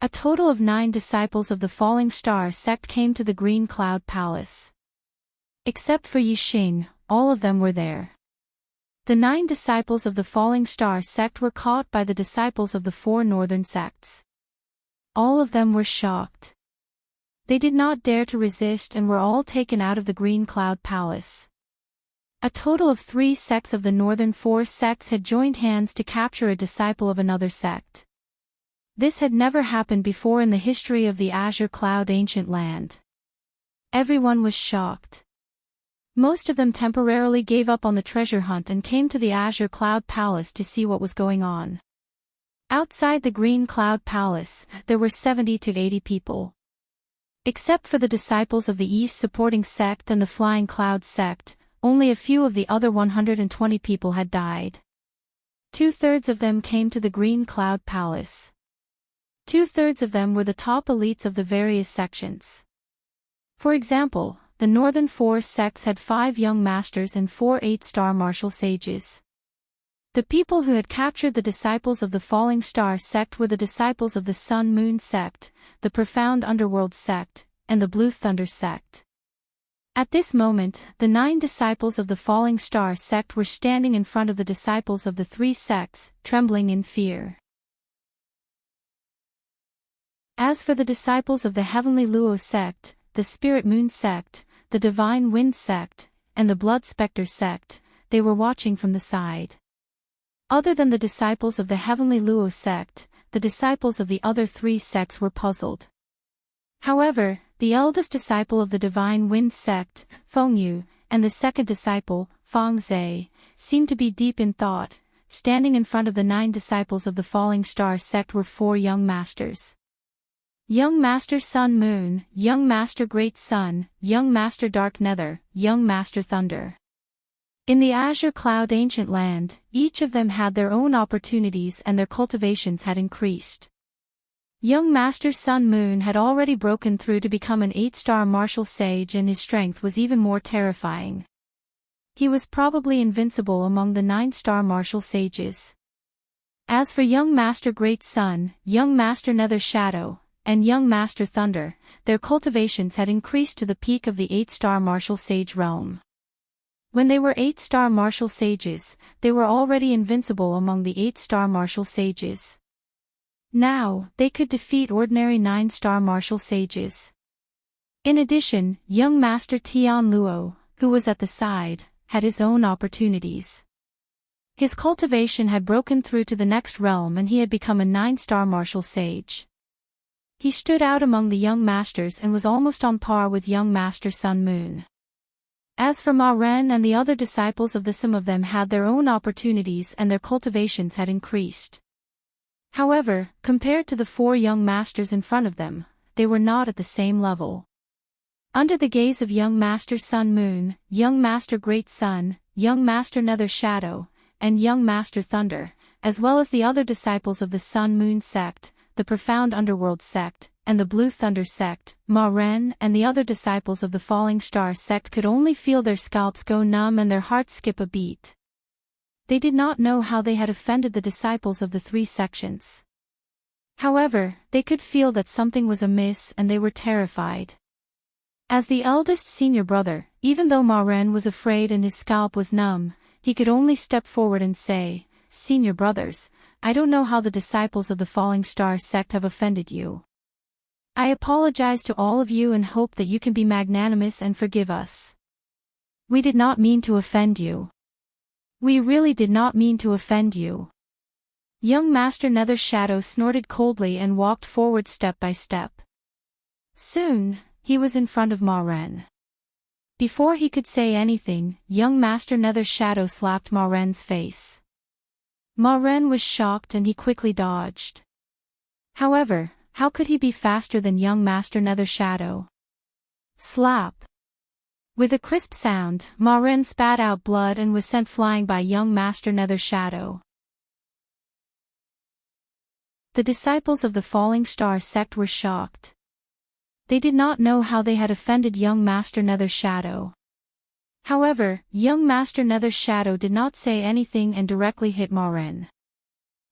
A total of 9 disciples of the Falling Star sect came to the Green Cloud Palace. Except for Yixing, all of them were there. The 9 disciples of the Falling Star sect were caught by the disciples of the 4 northern sects. All of them were shocked. They did not dare to resist and were all taken out of the Green Cloud Palace. A total of 3 sects of the northern 4 sects had joined hands to capture a disciple of another sect. This had never happened before in the history of the Azure Cloud ancient land. Everyone was shocked. Most of them temporarily gave up on the treasure hunt and came to the Azure Cloud Palace to see what was going on. Outside the Green Cloud Palace, there were 70 to 80 people. Except for the disciples of the East Supporting Sect and the Flying Cloud Sect, only a few of the other 120 people had died. 2/3 of them came to the Green Cloud Palace. 2/3 of them were the top elites of the various sections. For example, the Northern 4 sects had 5 young masters and 4 8-star martial sages. The people who had captured the disciples of the Falling Star sect were the disciples of the Sun Moon sect, the Profound Underworld sect, and the Blue Thunder sect. At this moment, the 9 disciples of the Falling Star sect were standing in front of the disciples of the 3 sects, trembling in fear. As for the disciples of the Heavenly Luo sect, the Spirit Moon sect, the Divine Wind sect, and the Blood Spectre sect, they were watching from the side. Other than the disciples of the Heavenly Luo sect, the disciples of the other 3 sects were puzzled. However, the eldest disciple of the Divine Wind sect, Fengyu, and the second disciple, Fang Zhe, seemed to be deep in thought. Standing in front of the 9 disciples of the Falling Star sect were 4 young masters. Young Master Sun Moon, Young Master Great Sun, Young Master Dark Nether, Young Master Thunder. In the Azure Cloud ancient land, each of them had their own opportunities and their cultivations had increased. Young Master Sun Moon had already broken through to become an 8-star martial sage and his strength was even more terrifying. He was probably invincible among the 9-star martial sages. As for Young Master Great Sun, Young Master Nether Shadow, and Young Master Thunder, their cultivations had increased to the peak of the 8-star martial sage realm. When they were 8-star martial sages, they were already invincible among the 8-star martial sages. Now, they could defeat ordinary 9-star martial sages. In addition, Young Master Tian Luo, who was at the side, had his own opportunities. His cultivation had broken through to the next realm and he had become a 9-star martial sage. He stood out among the young masters and was almost on par with Young Master Sun Moon. As for Ma Ren and the other disciples of some of them had their own opportunities and their cultivations had increased. However, compared to the 4 young masters in front of them, they were not at the same level. Under the gaze of Young Master Sun Moon, Young Master Great Sun, Young Master Nether Shadow, and Young Master Thunder, as well as the other disciples of the Sun Moon sect, the Profound Underworld sect, and the Blue Thunder sect, Ma Ren and the other disciples of the Falling Star sect could only feel their scalps go numb and their hearts skip a beat. They did not know how they had offended the disciples of the 3 sections. However, they could feel that something was amiss and they were terrified. As the eldest senior brother, even though Ma Ren was afraid and his scalp was numb, he could only step forward and say, "Senior brothers, I don't know how the disciples of the Falling Star sect have offended you. I apologize to all of you and hope that you can be magnanimous and forgive us. We did not mean to offend you. We really did not mean to offend you." Young Master Nether Shadow snorted coldly and walked forward step by step. Soon, he was in front of Ma Ren. Before he could say anything, Young Master Nether Shadow slapped Ma Ren's face. Ma Ren was shocked and he quickly dodged. However, how could he be faster than Young Master Nether Shadow? Slap! With a crisp sound, Ma Ren spat out blood and was sent flying by Young Master Nether Shadow. The disciples of the Falling Star sect were shocked. They did not know how they had offended Young Master Nether Shadow. However, Young Master Nether Shadow did not say anything and directly hit Ma Ren.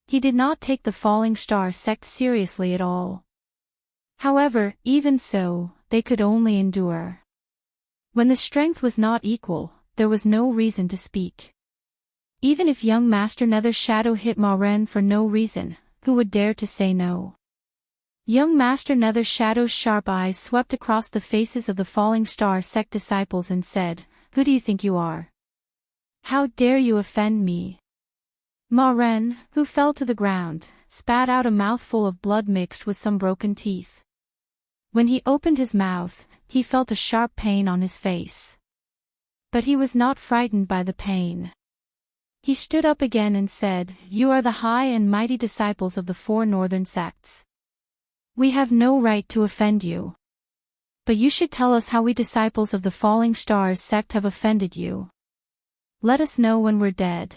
He did not take the Falling Star sect seriously at all. However, even so, they could only endure. When the strength was not equal, there was no reason to speak. Even if Young Master Nether Shadow hit Ma Ren for no reason, who would dare to say no? Young Master Nether Shadow's sharp eyes swept across the faces of the Falling Star sect disciples and said, "Who do you think you are? How dare you offend me?" Ma Ren, who fell to the ground, spat out a mouthful of blood mixed with some broken teeth. When he opened his mouth, he felt a sharp pain on his face. But he was not frightened by the pain. He stood up again and said, "You are the high and mighty disciples of the 4 northern sects. We have no right to offend you. But you should tell us how we disciples of the Falling Stars sect have offended you. Let us know when we're dead.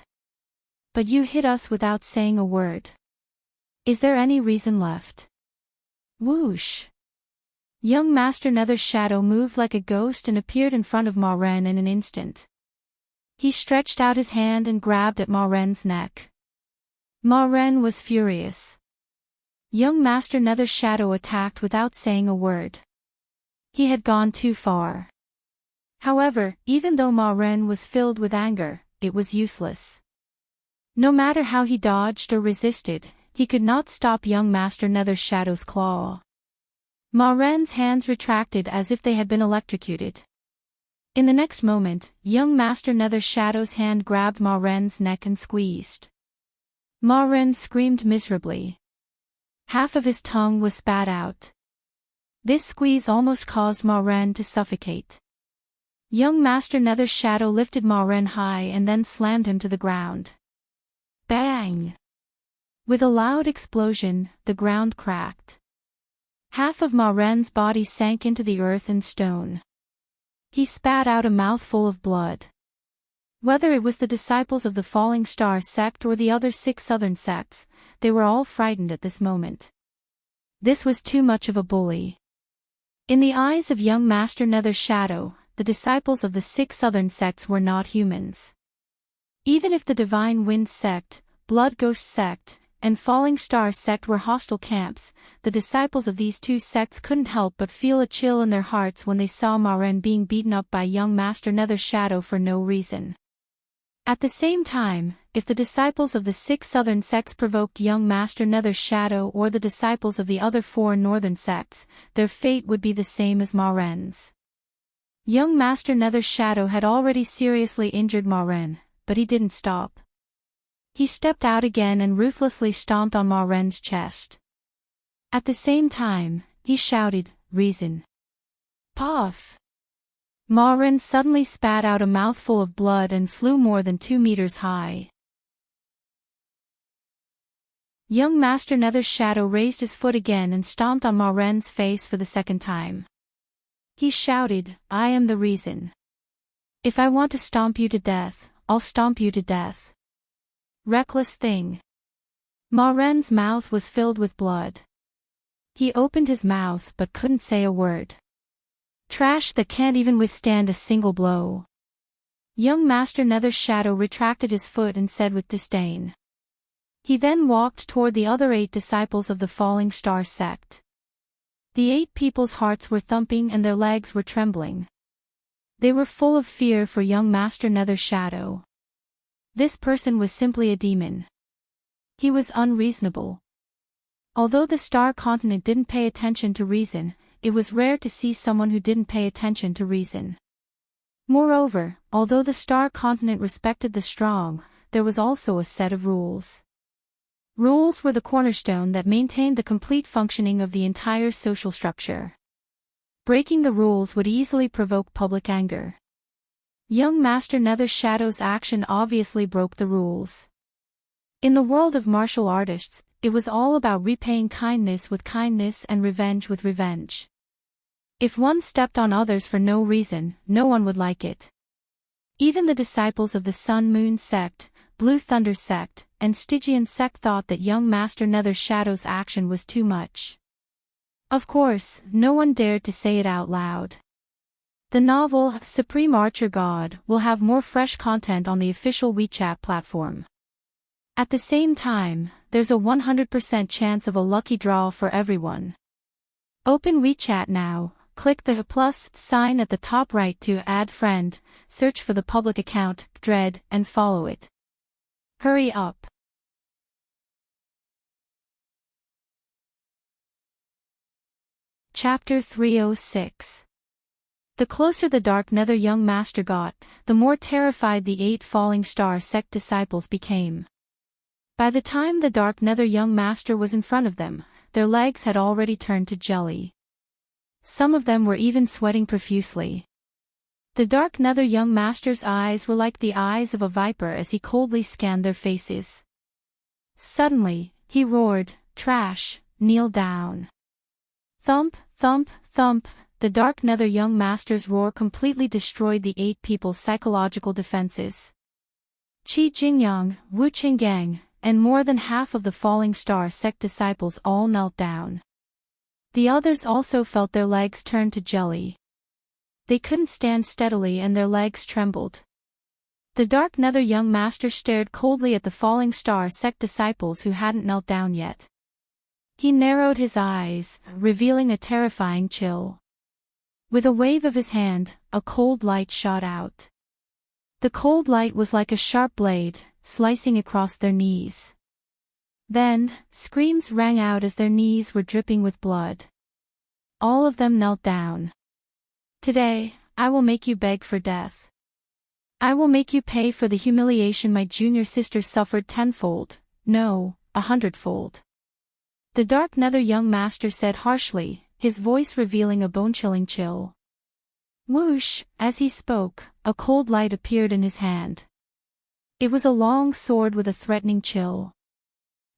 But you hit us without saying a word. Is there any reason left?" Whoosh! Young Master Nether's shadow moved like a ghost and appeared in front of Ma Ren in an instant. He stretched out his hand and grabbed at Ma Ren's neck. Ma Ren was furious. Young Master Nether's shadow attacked without saying a word. He had gone too far. However, even though Ma Ren was filled with anger, it was useless. No matter how he dodged or resisted, he could not stop young Master Nether's shadow's claw. Ma Ren's hands retracted as if they had been electrocuted. In the next moment, young Master Nether's shadow's hand grabbed Ma Ren's neck and squeezed. Ma Ren screamed miserably. Half of his tongue was spat out. This squeeze almost caused Ma Ren to suffocate. Young Master Nether's shadow lifted Ma Ren high and then slammed him to the ground. Bang! With a loud explosion, the ground cracked. Half of Ma Ren's body sank into the earth and stone. He spat out a mouthful of blood. Whether it was the disciples of the Falling Star sect or the other 6 southern sects, they were all frightened at this moment. This was too much of a bully. In the eyes of young Master Nether's shadow, the disciples of the 6 southern sects were not humans. Even if the Divine Wind sect, Blood Ghost sect, and Falling Star sect were hostile camps, the disciples of these 2 sects couldn't help but feel a chill in their hearts when they saw Ma Ren being beaten up by young Master Nether's shadow for no reason. At the same time, if the disciples of the 6 southern sects provoked young Master Nether's shadow or the disciples of the other 4 northern sects, their fate would be the same as Ma Ren's. Young Master Nether's shadow had already seriously injured Ma Ren, but he didn't stop. He stepped out again and ruthlessly stomped on Ma Ren's chest. At the same time, he shouted, "Reason." Puff! Ma Ren suddenly spat out a mouthful of blood and flew more than 2 meters high. Young Master Nether's shadow raised his foot again and stomped on Ma Ren's face for the 2nd time. He shouted, "I am the reason. If I want to stomp you to death, I'll stomp you to death. Reckless thing." Ma Ren's mouth was filled with blood. He opened his mouth but couldn't say a word. Trash that can't even withstand a single blow. Young Master Nether's shadow retracted his foot and said with disdain. He then walked toward the other 8 disciples of the Falling Star sect. The 8 people's hearts were thumping and their legs were trembling. They were full of fear for young Master Nether's shadow. This person was simply a demon. He was unreasonable. Although the Star Continent didn't pay attention to reason, it was rare to see someone who didn't pay attention to reason. Moreover, although the Star Continent respected the strong, there was also a set of rules. Rules were the cornerstone that maintained the complete functioning of the entire social structure. Breaking the rules would easily provoke public anger. Young Master Nether's shadow's action obviously broke the rules. In the world of martial artists, it was all about repaying kindness with kindness and revenge with revenge. If one stepped on others for no reason, no one would like it. Even the disciples of the Sun Moon sect, Blue Thunder sect, and Stygian sect thought that young Master Nether's shadow's action was too much. Of course, no one dared to say it out loud. The novel, Supreme Archer God, will have more fresh content on the official WeChat platform. At the same time, there's a 100% chance of a lucky draw for everyone. Open WeChat now, click the plus sign at the top right to add friend, search for the public account, Dread, and follow it. Hurry up. Chapter 306. The closer the Dark Nether young master got, the more terrified the 8 Falling Star sect disciples became. By the time the dark nether young master was in front of them, their legs had already turned to jelly. Some of them were even sweating profusely. The dark nether young master's eyes were like the eyes of a viper as he coldly scanned their faces. Suddenly, he roared, "Trash, kneel down." Thump, thump, thump. The dark nether young master's roar completely destroyed the 8 people's psychological defenses. Qi Jingyang, Wu Qinggang, and more than half of the Falling Star sect disciples all knelt down. The others also felt their legs turn to jelly. They couldn't stand steadily and their legs trembled. The dark nether young master stared coldly at the Falling Star sect disciples who hadn't knelt down yet. He narrowed his eyes, revealing a terrifying chill. With a wave of his hand, a cold light shot out. The cold light was like a sharp blade, slicing across their knees. Then, screams rang out as their knees were dripping with blood. All of them knelt down. "Today, I will make you beg for death. I will make you pay for the humiliation my junior sister suffered tenfold, no, 100-fold. The dark nether young master said harshly, his voice revealing a bone-chilling chill. Whoosh, as he spoke, a cold light appeared in his hand. It was a long sword with a threatening chill.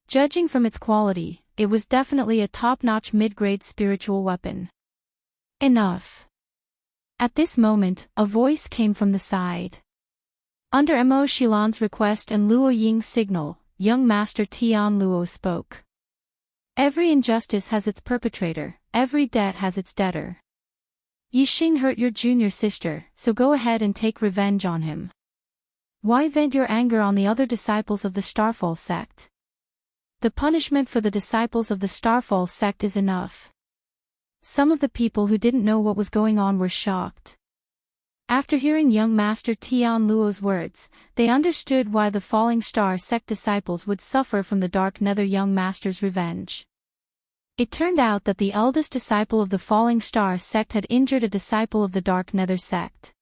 Judging from its quality, it was definitely a top-notch mid-grade spiritual weapon. Enough. At this moment, a voice came from the side. Under Mo Shilan's request and Luo Ying's signal, young master Tian Luo spoke. Every injustice has its perpetrator, every debt has its debtor. Yixing hurt your junior sister, so go ahead and take revenge on him. Why vent your anger on the other disciples of the Starfall sect? The punishment for the disciples of the Starfall sect is enough. Some of the people who didn't know what was going on were shocked. After hearing young master Tian Luo's words, they understood why the Falling Star sect disciples would suffer from the dark nether young master's revenge. It turned out that the eldest disciple of the Falling Star sect had injured a disciple of the dark nether sect.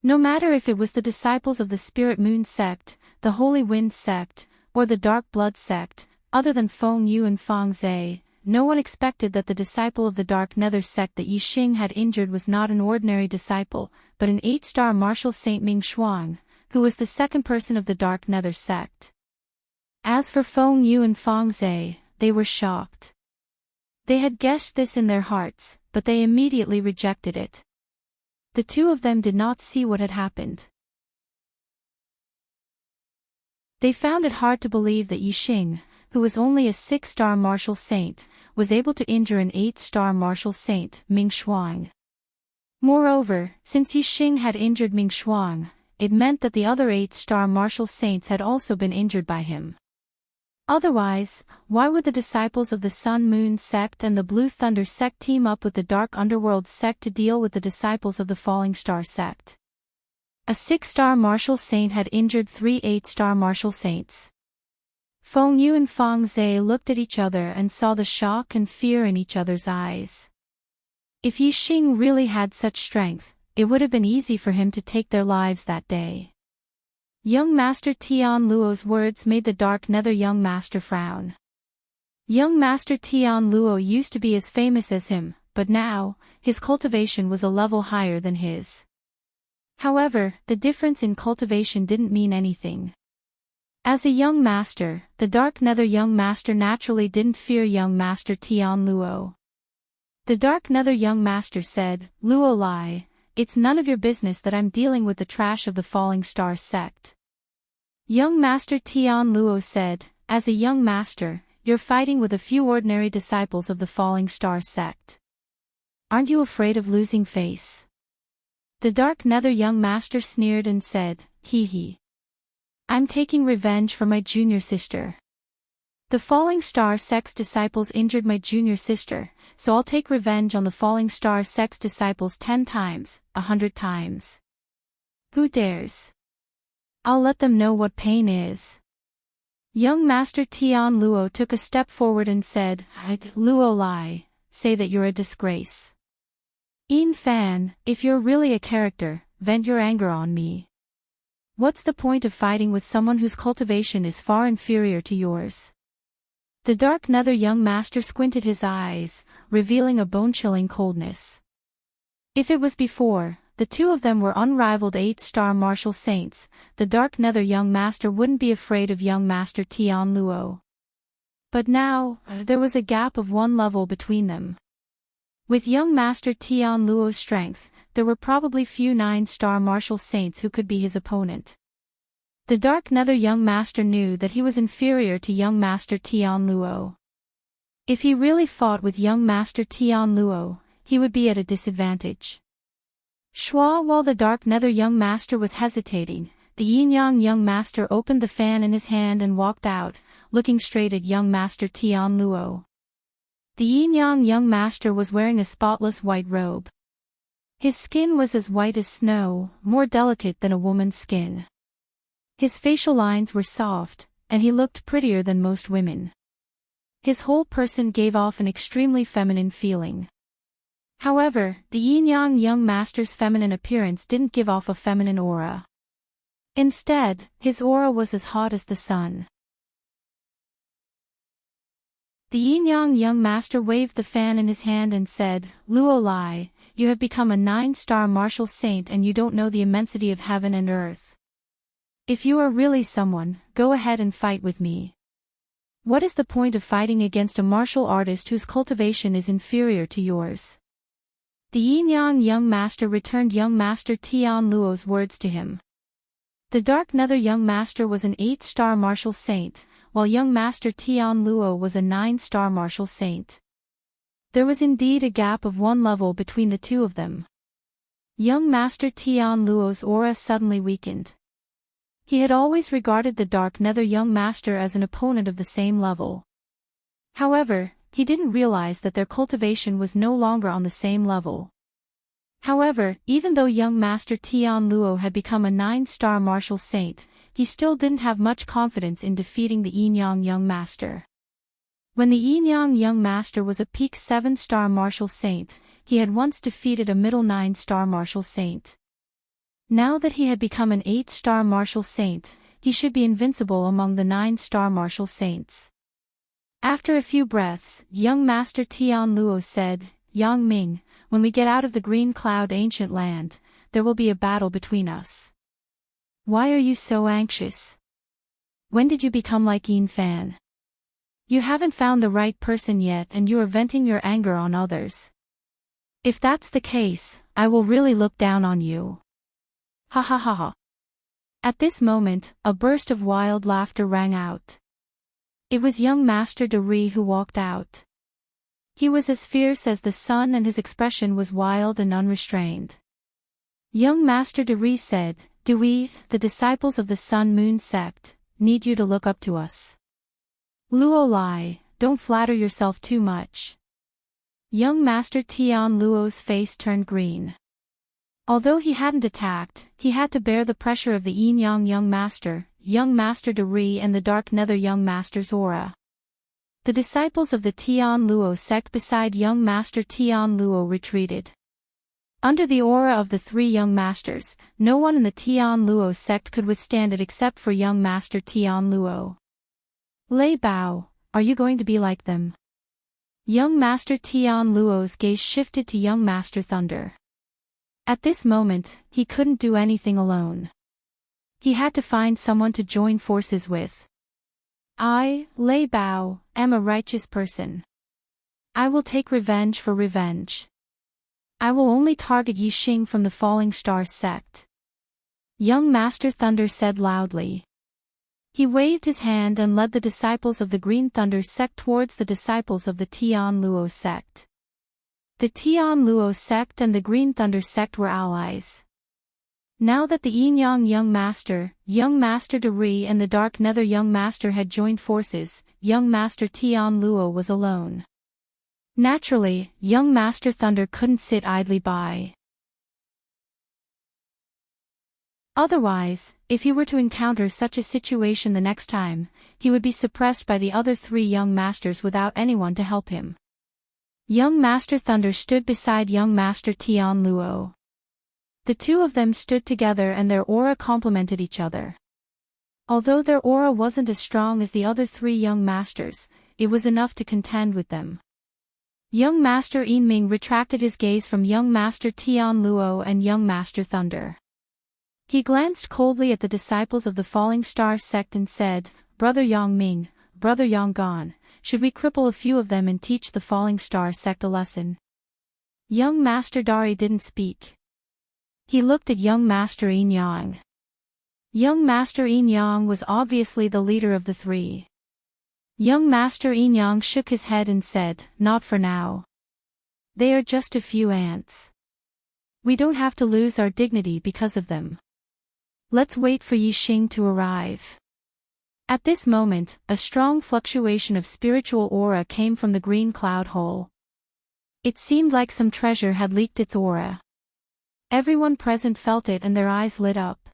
No matter if it was the disciples of the Spirit Moon sect, the Holy Wind sect, or the Dark Blood sect, other than Feng Yu and Fang Zhe, no one expected that the disciple of the Dark Nether sect that Yixing had injured was not an ordinary disciple, but an 8-star martial saint Ming Shuang, who was the second person of the Dark Nether sect. As for Feng Yu and Fang Zhe, they were shocked. They had guessed this in their hearts, but they immediately rejected it. The two of them did not see what had happened. They found it hard to believe that Yixing, who was only a 6-star martial saint, was able to injure an 8-star martial saint, Ming Shuang. Moreover, since Yixing had injured Ming Shuang, it meant that the other 8-star martial saints had also been injured by him. Otherwise, why would the disciples of the Sun Moon sect and the Blue Thunder sect team up with the Dark Underworld sect to deal with the disciples of the Falling Star sect? A 6-star martial saint had injured 3 8-star martial saints. Feng Yu and Fang Zhe looked at each other and saw the shock and fear in each other's eyes. If Yixing really had such strength, it would have been easy for him to take their lives that day. Young Master Tian Luo's words made the Dark Nether young master frown. Young Master Tian Luo used to be as famous as him, but now, his cultivation was a level higher than his. However, the difference in cultivation didn't mean anything. As a young master, the Dark Nether young master naturally didn't fear young Master Tian Luo. The Dark Nether young master said, "Luo Lai, it's none of your business that I'm dealing with the trash of the Falling Star sect." Young Master Tian Luo said, "As a young master, you're fighting with a few ordinary disciples of the Falling Star sect. Aren't you afraid of losing face?" The Dark Nether young master sneered and said, "Hee hee. I'm taking revenge for my junior sister. The Falling Star sect's disciples injured my junior sister, so I'll take revenge on the Falling Star sect's disciples 10 times, 100 times. Who dares? I'll let them know what pain is." Young Master Tian Luo took a step forward and said, "Luo Lai, say that you're a disgrace. Yin Fan, if you're really a character, vent your anger on me." What's the point of fighting with someone whose cultivation is far inferior to yours? The dark nether young master squinted his eyes, revealing a bone-chilling coldness. If it was before, the two of them were unrivaled 8-star martial saints, the dark nether young master wouldn't be afraid of young master Tian Luo. But now, there was a gap of 1 level between them. With young master Tian Luo's strength, there were probably few 9-star martial saints who could be his opponent. The dark nether young master knew that he was inferior to young master Tian Luo. If he really fought with young master Tian Luo, he would be at a disadvantage. While the dark nether young master was hesitating, the yin-yang young master opened the fan in his hand and walked out, looking straight at young master Tian Luo. The yin-yang young master was wearing a spotless white robe. His skin was as white as snow, more delicate than a woman's skin. His facial lines were soft, and he looked prettier than most women. His whole person gave off an extremely feminine feeling. However, the yin-yang young master's feminine appearance didn't give off a feminine aura. Instead, his aura was as hot as the sun. The yin-yang young master waved the fan in his hand and said, "Luo Lai, you have become a 9-star martial saint and you don't know the immensity of heaven and earth. If you are really someone, go ahead and fight with me. What is the point of fighting against a martial artist whose cultivation is inferior to yours?" The yin-yang young master returned young master Tian Luo's words to him. The dark nether young master was an 8-star martial saint, while young master Tian Luo was a 9-star martial saint. There was indeed a gap of 1 level between the two of them. Young master Tian Luo's aura suddenly weakened. He had always regarded the dark nether young master as an opponent of the same level. However, he didn't realize that their cultivation was no longer on the same level. However, even though young master Tian Luo had become a 9-star martial saint, he still didn't have much confidence in defeating the yin-yang young master. When the yin-yang young master was a peak 7-star martial saint, he had once defeated a middle 9-star martial saint. Now that he had become an 8-star martial saint, he should be invincible among the 9-star martial saints. After a few breaths, young master Tian Luo said, "Yang Ming, when we get out of the Green Cloud ancient land, there will be a battle between us. Why are you so anxious? When did you become like Yin Fan? You haven't found the right person yet and you are venting your anger on others. If that's the case, I will really look down on you. Ha ha ha ha." At this moment, a burst of wild laughter rang out. It was young master De Ri who walked out. He was as fierce as the sun and his expression was wild and unrestrained. Young master De Ri said, "We, the disciples of the Sun Moon sect, need you to look up to us. Luo Lai, don't flatter yourself too much." Young master Tian Luo's face turned green. Although he hadn't attacked, he had to bear the pressure of the yin-yang young master De Ri and the dark nether young master's aura. The disciples of the Tian Luo sect beside young master Tian Luo retreated. Under the aura of the 3 young masters, no one in the Tian Luo sect could withstand it except for young master Tian Luo. "Lei Bao, are you going to be like them?" Young master Tian Luo's gaze shifted to young master Thunder. At this moment, he couldn't do anything alone. He had to find someone to join forces with. "I, Lei Bao, am a righteous person. I will take revenge for revenge. I will only target Yi Xing from the Falling Star sect," young master Thunder said loudly. He waved his hand and led the disciples of the Green Thunder sect towards the disciples of the Tian Luo sect. The Tian Luo sect and the Green Thunder sect were allies. Now that the yin-yang young master De Ri and the dark nether young master had joined forces, young master Tian Luo was alone. Naturally, young master Thunder couldn't sit idly by. Otherwise, if he were to encounter such a situation the next time, he would be suppressed by the other 3 young masters without anyone to help him. Young master Thunder stood beside young master Tian Luo. The two of them stood together and their aura complemented each other. Although their aura wasn't as strong as the other three young masters, it was enough to contend with them. Young Master Enming retracted his gaze from Young Master Tian Luo and Young Master Thunder. He glanced coldly at the disciples of the Falling Star sect and said, "Brother Yang Ming, Brother Yang Gan, should we cripple a few of them and teach the Falling Star sect a lesson?" Young Master Dari didn't speak. He looked at Young Master Yin Yang. Young Master Yin Yang was obviously the leader of the three. Young Master Yin Yang shook his head and said, "Not for now. They are just a few ants. We don't have to lose our dignity because of them. Let's wait for Yi Xing to arrive." At this moment, a strong fluctuation of spiritual aura came from the green cloud hole. It seemed like some treasure had leaked its aura. Everyone present felt it and their eyes lit up.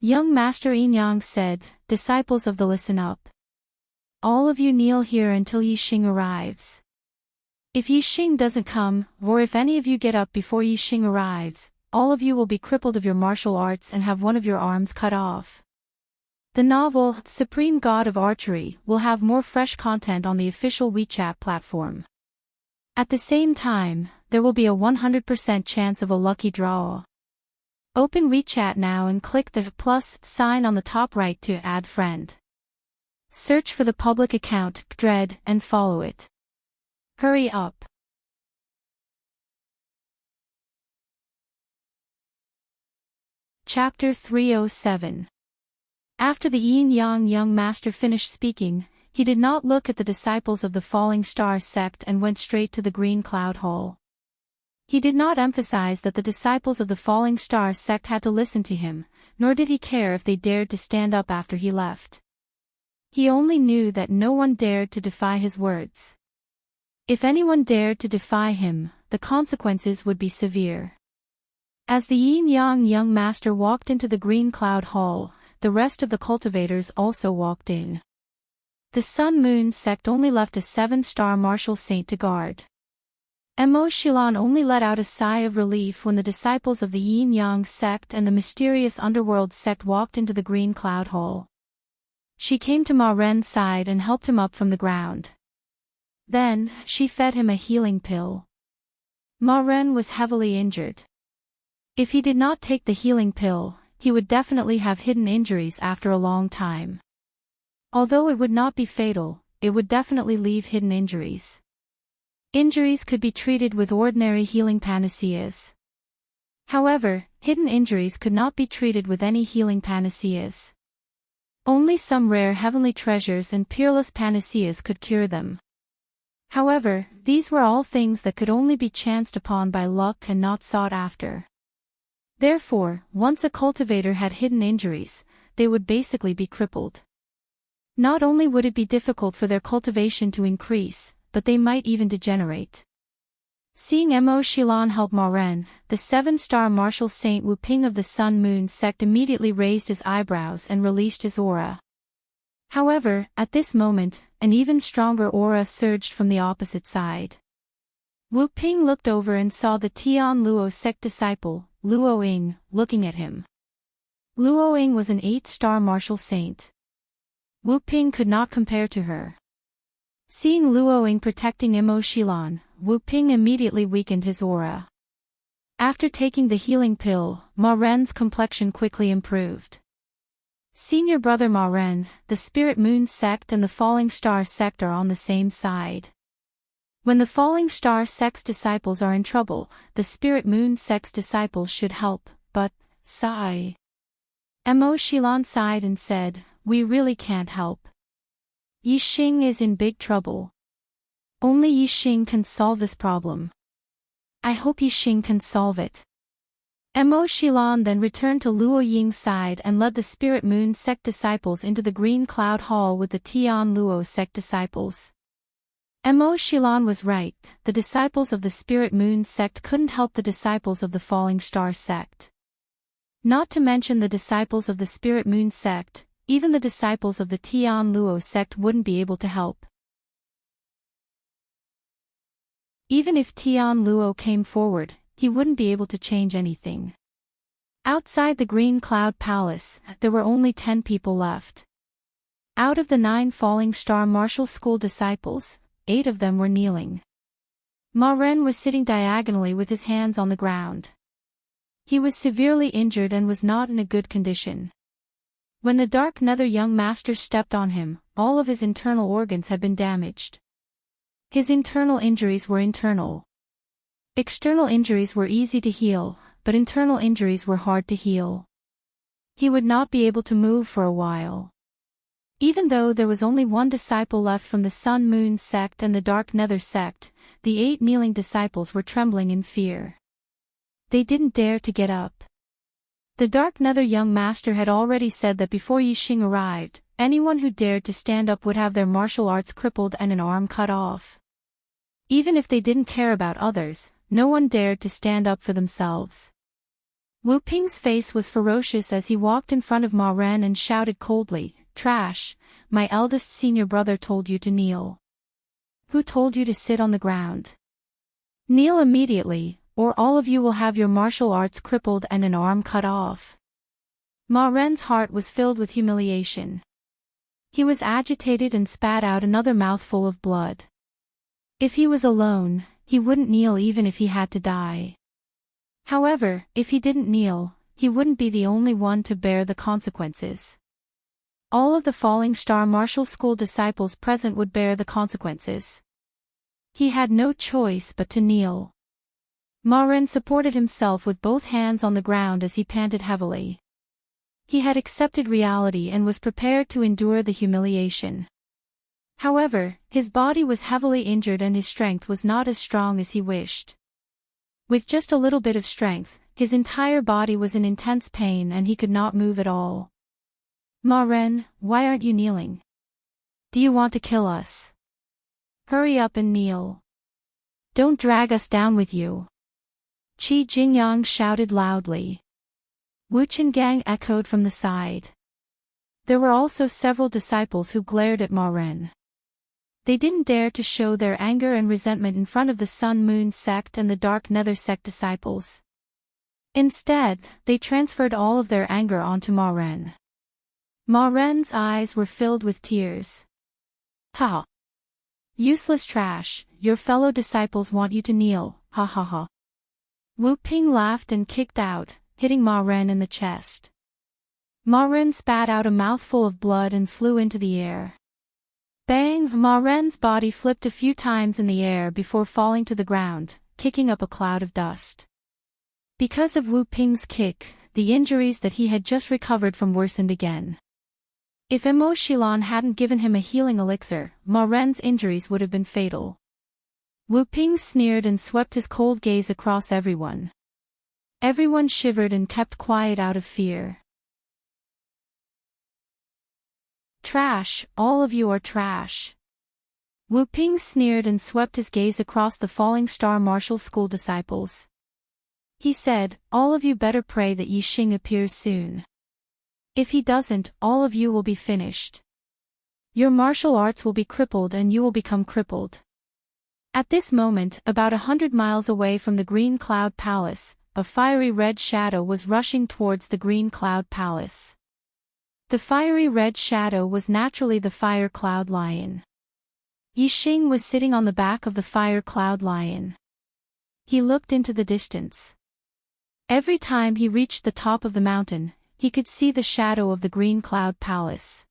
Young Master Yin Yang said, "Disciples of the listen up. All of you kneel here until Yi Xing arrives. If Yi Xing doesn't come, or if any of you get up before Yi Xing arrives, all of you will be crippled of your martial arts and have one of your arms cut off." The novel, Supreme God of Archery, will have more fresh content on the official WeChat platform. At the same time, there will be a 100% chance of a lucky draw. Open WeChat now and click the plus sign on the top right to add friend. Search for the public account, Dread, and follow it. Hurry up. Chapter 307. After the Yin Yang young master finished speaking, he did not look at the disciples of the Falling Star sect and went straight to the green cloud hole. He did not emphasize that the disciples of the Falling Star sect had to listen to him, nor did he care if they dared to stand up after he left. He only knew that no one dared to defy his words. If anyone dared to defy him, the consequences would be severe. As the Yin Yang young master walked into the green cloud hall, the rest of the cultivators also walked in. The Sun Moon sect only left a 7-star martial saint to guard. Mo Shilan only let out a sigh of relief when the disciples of the Yin Yang sect and the mysterious underworld sect walked into the green cloud hole. She came to Ma Ren's side and helped him up from the ground. Then, she fed him a healing pill. Ma Ren was heavily injured. If he did not take the healing pill, he would definitely have hidden injuries after a long time. Although it would not be fatal, it would definitely leave hidden injuries. Injuries could be treated with ordinary healing panaceas. However, hidden injuries could not be treated with any healing panaceas. Only some rare heavenly treasures and peerless panaceas could cure them. However, these were all things that could only be chanced upon by luck and not sought after. Therefore, once a cultivator had hidden injuries, they would basically be crippled. Not only would it be difficult for their cultivation to increase, but they might even degenerate. Seeing Mo Shilan help Ma Ren, the 7-star martial saint Wu Ping of the Sun Moon sect immediately raised his eyebrows and released his aura. However, at this moment, an even stronger aura surged from the opposite side. Wu Ping looked over and saw the Tian Luo sect disciple, Luo Ying, looking at him. Luo Ying was an 8-star martial saint. Wu Ping could not compare to her. Seeing Luo Ying protecting Mo Shilan, Wu Ping immediately weakened his aura. After taking the healing pill, Ma Ren's complexion quickly improved. Senior brother Ma Ren, the Spirit Moon sect and the Falling Star sect are on the same side. When the Falling Star sect's disciples are in trouble, the Spirit Moon sect's disciples should help, but, sigh. Mo Shilan sighed and said, "We really can't help. Yi Xing is in big trouble. Only Yi Xing can solve this problem. I hope Yi Xing can solve it." Mo Shilan then returned to Luo Ying's side and led the Spirit Moon sect disciples into the Green Cloud Hall with the Tian Luo sect disciples. Mo Shilan was right, the disciples of the Spirit Moon sect couldn't help the disciples of the Falling Star sect. Not to mention the disciples of the Spirit Moon sect, even the disciples of the Tian Luo sect wouldn't be able to help. Even if Tian Luo came forward, he wouldn't be able to change anything. Outside the Green Cloud Palace, there were only 10 people left. Out of the 9 Falling Star Martial School disciples, 8 of them were kneeling. Ma Ren was sitting diagonally with his hands on the ground. He was severely injured and was not in a good condition. When the Dark Nether young master stepped on him, all of his internal organs had been damaged. His internal injuries were internal. External injuries were easy to heal, but internal injuries were hard to heal. He would not be able to move for a while. Even though there was only 1 disciple left from the Sun Moon sect and the Dark Nether sect, the 8 kneeling disciples were trembling in fear. They didn't dare to get up. The Dark Nether young master had already said that before Yixing arrived, anyone who dared to stand up would have their martial arts crippled and an arm cut off. Even if they didn't care about others, no one dared to stand up for themselves. Wu Ping's face was ferocious as he walked in front of Ma Ren and shouted coldly, "Trash, my eldest senior brother told you to kneel. Who told you to sit on the ground? Kneel immediately, or all of you will have your martial arts crippled and an arm cut off." Ma Ren's heart was filled with humiliation. He was agitated and spat out another mouthful of blood. If he was alone, he wouldn't kneel even if he had to die. However, if he didn't kneel, he wouldn't be the only one to bear the consequences. All of the Falling Star Martial School disciples present would bear the consequences. He had no choice but to kneel. Ma Ren supported himself with both hands on the ground as he panted heavily. He had accepted reality and was prepared to endure the humiliation. However, his body was heavily injured and his strength was not as strong as he wished. With just a little bit of strength, his entire body was in intense pain and he could not move at all. "Ma Ren, why aren't you kneeling? Do you want to kill us? Hurry up and kneel. Don't drag us down with you." Qi Jingyang shouted loudly. Wu Qingang echoed from the side. There were also several disciples who glared at Ma Ren. They didn't dare to show their anger and resentment in front of the Sun Moon sect and the Dark Nether sect disciples. Instead, they transferred all of their anger onto Ma Ren. Ma Ren's eyes were filled with tears. "Ha! Useless trash, your fellow disciples want you to kneel, ha ha ha." Wu Ping laughed and kicked out, hitting Ma Ren in the chest. Ma Ren spat out a mouthful of blood and flew into the air. Bang! Ma Ren's body flipped a few times in the air before falling to the ground, kicking up a cloud of dust. Because of Wu Ping's kick, the injuries that he had just recovered from worsened again. If Emo Shilon hadn't given him a healing elixir, Ma Ren's injuries would have been fatal. Wu Ping sneered and swept his cold gaze across everyone. Everyone shivered and kept quiet out of fear. "Trash, all of you are trash." Wu Ping sneered and swept his gaze across the Falling Star Martial School disciples. He said, "All of you better pray that Yixing appears soon. If he doesn't, all of you will be finished. Your martial arts will be crippled and you will become crippled." At this moment, about 100 miles away from the Green Cloud Palace, a fiery red shadow was rushing towards the Green Cloud Palace. The fiery red shadow was naturally the Fire Cloud Lion. Yixing was sitting on the back of the Fire Cloud Lion. He looked into the distance. Every time he reached the top of the mountain, he could see the shadow of the Green Cloud Palace.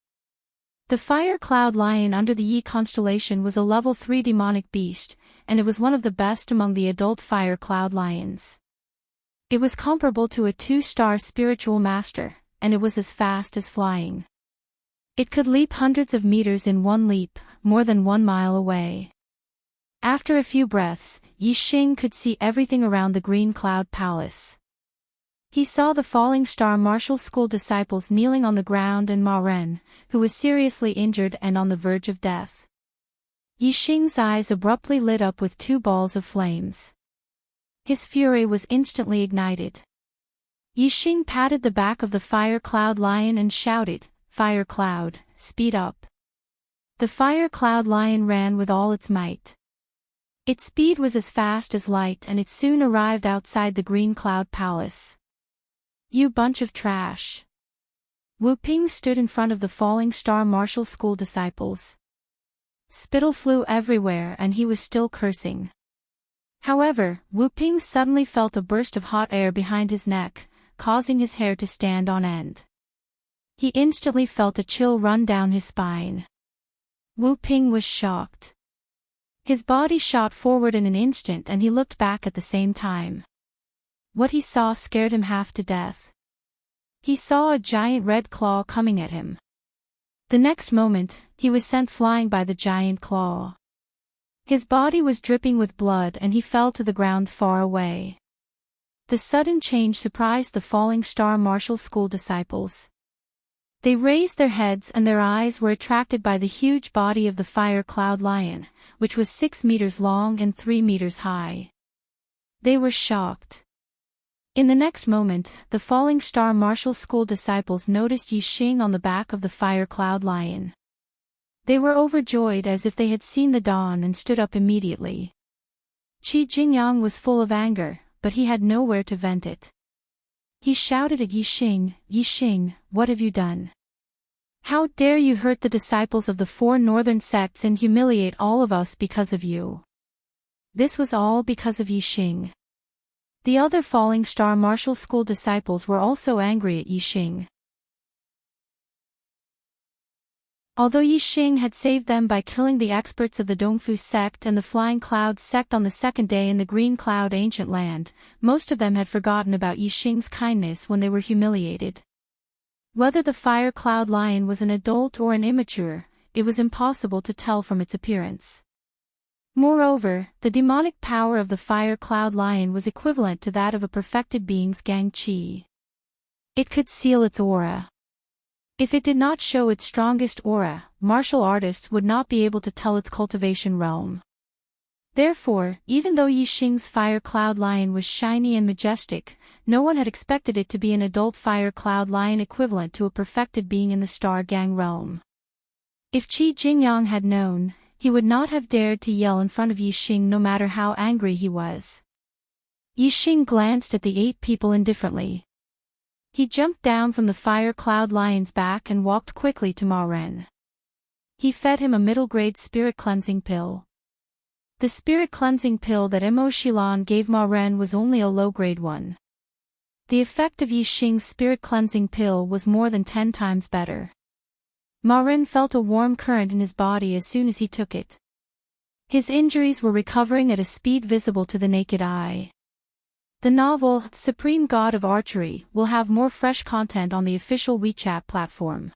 The Fire Cloud Lion under the Yi constellation was a level 3 demonic beast, and it was one of the best among the adult Fire Cloud Lions. It was comparable to a 2-star spiritual master, and it was as fast as flying. It could leap hundreds of meters in one leap, more than 1 mile away. After a few breaths, Yixing could see everything around the Green Cloud Palace. He saw the Falling Star Martial School disciples kneeling on the ground and Ma Ren, who was seriously injured and on the verge of death. Yixing's eyes abruptly lit up with 2 balls of flames. His fury was instantly ignited. Yixing patted the back of the Fire Cloud Lion and shouted, "Fire Cloud, speed up." The Fire Cloud Lion ran with all its might. Its speed was as fast as light and it soon arrived outside the Green Cloud Palace. You bunch of trash. Wu Ping stood in front of the falling star martial school disciples. Spittle flew everywhere and he was still cursing. However, Wu Ping suddenly felt a burst of hot air behind his neck, causing his hair to stand on end. He instantly felt a chill run down his spine. Wu Ping was shocked. His body shot forward in an instant and he looked back at the same time. What he saw scared him half to death. He saw a giant red claw coming at him. The next moment, he was sent flying by the giant claw. His body was dripping with blood and he fell to the ground far away. The sudden change surprised the falling star martial school disciples. They raised their heads and their eyes were attracted by the huge body of the fire cloud lion, which was 6 meters long and 3 meters high. They were shocked. In the next moment, the falling star martial school disciples noticed Yi Xing on the back of the fire cloud lion. They were overjoyed as if they had seen the dawn and stood up immediately. Qi Jingyang was full of anger, but he had nowhere to vent it. He shouted at Yi Xing, what have you done? How dare you hurt the disciples of the 4 northern sects and humiliate all of us because of you? This was all because of Yi Xing. The other falling star martial school disciples were also angry at Yi Xing. Although Yi Xing had saved them by killing the experts of the Dongfu sect and the Flying Cloud sect on the second day in the Green Cloud ancient land, most of them had forgotten about Yi Xing's kindness when they were humiliated. Whether the fire cloud lion was an adult or an immature, it was impossible to tell from its appearance. Moreover, the demonic power of the fire cloud lion was equivalent to that of a perfected being's gang qi. It could seal its aura. If it did not show its strongest aura, martial artists would not be able to tell its cultivation realm. Therefore, even though Yi Xing's fire cloud lion was shiny and majestic, no one had expected it to be an adult fire cloud lion equivalent to a perfected being in the star gang realm. If Qi Jingyang had known, he would not have dared to yell in front of Yi Xing no matter how angry he was. Yi Xing glanced at the 8 people indifferently. He jumped down from the fire cloud lion's back and walked quickly to Ma Ren. He fed him a middle-grade spirit cleansing pill. The spirit cleansing pill that Mo Shilan gave Ma Ren was only a low-grade one. The effect of Yi Xing's spirit cleansing pill was more than 10 times better. Ma Ren felt a warm current in his body as soon as he took it. His injuries were recovering at a speed visible to the naked eye. The novel, Supreme God of Archery, will have more fresh content on the official WeChat platform.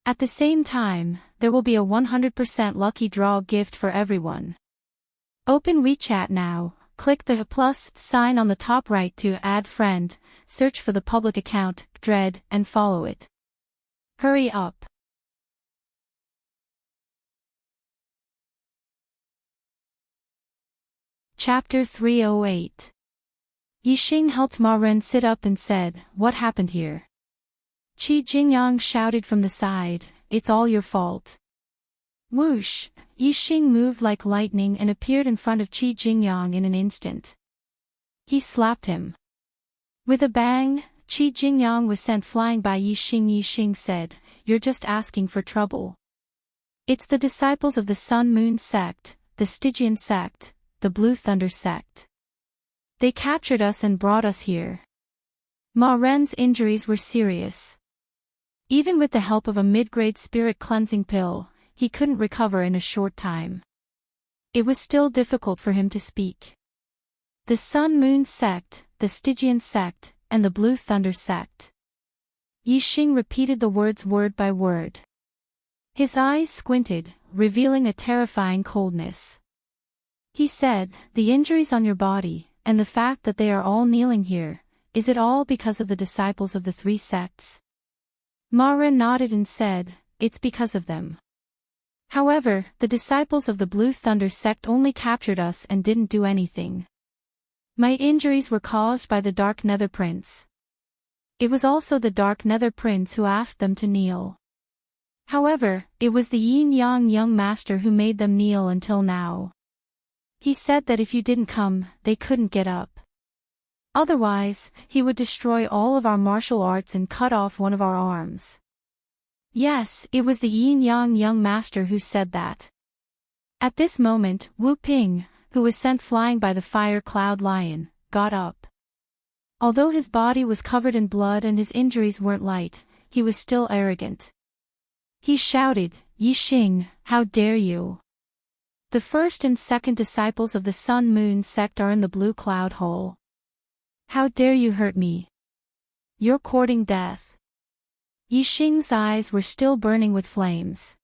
At the same time, there will be a 100% lucky draw gift for everyone. Open WeChat now, click the plus sign on the top right to add friend, search for the public account, Dread, and follow it. Hurry up. Chapter 308. Yi Xing helped Ma Ren sit up and said, what happened here? Qi Jingyang shouted from the side, it's all your fault. Whoosh! Yi Xing moved like lightning and appeared in front of Qi Jingyang in an instant. He slapped him. With a bang, Qi Jingyang was sent flying by Yi Xing. Yi Xing said, you're just asking for trouble. It's the disciples of the Sun Moon sect, the Stygian sect, the Blue Thunder sect. They captured us and brought us here. Ma Ren's injuries were serious. Even with the help of a mid-grade spirit cleansing pill, he couldn't recover in a short time. It was still difficult for him to speak. The Sun Moon sect, the Stygian sect, and the Blue Thunder sect. Yi Xing repeated the words word by word. His eyes squinted, revealing a terrifying coldness. He said, the injuries on your body, and the fact that they are all kneeling here, is it all because of the disciples of the 3 sects? Ma Ren nodded and said, it's because of them. However, the disciples of the Blue Thunder sect only captured us and didn't do anything. My injuries were caused by the Dark Nether Prince. It was also the Dark Nether Prince who asked them to kneel. However, it was the Yin-Yang young master who made them kneel until now. He said that if you didn't come, they couldn't get up. Otherwise, he would destroy all of our martial arts and cut off one of our arms. Yes, it was the yin-yang young master who said that. At this moment, Wu Ping, who was sent flying by the fire cloud lion, got up. Although his body was covered in blood and his injuries weren't light, he was still arrogant. He shouted, "Yi Xing, how dare you! The first and second disciples of the Sun Moon sect are in the blue cloud hole. How dare you hurt me? You're courting death." Yi Xing's eyes were still burning with flames.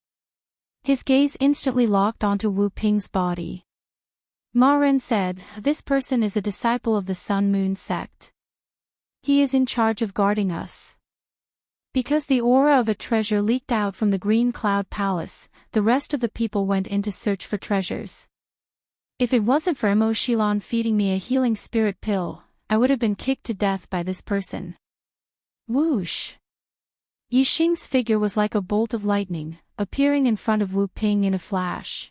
His gaze instantly locked onto Wu Ping's body. Ma Ren said, "This person is a disciple of the Sun Moon sect. He is in charge of guarding us." Because the aura of a treasure leaked out from the Green Cloud Palace, the rest of the people went in to search for treasures. If it wasn't for Mo Shilon feeding me a healing spirit pill, I would have been kicked to death by this person. Whoosh! Yi Xing's figure was like a bolt of lightning, appearing in front of Wu Ping in a flash.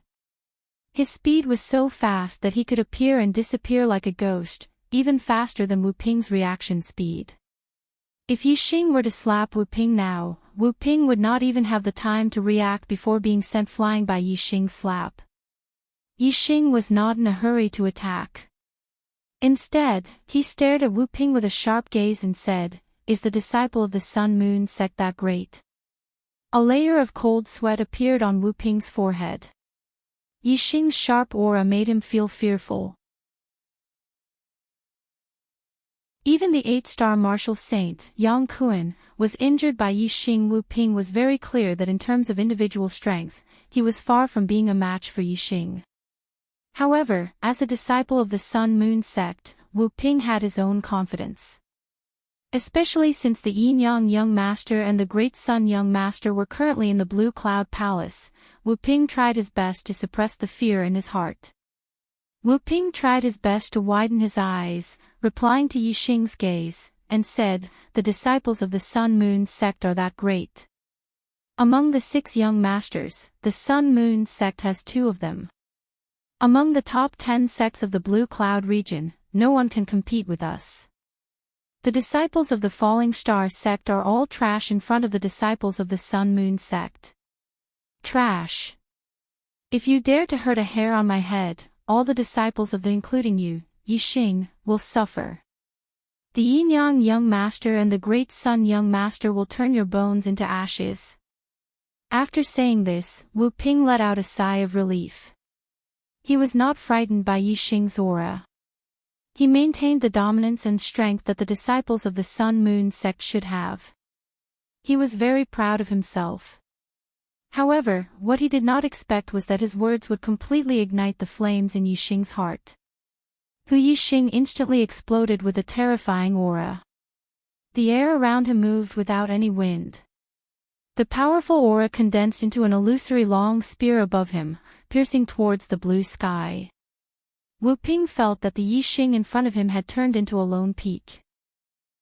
His speed was so fast that he could appear and disappear like a ghost, even faster than Wu Ping's reaction speed. If Yi Xing were to slap Wu Ping now, Wu Ping would not even have the time to react before being sent flying by Yi Xing's slap. Yi Xing was not in a hurry to attack. Instead, he stared at Wu Ping with a sharp gaze and said, "Is the disciple of the Sun Moon sect that great?" A layer of cold sweat appeared on Wu Ping's forehead. Yi Xing's sharp aura made him feel fearful. Even the 8-star martial saint, Yang Kuan, was injured by Yi Xing. Wu Ping was very clear that in terms of individual strength, he was far from being a match for Yi Xing. However, as a disciple of the Sun Moon sect, Wu Ping had his own confidence. Especially since the Yin-Yang Young Master and the Great Sun Young Master were currently in the Blue Cloud Palace, Wu Ping tried his best to suppress the fear in his heart. Wu Ping tried his best to widen his eyes, replying to Yi Xing's gaze, and said, "The disciples of the Sun Moon sect are that great. Among the 6 young masters, the Sun Moon sect has 2 of them. Among the top 10 sects of the Blue Cloud region, no one can compete with us. The disciples of the Falling Star sect are all trash in front of the disciples of the Sun Moon sect. Trash. If you dare to hurt a hair on my head, all the disciples of the including you, Yi Xing, will suffer. The Yin-Yang Young Master and the Great Sun Young Master will turn your bones into ashes." After saying this, Wu Ping let out a sigh of relief. He was not frightened by Yi Xing's aura. He maintained the dominance and strength that the disciples of the Sun Moon sect should have. He was very proud of himself. However, what he did not expect was that his words would completely ignite the flames in Yi Xing's heart. Yi Xing instantly exploded with a terrifying aura. The air around him moved without any wind. The powerful aura condensed into an illusory long spear above him, piercing towards the blue sky. Wu Ping felt that the Yi Xing in front of him had turned into a lone peak.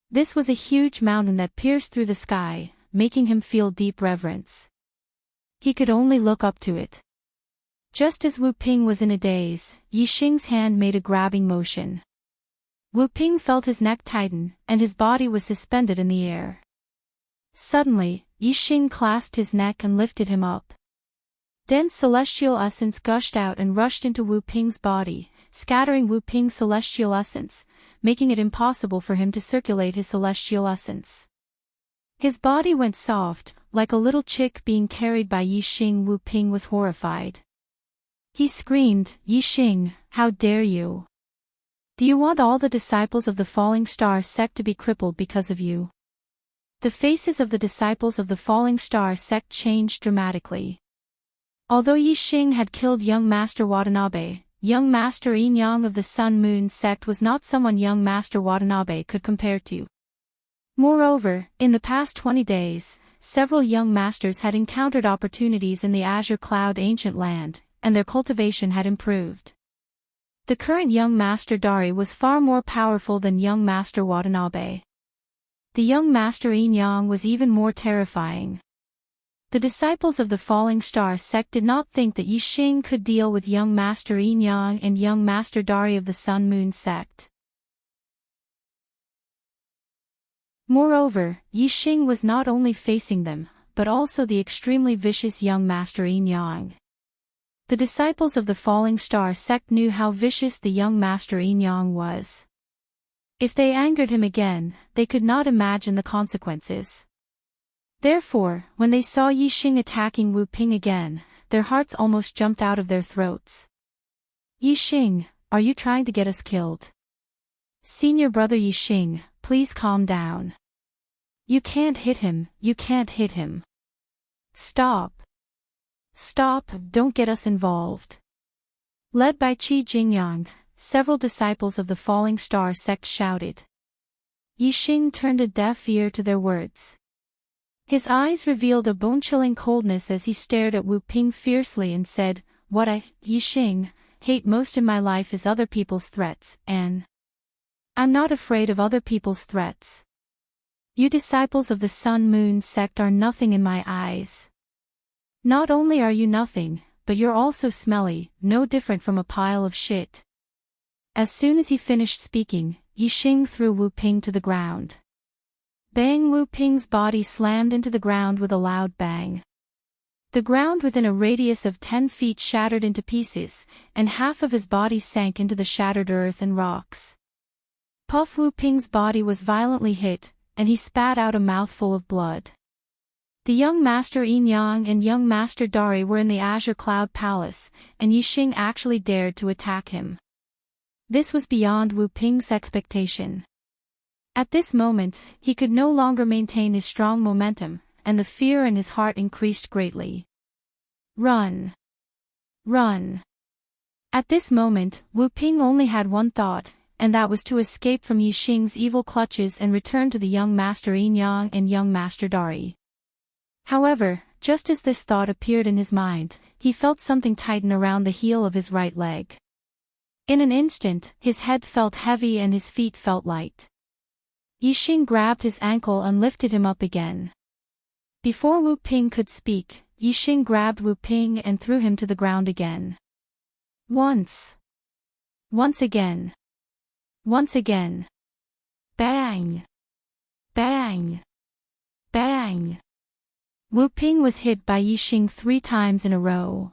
This was a huge mountain that pierced through the sky, making him feel deep reverence. He could only look up to it. Just as Wu Ping was in a daze, Yi Xing's hand made a grabbing motion. Wu Ping felt his neck tighten, and his body was suspended in the air. Suddenly, Yi Xing clasped his neck and lifted him up. Dense celestial essence gushed out and rushed into Wu Ping's body, scattering Wu Ping's celestial essence, making it impossible for him to circulate his celestial essence. His body went soft, like a little chick being carried by Yi Xing. Wu Ping was horrified. He screamed, "Yi Xing, how dare you! Do you want all the disciples of the Falling Star sect to be crippled because of you?" The faces of the disciples of the Falling Star sect changed dramatically. Although Yi Xing had killed young Master Watanabe, young Master Yin-Yang of the Sun Moon sect was not someone young Master Watanabe could compare to. Moreover, in the past 20 days, several young masters had encountered opportunities in the Azure Cloud Ancient Land, and their cultivation had improved. The current young Master Dari was far more powerful than young Master Watanabe. The young Master Yin-Yang was even more terrifying. The disciples of the Falling Star sect did not think that Yi Xing could deal with young Master Yin-Yang and young Master Dari of the Sun Moon sect. Moreover, Yixing was not only facing them, but also the extremely vicious young master Enyang. The disciples of the Falling Star sect knew how vicious the young master Enyang was. If they angered him again, they could not imagine the consequences. Therefore, when they saw Yixing attacking Wu Ping again, their hearts almost jumped out of their throats. Yixing, are you trying to get us killed? Senior brother Yixing, please calm down. You can't hit him, you can't hit him. Stop. Stop, don't get us involved. Led by Qi Jingyang, several disciples of the Falling Star sect shouted. Yixing turned a deaf ear to their words. His eyes revealed a bone-chilling coldness as he stared at Wu Ping fiercely and said, "What I, Yixing, hate most in my life is other people's threats, and I'm not afraid of other people's threats. You disciples of the Sun-Moon sect are nothing in my eyes. Not only are you nothing, but you're also smelly, no different from a pile of shit." As soon as he finished speaking, Yixing threw Wu Ping to the ground. Bang! Wu Ping's body slammed into the ground with a loud bang. The ground within a radius of 10 feet shattered into pieces, and half of his body sank into the shattered earth and rocks. Puff! Wu Ping's body was violently hit, and he spat out a mouthful of blood. The young master Enyang and young master Dari were in the Azure Cloud Palace, and Yixing actually dared to attack him. This was beyond Wu Ping's expectation. At this moment, he could no longer maintain his strong momentum, and the fear in his heart increased greatly. Run! Run! At this moment, Wu Ping only had one thought, and that was to escape from Yixing's evil clutches and return to the young master Enyang and young master Dari. However, just as this thought appeared in his mind, he felt something tighten around the heel of his right leg. In an instant, his head felt heavy and his feet felt light. Yixing grabbed his ankle and lifted him up again. Before Wu Ping could speak, Yixing grabbed Wu Ping and threw him to the ground again. Once. Once again. Once again. Bang! Bang! Bang! Wu Ping was hit by Yixing 3 times in a row.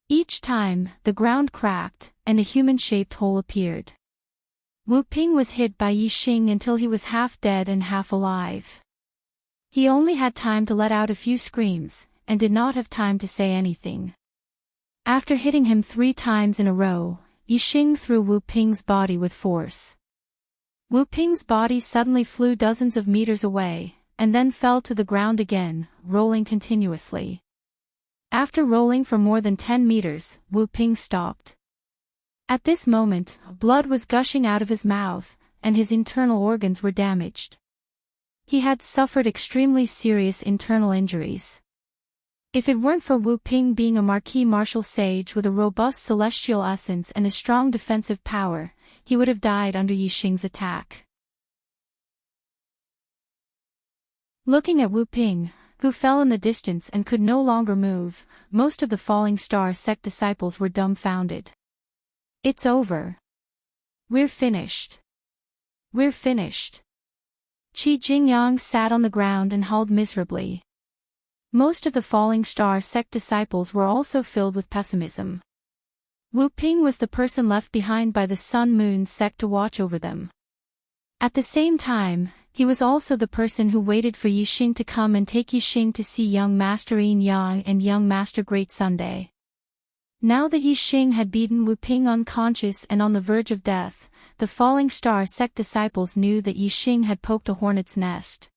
Each time, the ground cracked, and a human-shaped hole appeared. Wu Ping was hit by Yixing until he was half dead and half alive. He only had time to let out a few screams, and did not have time to say anything. After hitting him 3 times in a row, Yixing threw Wu Ping's body with force. Wu Ping's body suddenly flew dozens of meters away, and then fell to the ground again, rolling continuously. After rolling for more than 10 meters, Wu Ping stopped. At this moment, blood was gushing out of his mouth, and his internal organs were damaged. He had suffered extremely serious internal injuries. If it weren't for Wu Ping being a marquis martial sage with a robust celestial essence and a strong defensive power, he would have died under Yixing's attack. Looking at Wu Ping, who fell in the distance and could no longer move, most of the Falling Star sect disciples were dumbfounded. It's over. We're finished. We're finished. Qi Jingyang sat on the ground and howled miserably. Most of the Falling Star sect disciples were also filled with pessimism. Wu Ping was the person left behind by the Sun-Moon sect to watch over them. At the same time, he was also the person who waited for Yixing to come and take Yixing to see young Master Enyang and young Master Great Sunday. Now that Yixing had beaten Wu Ping unconscious and on the verge of death, the Falling Star sect disciples knew that Yixing had poked a hornet's nest.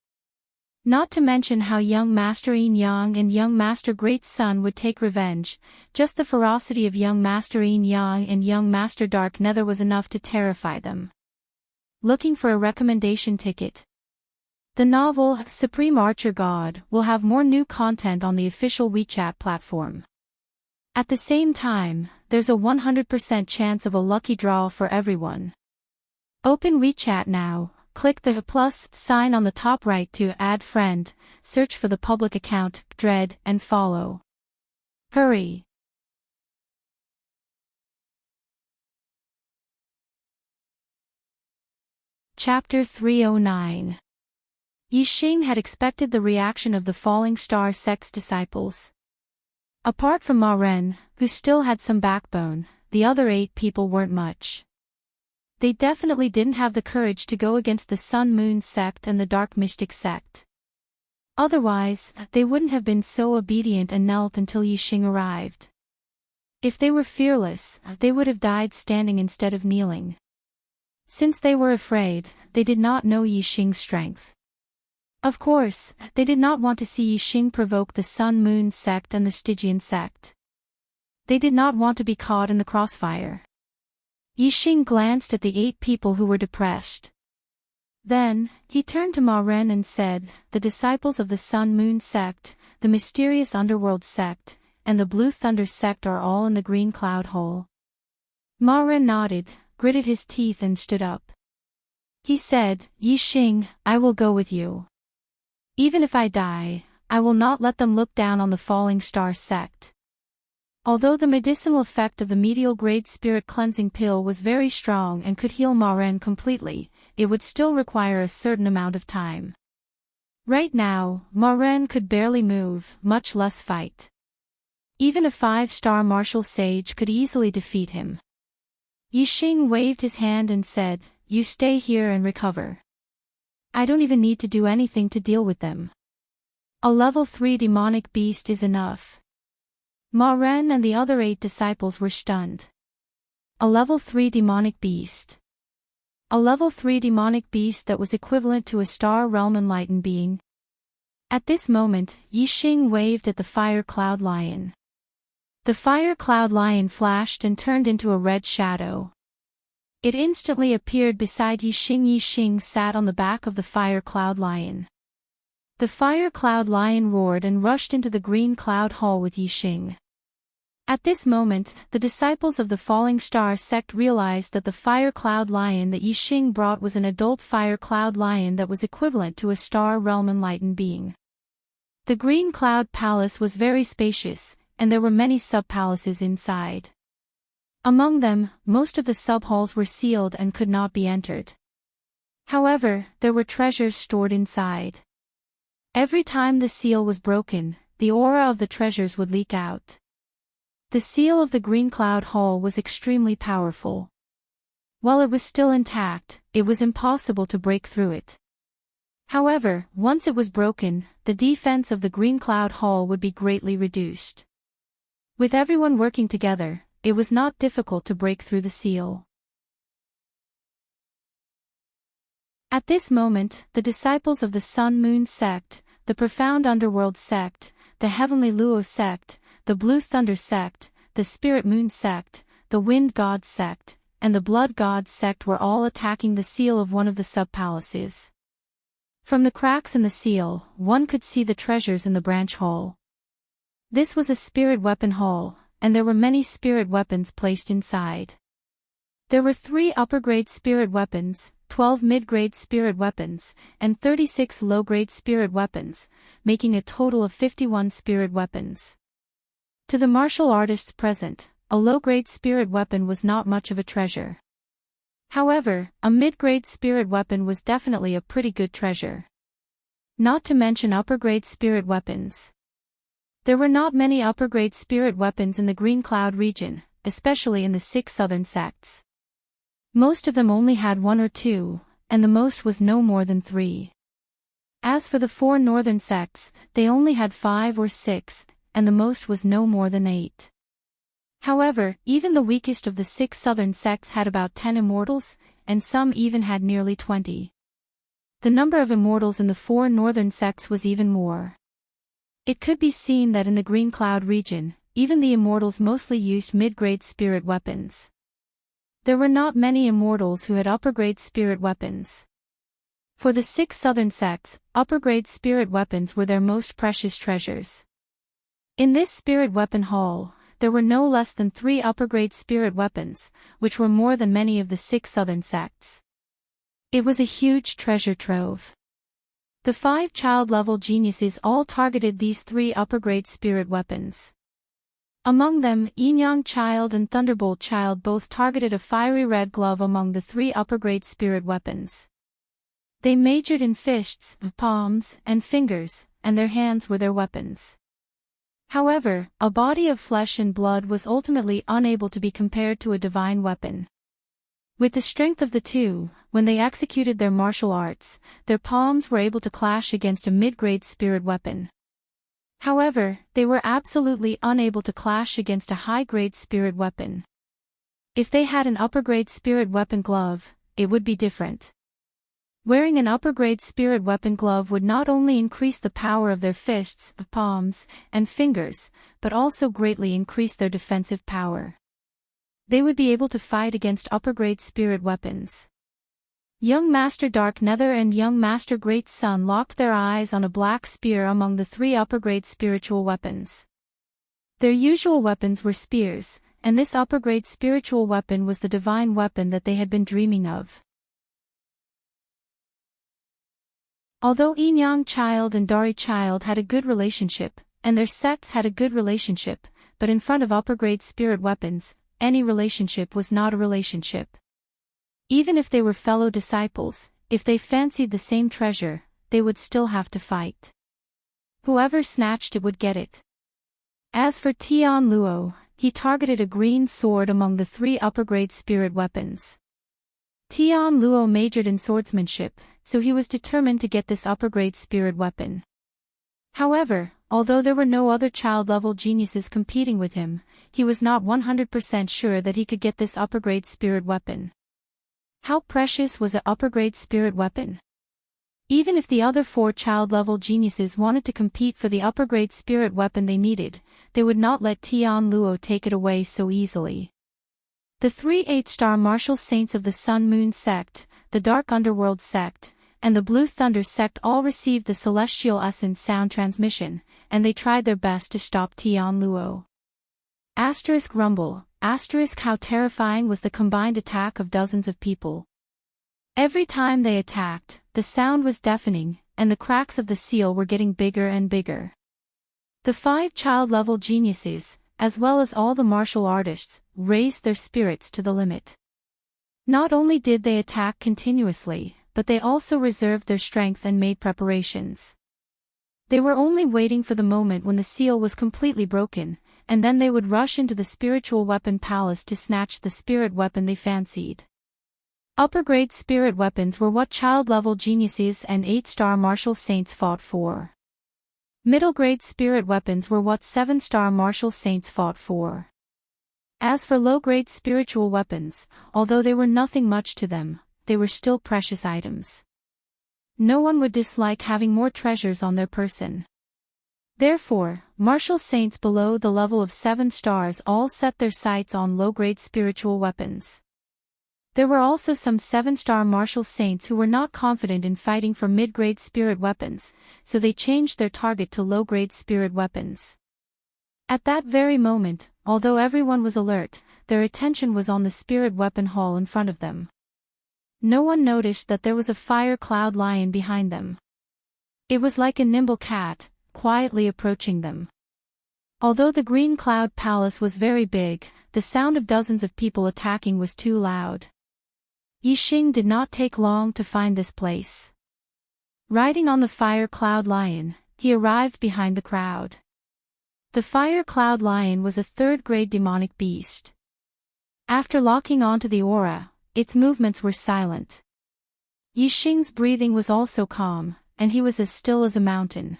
Not to mention how young Master Enyang and young Master Great Sun would take revenge, just the ferocity of young Master Enyang and young Master Dark Nether was enough to terrify them. Looking for a recommendation ticket? The novel, Supreme Archer God, will have more new content on the official WeChat platform. At the same time, there's a 100% chance of a lucky draw for everyone. Open WeChat now, click the plus sign on the top right to add friend, search for the public account, Dread, and follow. Hurry! Chapter 309. Yixing had expected the reaction of the Falling Star sect's disciples. Apart from Ma Ren, who still had some backbone, the other 8 people weren't much. They definitely didn't have the courage to go against the Sun Moon sect and the Dark Mystic sect. Otherwise, they wouldn't have been so obedient and knelt until Yixing arrived. If they were fearless, they would have died standing instead of kneeling. Since they were afraid, they did not know Yixing's strength. Of course, they did not want to see Yixing provoke the Sun Moon sect and the Stygian sect. They did not want to be caught in the crossfire. Yixing glanced at the 8 people who were depressed. Then, he turned to Ma Ren and said, "The disciples of the Sun Moon sect, the mysterious underworld sect, and the Blue Thunder sect are all in the green cloud hole." Ma Ren nodded, gritted his teeth and stood up. He said, "Yixing, I will go with you. Even if I die, I will not let them look down on the Falling Star sect." Although the medicinal effect of the medial-grade spirit cleansing pill was very strong and could heal Ma Ren completely, it would still require a certain amount of time. Right now, Ma Ren could barely move, much less fight. Even a 5-star martial sage could easily defeat him. Yixing waved his hand and said, "You stay here and recover. I don't even need to do anything to deal with them. A level 3 demonic beast is enough." Ma Ren and the other 8 disciples were stunned. A level 3 demonic beast. A level 3 demonic beast that was equivalent to a star realm enlightened being. At this moment, Yixing waved at the fire cloud lion. The fire cloud lion flashed and turned into a red shadow. It instantly appeared beside Yixing. Yixing sat on the back of the fire cloud lion. The fire cloud lion roared and rushed into the green cloud hall with Yixing. At this moment, the disciples of the Falling Star sect realized that the fire cloud lion that Yixing brought was an adult fire cloud lion that was equivalent to a star realm enlightened being. The green cloud palace was very spacious, and there were many sub-palaces inside. Among them, most of the sub-halls were sealed and could not be entered. However, there were treasures stored inside. Every time the seal was broken, the aura of the treasures would leak out. The seal of the Green Cloud Hall was extremely powerful. While it was still intact, it was impossible to break through it. However, once it was broken, the defense of the Green Cloud Hall would be greatly reduced. With everyone working together, it was not difficult to break through the seal. At this moment, the disciples of the Sun Moon sect, the Profound Underworld sect, the Heavenly Luo sect, the Blue Thunder sect, the Spirit Moon sect, the Wind God sect, and the Blood God sect were all attacking the seal of one of the sub-palaces. From the cracks in the seal, one could see the treasures in the branch hall. This was a spirit weapon hall, and there were many spirit weapons placed inside. There were 3 upper-grade spirit weapons, 12 mid-grade spirit weapons, and 36 low-grade spirit weapons, making a total of 51 spirit weapons. To the martial artists present, a low-grade spirit weapon was not much of a treasure. However, a mid-grade spirit weapon was definitely a pretty good treasure. Not to mention upper-grade spirit weapons. There were not many upper-grade spirit weapons in the Green Cloud region, especially in the 6 southern sects. Most of them only had 1 or 2, and the most was no more than 3. As for the 4 northern sects, they only had 5 or 6, and the most was no more than 8. However, even the weakest of the 6 southern sects had about 10 immortals, and some even had nearly 20. The number of immortals in the 4 northern sects was even more. It could be seen that in the Green Cloud region, even the immortals mostly used mid-grade spirit weapons. There were not many immortals who had upper-grade spirit weapons. For the 6 southern sects, upper-grade spirit weapons were their most precious treasures. In this spirit weapon hall, there were no less than 3 upper-grade spirit weapons, which were more than many of the 6 southern sects. It was a huge treasure trove. The 5 child-level geniuses all targeted these 3 upper-grade spirit weapons. Among them, Yin-Yang Child and Thunderbolt Child both targeted a fiery red glove among the 3 upper-grade spirit weapons. They majored in fists, palms, and fingers, and their hands were their weapons. However, a body of flesh and blood was ultimately unable to be compared to a divine weapon. With the strength of the two, when they executed their martial arts, their palms were able to clash against a mid-grade spirit weapon. However, they were absolutely unable to clash against a high-grade spirit weapon. If they had an upper-grade spirit weapon glove, it would be different. Wearing an upper-grade spirit weapon glove would not only increase the power of their fists, palms, and fingers, but also greatly increase their defensive power. They would be able to fight against upper-grade spirit weapons. Young Master Dark Nether and Young Master Great Sun locked their eyes on a black spear among the three upper-grade spiritual weapons. Their usual weapons were spears, and this upper-grade spiritual weapon was the divine weapon that they had been dreaming of. Although Enyang Child and Dari Child had a good relationship, and their sects had a good relationship, but in front of upper-grade spirit weapons, any relationship was not a relationship. Even if they were fellow disciples, if they fancied the same treasure, they would still have to fight. Whoever snatched it would get it. As for Tian Luo, he targeted a green sword among the three upper-grade spirit weapons. Tian Luo majored in swordsmanship, so he was determined to get this upper-grade spirit weapon. However, although there were no other child-level geniuses competing with him, he was not 100% sure that he could get this upper-grade spirit weapon. How precious was an upper-grade spirit weapon? Even if the other four child-level geniuses wanted to compete for the upper-grade spirit weapon they needed, they would not let Tian Luo take it away so easily. The three 8-star martial saints of the Sun Moon sect, the Dark Underworld sect, and the Blue Thunder sect all received the Celestial Essence sound transmission, and they tried their best to stop Tian Luo. Asterisk rumble, asterisk how terrifying was the combined attack of dozens of people. Every time they attacked, the sound was deafening, and the cracks of the seal were getting bigger and bigger. The 5 child-level geniuses, as well as all the martial artists, raised their spirits to the limit. Not only did they attack continuously, but they also reserved their strength and made preparations. They were only waiting for the moment when the seal was completely broken, and then they would rush into the spiritual weapon palace to snatch the spirit weapon they fancied. Upper-grade spirit weapons were what child-level geniuses and 8-star martial saints fought for. Middle-grade spirit weapons were what 7-star martial saints fought for. As for low-grade spiritual weapons, although they were nothing much to them, they were still precious items. No one would dislike having more treasures on their person. Therefore, martial saints below the level of 7 stars all set their sights on low-grade spiritual weapons. There were also some 7-star martial saints who were not confident in fighting for mid-grade spirit weapons, so they changed their target to low-grade spirit weapons. At that very moment, although everyone was alert, their attention was on the spirit weapon hall in front of them. No one noticed that there was a fire cloud lion behind them. It was like a nimble cat, quietly approaching them. Although the Green Cloud Palace was very big, the sound of dozens of people attacking was too loud. Yixing did not take long to find this place. Riding on the fire cloud lion, he arrived behind the crowd. The fire cloud lion was a 3rd-grade demonic beast. After locking onto the aura, its movements were silent. Yixing's breathing was also calm, and he was as still as a mountain.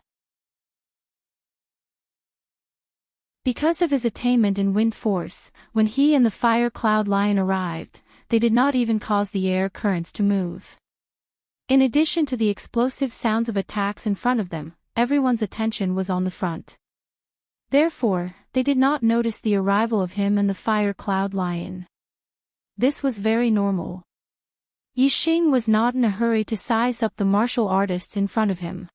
Because of his attainment in wind force, when he and the fire cloud lion arrived, they did not even cause the air currents to move. In addition to the explosive sounds of attacks in front of them, everyone's attention was on the front. Therefore, they did not notice the arrival of him and the fire cloud lion. This was very normal. Yixing was not in a hurry to size up the martial artists in front of him.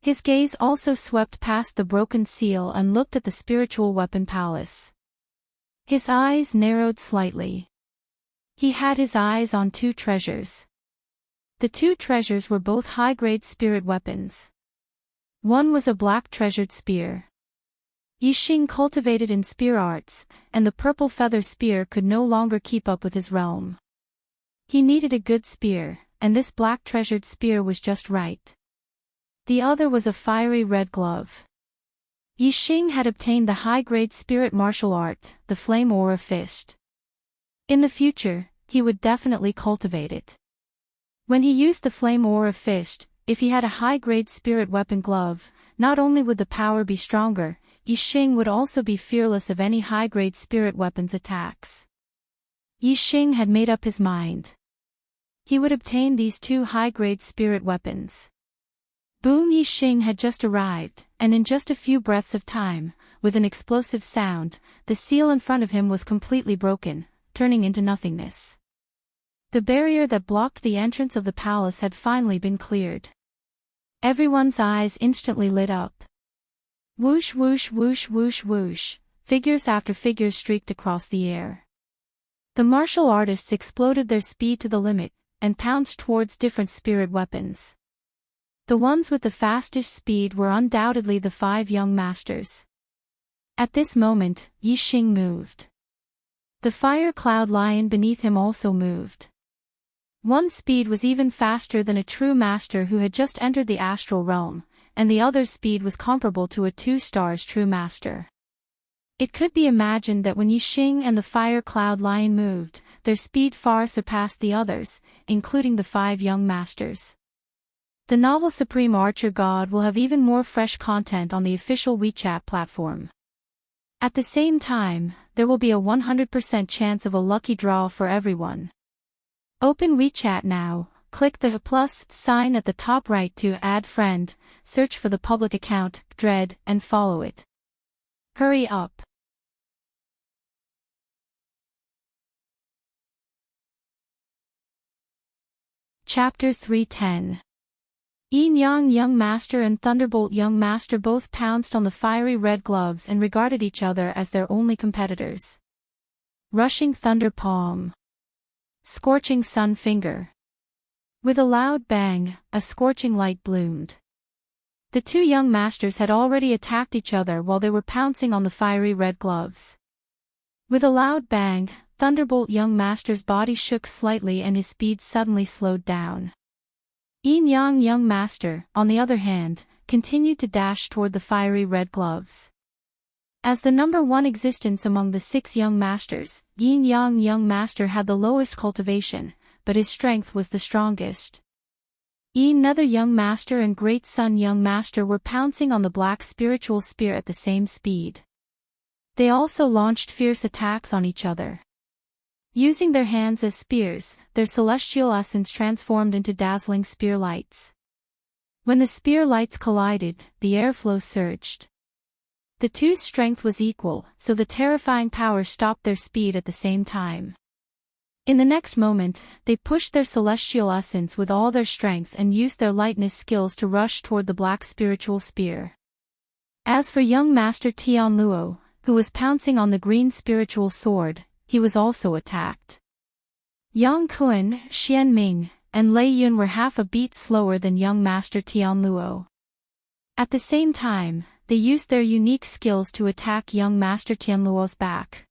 His gaze also swept past the broken seal and looked at the spiritual weapon palace. His eyes narrowed slightly. He had his eyes on 2 treasures. The 2 treasures were both high-grade spirit weapons. One was a black treasured spear. Yixing cultivated in spear arts, and the purple feather spear could no longer keep up with his realm. He needed a good spear, and this black treasured spear was just right. The other was a fiery red glove. Yi Xing had obtained the high-grade spirit martial art, the Flame Aura Fist. In the future, he would definitely cultivate it. When he used the Flame Aura Fist, if he had a high-grade spirit weapon glove, not only would the power be stronger, Yi Xing would also be fearless of any high-grade spirit weapons attacks. Yi Xing had made up his mind. He would obtain these two high-grade spirit weapons. Boom! Yi Xing had just arrived, and in just a few breaths of time, with an explosive sound, the seal in front of him was completely broken, turning into nothingness. The barrier that blocked the entrance of the palace had finally been cleared. Everyone's eyes instantly lit up. Whoosh whoosh whoosh whoosh whoosh, figures after figures streaked across the air. The martial artists exploded their speed to the limit, and pounced towards different spirit weapons. The ones with the fastest speed were undoubtedly the 5 young masters. At this moment, Yi Xing moved. The fire cloud lion beneath him also moved. One's speed was even faster than a true master who had just entered the astral realm, and the other's speed was comparable to a 2-star true master. It could be imagined that when Yi Xing and the fire cloud lion moved, their speed far surpassed the others, including the 5 young masters. The novel Supreme Archer God will have even more fresh content on the official WeChat platform. At the same time, there will be a 100% chance of a lucky draw for everyone. Open WeChat now, click the plus sign at the top right to add friend, search for the public account, Dread, and follow it. Hurry up. Chapter 310. Yin Yang Young Master and Thunderbolt Young Master both pounced on the fiery red gloves and regarded each other as their only competitors. Rushing Thunder Palm. Scorching Sun Finger. With a loud bang, a scorching light bloomed. The 2 young masters had already attacked each other while they were pouncing on the fiery red gloves. With a loud bang, Thunderbolt Young Master's body shook slightly and his speed suddenly slowed down. Yin Yang Young Master, on the other hand, continued to dash toward the fiery red gloves. As the number 1 existence among the 6 young masters, Yin Yang Young Master had the lowest cultivation, but his strength was the strongest. Yin Nether Young Master and Great Sun Young Master were pouncing on the black spiritual spear at the same speed. They also launched fierce attacks on each other. Using their hands as spears, their celestial essence transformed into dazzling spear lights. When the spear lights collided, the airflow surged. The 2's strength was equal, so the terrifying power stopped their speed at the same time. In the next moment, they pushed their celestial essence with all their strength and used their lightness skills to rush toward the black spiritual spear. As for young Master Tian Luo, who was pouncing on the green spiritual sword, he was also attacked. Yang Kun, Xian Ming, and Lei Yun were half a beat slower than young Master Tian Luo. At the same time, they used their unique skills to attack young Master Tian Luo's back.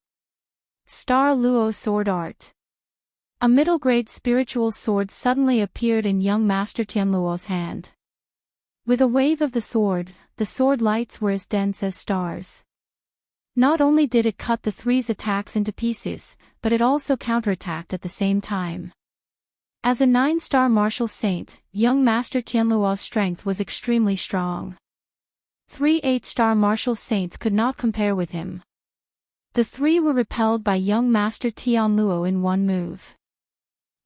Star Luo Sword Art. A middle-grade spiritual sword suddenly appeared in young Master Tian Luo's hand. With a wave of the sword lights were as dense as stars. Not only did it cut the 3's attacks into pieces, but it also counterattacked at the same time. As a 9-star martial saint, young Master Tian Luo's strength was extremely strong. 3 8-star martial saints could not compare with him. The 3 were repelled by young Master Tian Luo in one move.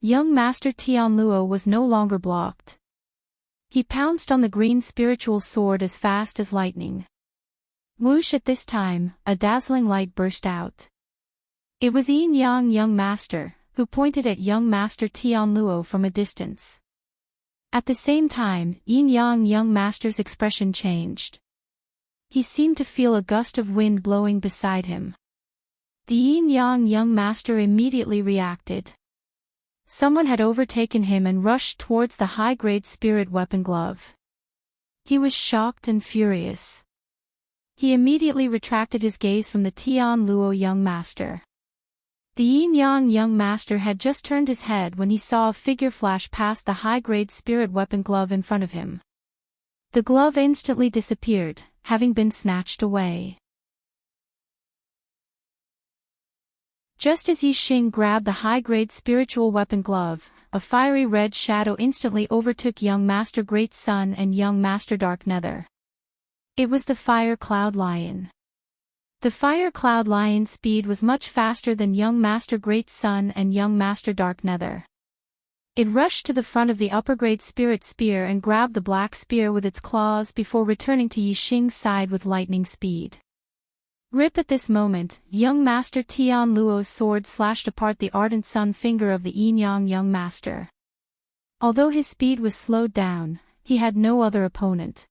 Young Master Tian Luo was no longer blocked. He pounced on the green spiritual sword as fast as lightning. Whoosh! At this time, a dazzling light burst out. It was Yin Yang Young Master, who pointed at young Master Tian Luo from a distance. At the same time, Yin Yang Young Master's expression changed. He seemed to feel a gust of wind blowing beside him. The Yin Yang Young Master immediately reacted. Someone had overtaken him and rushed towards the high-grade spirit weapon glove. He was shocked and furious. He immediately retracted his gaze from the Tian Luo Young Master. The yin-yang young master had just turned his head when he saw a figure flash past the high-grade spirit weapon glove in front of him. The glove instantly disappeared, having been snatched away. Just as Yi Xing grabbed the high-grade spiritual weapon glove, a fiery red shadow instantly overtook young Master Great Sun and young Master Dark Nether. It was the Fire Cloud Lion. The Fire Cloud Lion's speed was much faster than young Master Great Sun and young Master Dark Nether. It rushed to the front of the upper-grade spirit spear and grabbed the black spear with its claws before returning to Yi Xing's side with lightning speed. Rip! At this moment, young Master Tian Luo's sword slashed apart the ardent sun finger of the yin-yang young master. Although his speed was slowed down, he had no other opponent.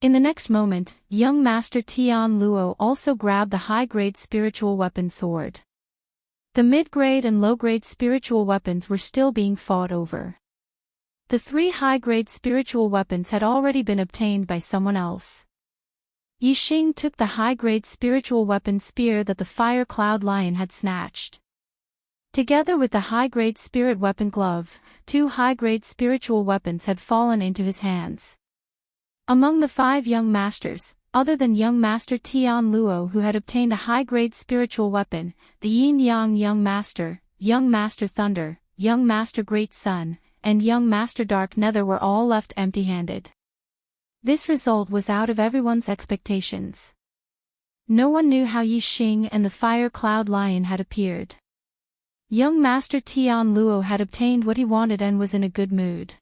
In the next moment, young Master Tian Luo also grabbed the high-grade spiritual weapon sword. The mid-grade and low-grade spiritual weapons were still being fought over. The 3 high-grade spiritual weapons had already been obtained by someone else. Yi Xing took the high-grade spiritual weapon spear that the Fire Cloud Lion had snatched. Together with the high-grade spirit weapon glove, 2 high-grade spiritual weapons had fallen into his hands. Among the 5 young masters, other than young Master Tian Luo who had obtained a high-grade spiritual weapon, the yin-yang young master, young Master Thunder, young Master Great Sun, and young Master Dark Nether were all left empty-handed. This result was out of everyone's expectations. No one knew how Yi Xing and the Fire Cloud Lion had appeared. Young Master Tian Luo had obtained what he wanted and was in a good mood.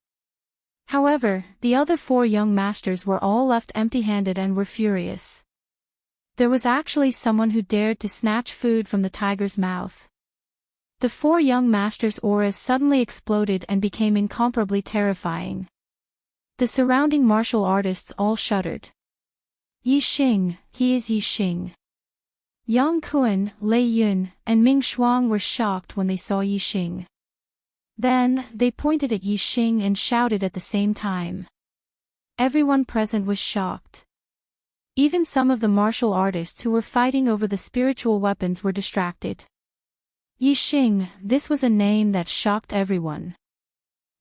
However, the other 4 young masters were all left empty-handed and were furious. There was actually someone who dared to snatch food from the tiger's mouth. The 4 young masters' auras suddenly exploded and became incomparably terrifying. The surrounding martial artists all shuddered. Yi Xing, he is Yi Xing. Yang Kuan, Lei Yun, and Ming Shuang were shocked when they saw Yi Xing. Then, they pointed at Yi Xing and shouted at the same time. Everyone present was shocked. Even some of the martial artists who were fighting over the spiritual weapons were distracted. Yi Xing, this was a name that shocked everyone.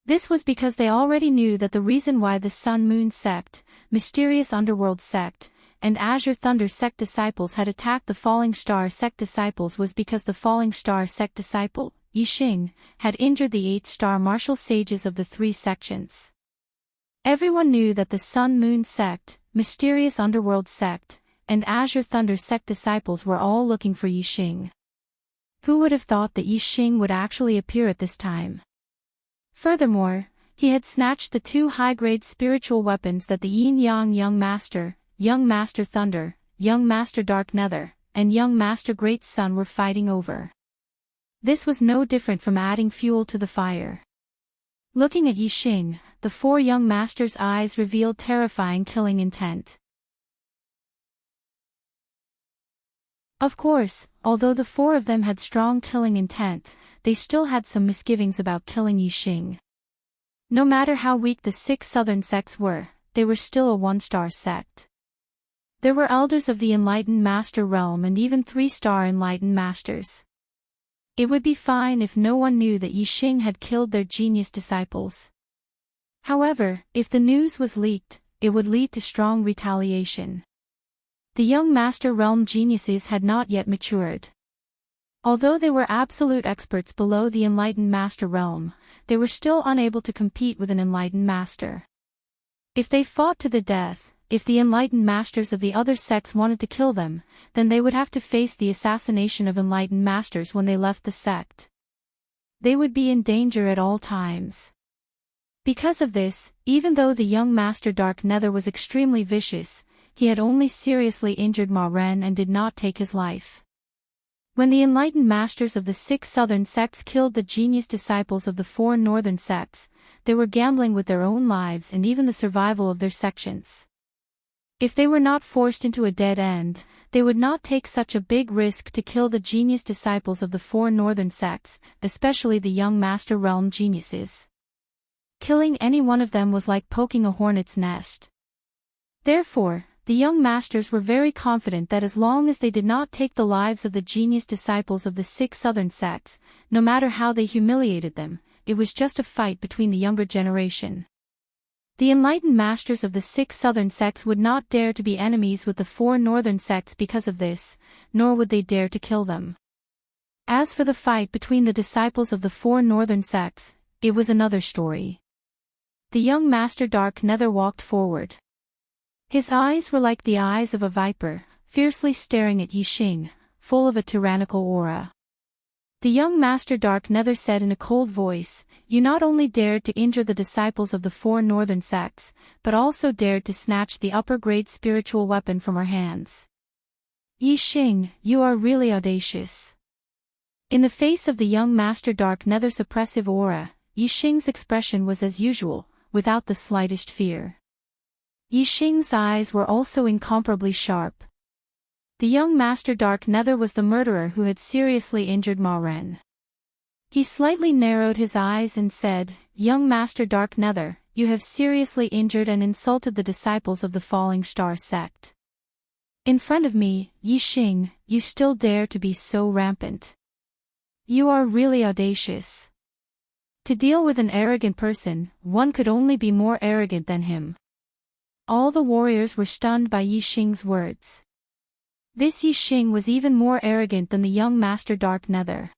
This was because they already knew that the reason why the Sun Moon sect, Mysterious Underworld sect, and Azure Thunder sect disciples had attacked the Falling Star sect disciples was because the Falling Star sect disciple, Yi Xing, had injured the 8-star martial sages of the 3 sections. Everyone knew that the Sun Moon sect, Mysterious Underworld sect, and Azure Thunder sect disciples were all looking for Yi Xing. Who would have thought that Yi Xing would actually appear at this time? Furthermore, he had snatched the 2 high-grade spiritual weapons that the yin-yang young master Thunder, young Master Dark Nether, and young Master Great Sun were fighting over. This was no different from adding fuel to the fire. Looking at Yi Xing, the 4 young masters' eyes revealed terrifying killing intent. Of course, although the 4 of them had strong killing intent, they still had some misgivings about killing Yi Xing. No matter how weak the 6 southern sects were, they were still a 1-star sect. There were elders of the Enlightened Master realm and even 3-star Enlightened Masters. It would be fine if no one knew that Yi Xing had killed their genius disciples. However, if the news was leaked, it would lead to strong retaliation. The young Master Realm geniuses had not yet matured. Although they were absolute experts below the Enlightened Master realm, they were still unable to compete with an Enlightened Master. If they fought to the death, if the Enlightened Masters of the other sects wanted to kill them, then they would have to face the assassination of Enlightened Masters when they left the sect. They would be in danger at all times. Because of this, even though the young Master Dark Nether was extremely vicious, he had only seriously injured Ma Ren and did not take his life. When the Enlightened Masters of the 6 southern sects killed the genius disciples of the 4 northern sects, they were gambling with their own lives and even the survival of their sections. If they were not forced into a dead end, they would not take such a big risk to kill the genius disciples of the 4 northern sects, especially the young Master Realm geniuses. Killing any one of them was like poking a hornet's nest. Therefore, The young masters were very confident that as long as they did not take the lives of the genius disciples of the 6 southern sects, no matter how they humiliated them, it was just a fight between the younger generation. The enlightened masters of the 6 southern sects would not dare to be enemies with the 4 northern sects because of this, nor would they dare to kill them. As for the fight between the disciples of the 4 northern sects, it was another story. The young master Dark Nether walked forward. His eyes were like the eyes of a viper, fiercely staring at Yi Xing, full of a tyrannical aura. The young master Dark Nether said in a cold voice, "You not only dared to injure the disciples of the 4 northern sects, but also dared to snatch the upper-grade spiritual weapon from our hands. Yi Xing, you are really audacious." In the face of the young master Dark Nether's oppressive aura, Yi Xing's expression was as usual, without the slightest fear. Yi Xing's eyes were also incomparably sharp. The young master Dark Nether was the murderer who had seriously injured Ma Ren. He slightly narrowed his eyes and said, "Young master Dark Nether, you have seriously injured and insulted the disciples of the Falling Star sect. In front of me, Yi Xing, you still dare to be so rampant. You are really audacious. To deal with an arrogant person, one could only be more arrogant than him." All the warriors were stunned by Yi Xing's words. This Yi Xing was even more arrogant than the young master Dark Nether.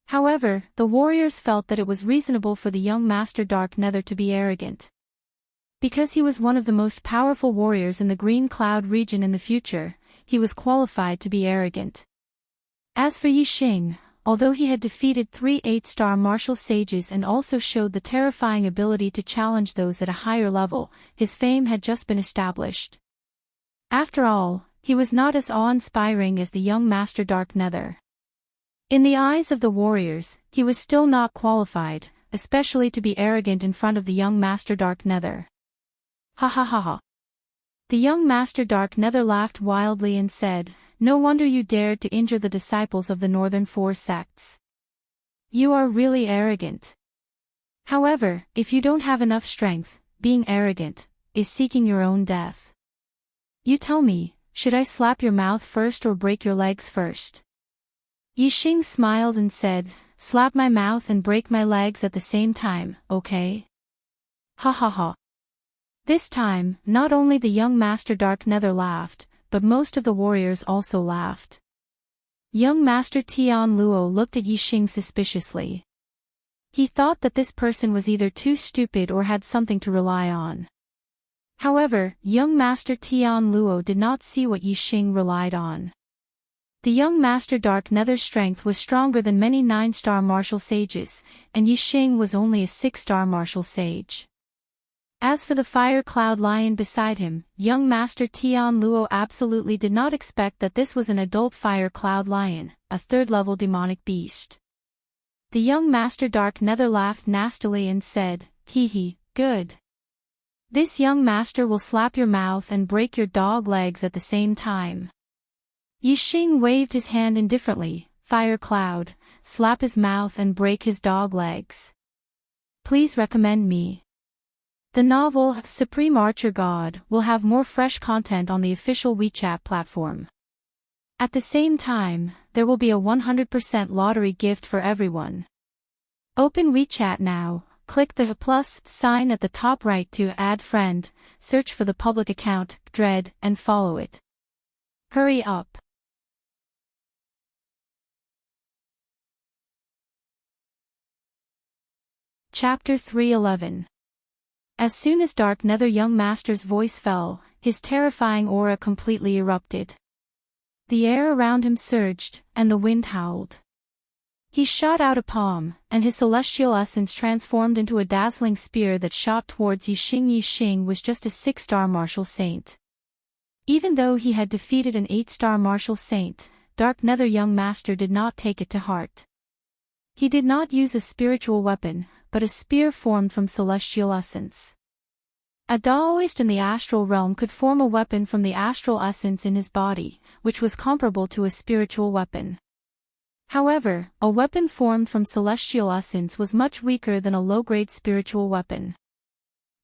However, the warriors felt that it was reasonable for the young master Dark Nether to be arrogant. Because he was one of the most powerful warriors in the Green Cloud region in the future, he was qualified to be arrogant. As for Yi Xing, although he had defeated 3 8-star martial sages and also showed the terrifying ability to challenge those at a higher level, his fame had just been established. After all, he was not as awe-inspiring as the young master Dark Nether. In the eyes of the warriors, he was still not qualified, especially to be arrogant in front of the young master Dark Nether. Ha ha ha ha. The young master Dark Nether laughed wildly and said, "No wonder you dared to injure the disciples of the northern 4 sects. You are really arrogant. However, if you don't have enough strength, being arrogant is seeking your own death. You tell me, should I slap your mouth first or break your legs first?" Yi Xing smiled and said, "Slap my mouth and break my legs at the same time, okay?" Ha ha ha. This time, not only the young master Dark Nether laughed, but most of the warriors also laughed. Young Master Tian Luo looked at Yi Xing suspiciously. He thought that this person was either too stupid or had something to rely on. However, young Master Tian Luo did not see what Yi Xing relied on. The young Master Dark Nether's strength was stronger than many 9-star martial sages, and Yi Xing was only a 6-star martial sage. As for the fire cloud lion beside him, young Master Tian Luo absolutely did not expect that this was an adult fire cloud lion, a 3rd-level demonic beast. The young Master Dark Nether laughed nastily and said, "Hee hee, good. This young master will slap your mouth and break your dog legs at the same time." Yi Xing waved his hand indifferently, "Fire cloud, slap his mouth and break his dog legs. Please recommend me." The novel, Supreme Archer God, will have more fresh content on the official WeChat platform. At the same time, there will be a 100% lottery gift for everyone. Open WeChat now, click the plus sign at the top right to add friend, search for the public account, Dread, and follow it. Hurry up. Chapter 311. As soon as Dark Nether young master's voice fell, his terrifying aura completely erupted. The air around him surged, and the wind howled. He shot out a palm, and his celestial essence transformed into a dazzling spear that shot towards Yi Xing. Yi Xing was just a 6-star martial saint. Even though he had defeated an 8-star martial saint, Dark Nether young master did not take it to heart. He did not use a spiritual weapon, but a spear formed from celestial essence. A Daoist in the astral realm could form a weapon from the astral essence in his body, which was comparable to a spiritual weapon. However, a weapon formed from celestial essence was much weaker than a low-grade spiritual weapon.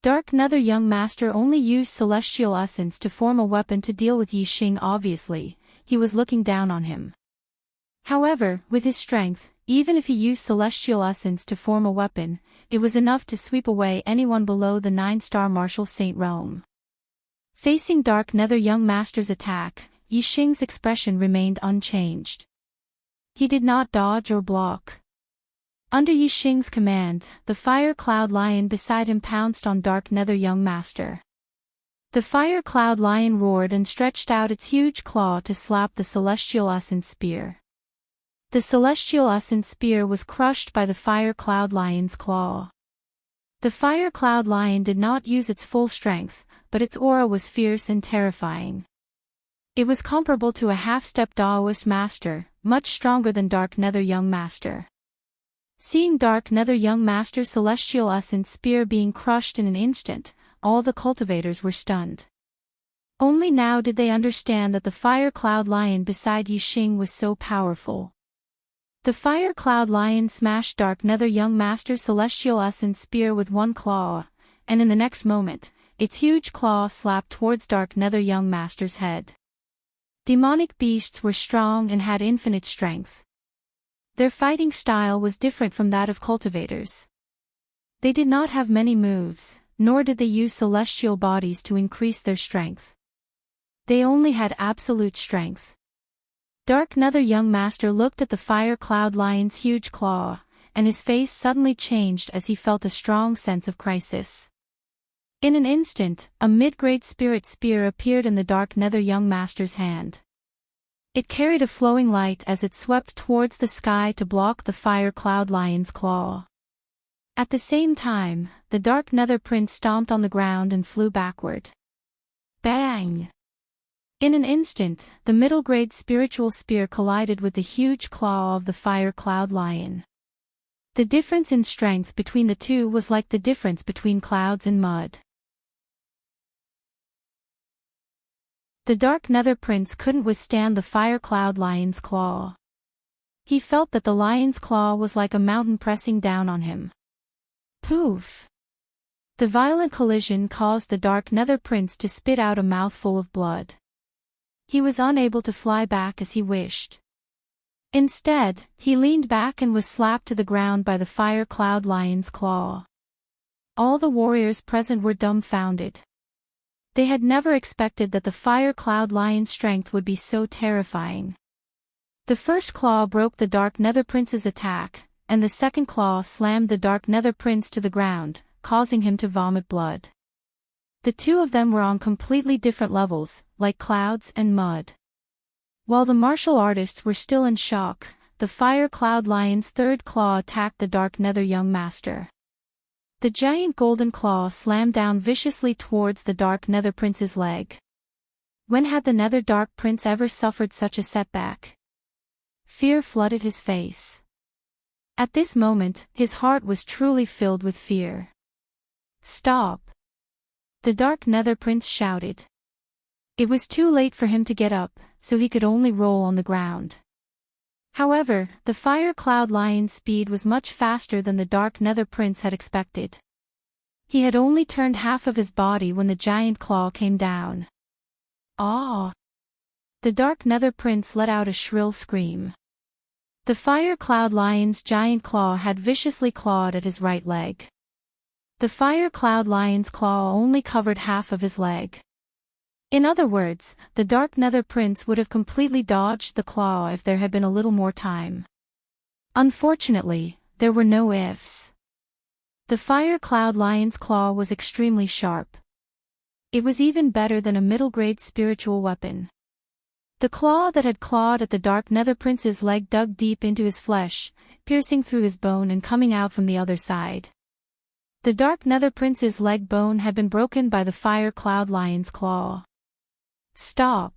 Dark Nether young master only used celestial essence to form a weapon to deal with Yi Xing. Obviously, he was looking down on him. However, with his strength, even if he used celestial essence to form a weapon, it was enough to sweep away anyone below the 9-star martial saint realm. Facing Dark Nether young master's attack, Yi Xing's expression remained unchanged. He did not dodge or block. Under Yi Xing's command, the fire cloud lion beside him pounced on Dark Nether young master. The fire cloud lion roared and stretched out its huge claw to slap the celestial essence spear. The celestial essence spear was crushed by the fire cloud lion's claw. The fire cloud lion did not use its full strength, but its aura was fierce and terrifying. It was comparable to a half-step Daoist master, much stronger than Dark Nether young master. Seeing Dark Nether young master's celestial essence spear being crushed in an instant, all the cultivators were stunned. Only now did they understand that the fire cloud lion beside Yi Xing was so powerful. The fire cloud lion smashed Dark Nether young master's celestial essence spear with one claw, and in the next moment, its huge claw slapped towards Dark Nether young master's head. Demonic beasts were strong and had infinite strength. Their fighting style was different from that of cultivators. They did not have many moves, nor did they use celestial bodies to increase their strength. They only had absolute strength. Dark Nether young master looked at the fire cloud lion's huge claw, and his face suddenly changed as he felt a strong sense of crisis. In an instant, a mid-grade spirit spear appeared in the Dark Nether young master's hand. It carried a flowing light as it swept towards the sky to block the fire cloud lion's claw. At the same time, the Dark Nether prince stomped on the ground and flew backward. Bang! In an instant, the middle-grade spiritual spear collided with the huge claw of the fire cloud lion. The difference in strength between the two was like the difference between clouds and mud. The Dark Nether prince couldn't withstand the fire cloud lion's claw. He felt that the lion's claw was like a mountain pressing down on him. Poof! The violent collision caused the Dark Nether prince to spit out a mouthful of blood. He was unable to fly back as he wished. Instead, he leaned back and was slapped to the ground by the fire cloud lion's claw. All the warriors present were dumbfounded. They had never expected that the fire cloud lion's strength would be so terrifying. The first claw broke the Dark Nether prince's attack, and the second claw slammed the Dark Nether prince to the ground, causing him to vomit blood. The two of them were on completely different levels, like clouds and mud. While the martial artists were still in shock, the fire cloud lion's third claw attacked the Dark Nether young master. The giant golden claw slammed down viciously towards the Dark Nether prince's leg. When had the Nether Dark Prince ever suffered such a setback? Fear flooded his face. At this moment, his heart was truly filled with fear. Stop! The Dark Nether Prince shouted. It was too late for him to get up, so he could only roll on the ground. However, the fire cloud lion's speed was much faster than the Dark Nether Prince had expected. He had only turned half of his body when the giant claw came down. Ah! The Dark Nether Prince let out a shrill scream. The fire cloud lion's giant claw had viciously clawed at his right leg. The fire cloud lion's claw only covered half of his leg. In other words, the Dark Nether Prince would have completely dodged the claw if there had been a little more time. Unfortunately, there were no ifs. The fire cloud lion's claw was extremely sharp. It was even better than a middle-grade spiritual weapon. The claw that had clawed at the Dark Nether Prince's leg dug deep into his flesh, piercing through his bone and coming out from the other side. The Dark Nether Prince's leg bone had been broken by the fire cloud lion's claw. Stop!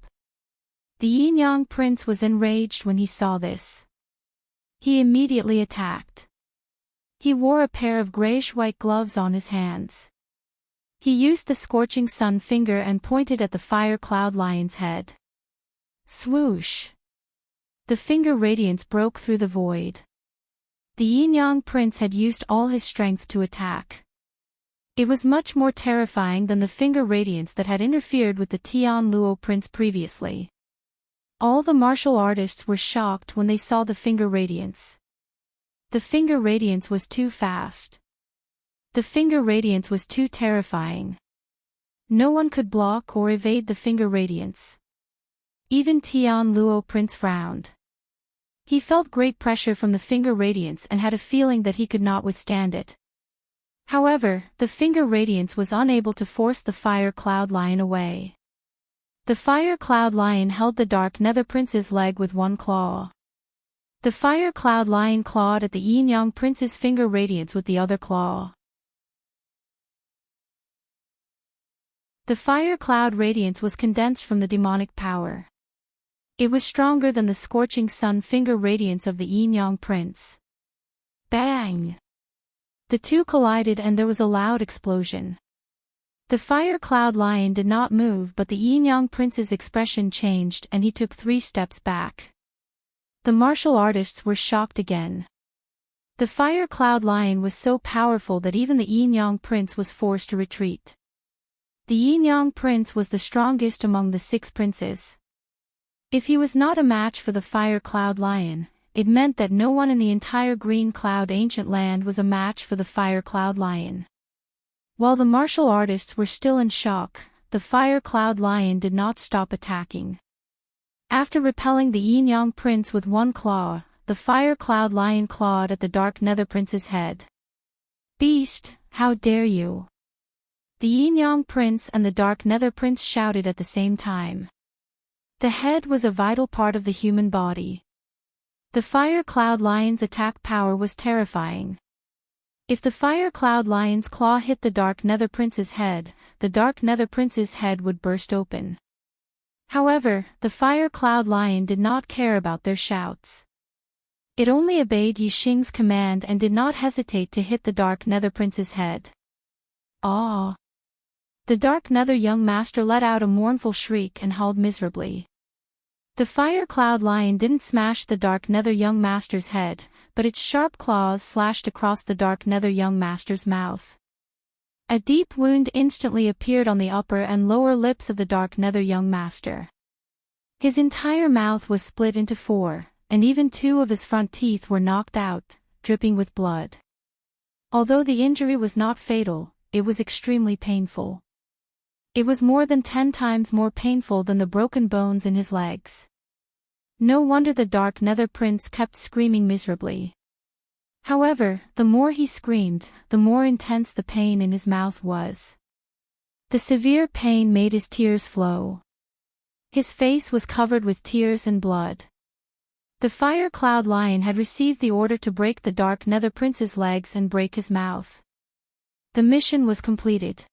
The Yin-Yang Prince was enraged when he saw this. He immediately attacked. He wore a pair of grayish-white gloves on his hands. He used the scorching sun finger and pointed at the fire cloud lion's head. Swoosh! The finger radiance broke through the void. The Yin-Yang Prince had used all his strength to attack. It was much more terrifying than the finger radiance that had interfered with the Tian Luo prince previously. All the martial artists were shocked when they saw the finger radiance. The finger radiance was too fast. The finger radiance was too terrifying. No one could block or evade the finger radiance. Even Tian Luo prince frowned. He felt great pressure from the finger radiance and had a feeling that he could not withstand it. However, the finger radiance was unable to force the fire cloud lion away. The fire cloud lion held the dark nether prince's leg with one claw. The fire cloud lion clawed at the yin yang prince's finger radiance with the other claw. The fire cloud radiance was condensed from the demonic power. It was stronger than the scorching sun finger radiance of the yin yang prince. Bang! The two collided and there was a loud explosion. The fire cloud lion did not move, but the yin yang prince's expression changed and he took 3 steps back. The martial artists were shocked again. The fire cloud lion was so powerful that even the yin yang prince was forced to retreat. The yin yang prince was the strongest among the 6 princes. If he was not a match for the fire cloud lion, it meant that no one in the entire green cloud ancient land was a match for the fire cloud lion. While the martial artists were still in shock, the fire cloud lion did not stop attacking. After repelling the yin yang prince with one claw, the fire cloud lion clawed at the dark nether prince's head. "Beast, how dare you!" The yin yang prince and the dark nether prince shouted at the same time. The head was a vital part of the human body. The fire cloud lion's attack power was terrifying. If the fire cloud lion's claw hit the dark nether prince's head, the dark nether prince's head would burst open. However, the fire cloud lion did not care about their shouts. It only obeyed Yixing's command and did not hesitate to hit the dark nether prince's head. Ah! The dark nether young master let out a mournful shriek and howled miserably. The fire cloud lion didn't smash the dark nether young master's head, but its sharp claws slashed across the dark nether young master's mouth. A deep wound instantly appeared on the upper and lower lips of the dark nether young master. His entire mouth was split into 4, and even 2 of his front teeth were knocked out, dripping with blood. Although the injury was not fatal, it was extremely painful. It was more than 10 times more painful than the broken bones in his legs. No wonder the dark nether prince kept screaming miserably. However, the more he screamed, the more intense the pain in his mouth was. The severe pain made his tears flow. His face was covered with tears and blood. The fire cloud lion had received the order to break the dark nether prince's legs and break his mouth. The mission was completed.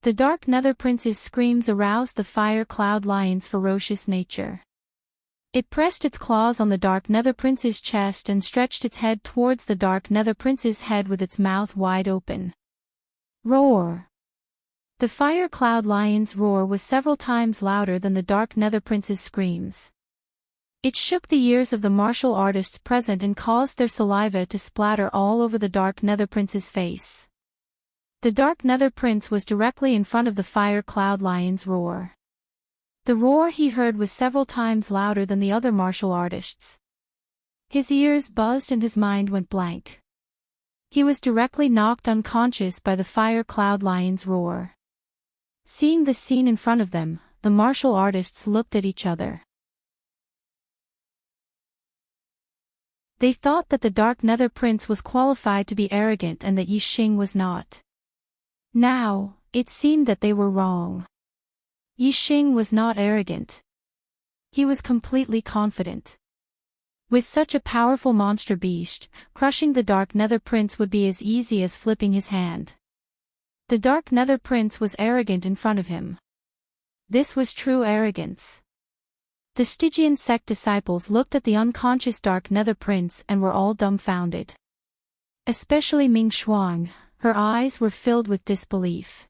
The dark nether prince's screams aroused the fire cloud lion's ferocious nature. It pressed its claws on the dark nether prince's chest and stretched its head towards the dark nether prince's head with its mouth wide open. Roar! The fire cloud lion's roar was several times louder than the dark nether prince's screams. It shook the ears of the martial artists present and caused their saliva to splatter all over the dark nether prince's face. The dark nether prince was directly in front of the fire cloud lion's roar. The roar he heard was several times louder than the other martial artists. His ears buzzed and his mind went blank. He was directly knocked unconscious by the fire cloud lion's roar. Seeing the scene in front of them, the martial artists looked at each other. They thought that the dark nether prince was qualified to be arrogant and that Yixing was not. Now, it seemed that they were wrong. Yixing was not arrogant. He was completely confident. With such a powerful monster beast, crushing the dark nether prince would be as easy as flipping his hand. The dark nether prince was arrogant in front of him. This was true arrogance. The Stygian sect disciples looked at the unconscious dark nether prince and were all dumbfounded. Especially Ming Shuang, her eyes were filled with disbelief.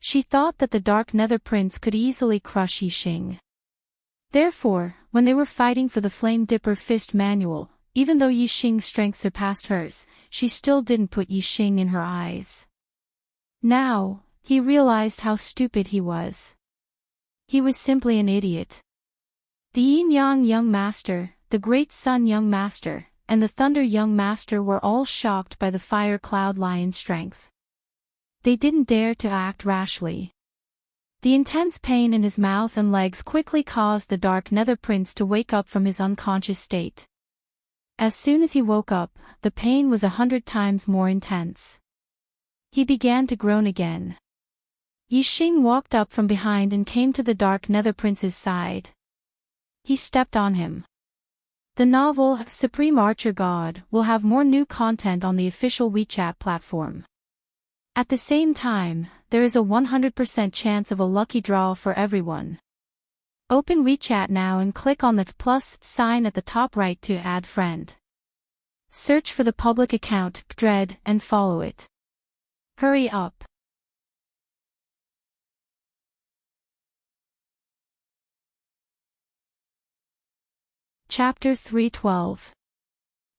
She thought that the dark nether prince could easily crush Yixing. Therefore, when they were fighting for the Flame Dipper Fist Manual, even though Yixing's strength surpassed hers, she still didn't put Yixing in her eyes. Now, he realized how stupid he was. He was simply an idiot. The Yin-Yang Young Master, the Great Sun Young Master, and the Thunder Young Master were all shocked by the Fire Cloud Lion's strength. They didn't dare to act rashly. The intense pain in his mouth and legs quickly caused the Dark Nether Prince to wake up from his unconscious state. As soon as he woke up, the pain was 100 times more intense. He began to groan again. Yixing walked up from behind and came to the Dark Nether Prince's side. He stepped on him. The novel, Supreme Archer God, will have more new content on the official WeChat platform. At the same time, there is a 100% chance of a lucky draw for everyone. Open WeChat now and click on the plus sign at the top right to add friend. Search for the public account, Dread, and follow it. Hurry up. Chapter 312.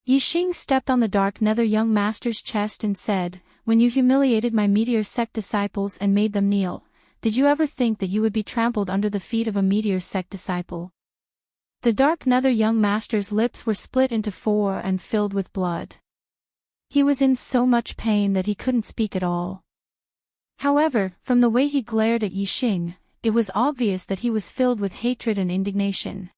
Yixing stepped on the Dark Nether Young Master's chest and said, "When you humiliated my Meteor Sect disciples and made them kneel, did you ever think that you would be trampled under the feet of a Meteor Sect disciple?" The Dark Nether Young Master's lips were split into 4 and filled with blood. He was in so much pain that he couldn't speak at all. However, from the way he glared at Yixing, it was obvious that he was filled with hatred and indignation.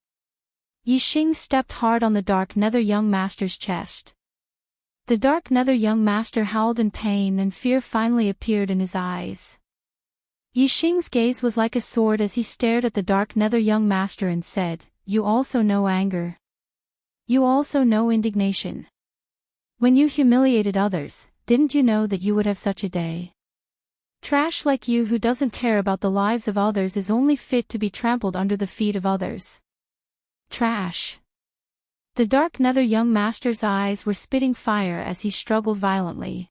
Yixing stepped hard on the Dark Nether Young Master's chest. The Dark Nether Young Master howled in pain and fear finally appeared in his eyes. Yixing's gaze was like a sword as he stared at the Dark Nether Young Master and said, "You also know anger. You also know indignation. When you humiliated others, didn't you know that you would have such a day? Trash like you who doesn't care about the lives of others is only fit to be trampled under the feet of others. Trash." The Dark Nether Young Master's eyes were spitting fire as he struggled violently.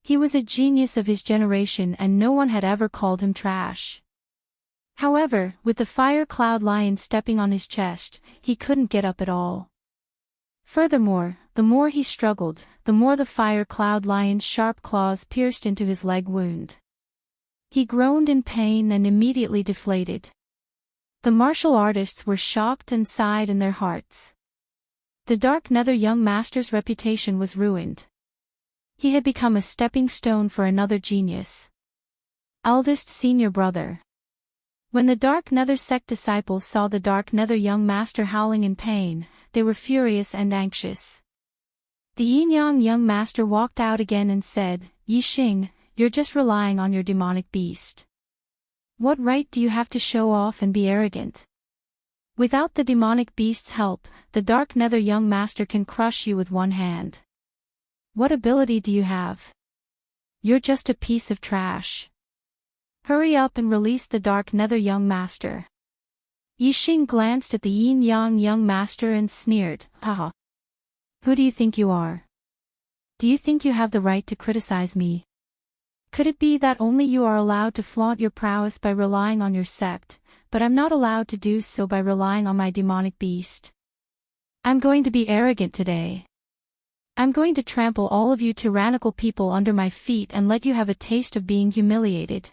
He was a genius of his generation and no one had ever called him trash. However, with the Fire Cloud Lion stepping on his chest, he couldn't get up at all. Furthermore, the more he struggled, the more the Fire Cloud Lion's sharp claws pierced into his leg wound. He groaned in pain and immediately deflated. The martial artists were shocked and sighed in their hearts. The Dark Nether Young Master's reputation was ruined. He had become a stepping stone for another genius. Eldest senior brother. When the Dark Nether Sect disciples saw the Dark Nether Young Master howling in pain, they were furious and anxious. The Yin-Yang Young Master walked out again and said, "Yixing, you're just relying on your demonic beast. What right do you have to show off and be arrogant? Without the demonic beast's help, the Dark Nether Young Master can crush you with one hand. What ability do you have? You're just a piece of trash. Hurry up and release the Dark Nether Young Master." Yixing glanced at the Yin-Yang Young Master and sneered, "Haha. Who do you think you are? Do you think you have the right to criticize me? Could it be that only you are allowed to flaunt your prowess by relying on your sect, but I'm not allowed to do so by relying on my demonic beast? I'm going to be arrogant today. I'm going to trample all of you tyrannical people under my feet and let you have a taste of being humiliated."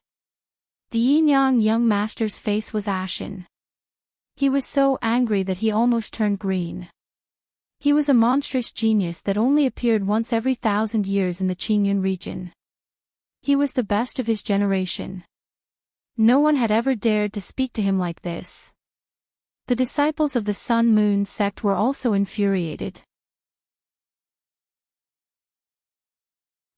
The Yin-Yang Young Master's face was ashen. He was so angry that he almost turned green. He was a monstrous genius that only appeared once every 1,000 years in the Qingyun region. He was the best of his generation. No one had ever dared to speak to him like this. The disciples of the Sun Moon sect were also infuriated.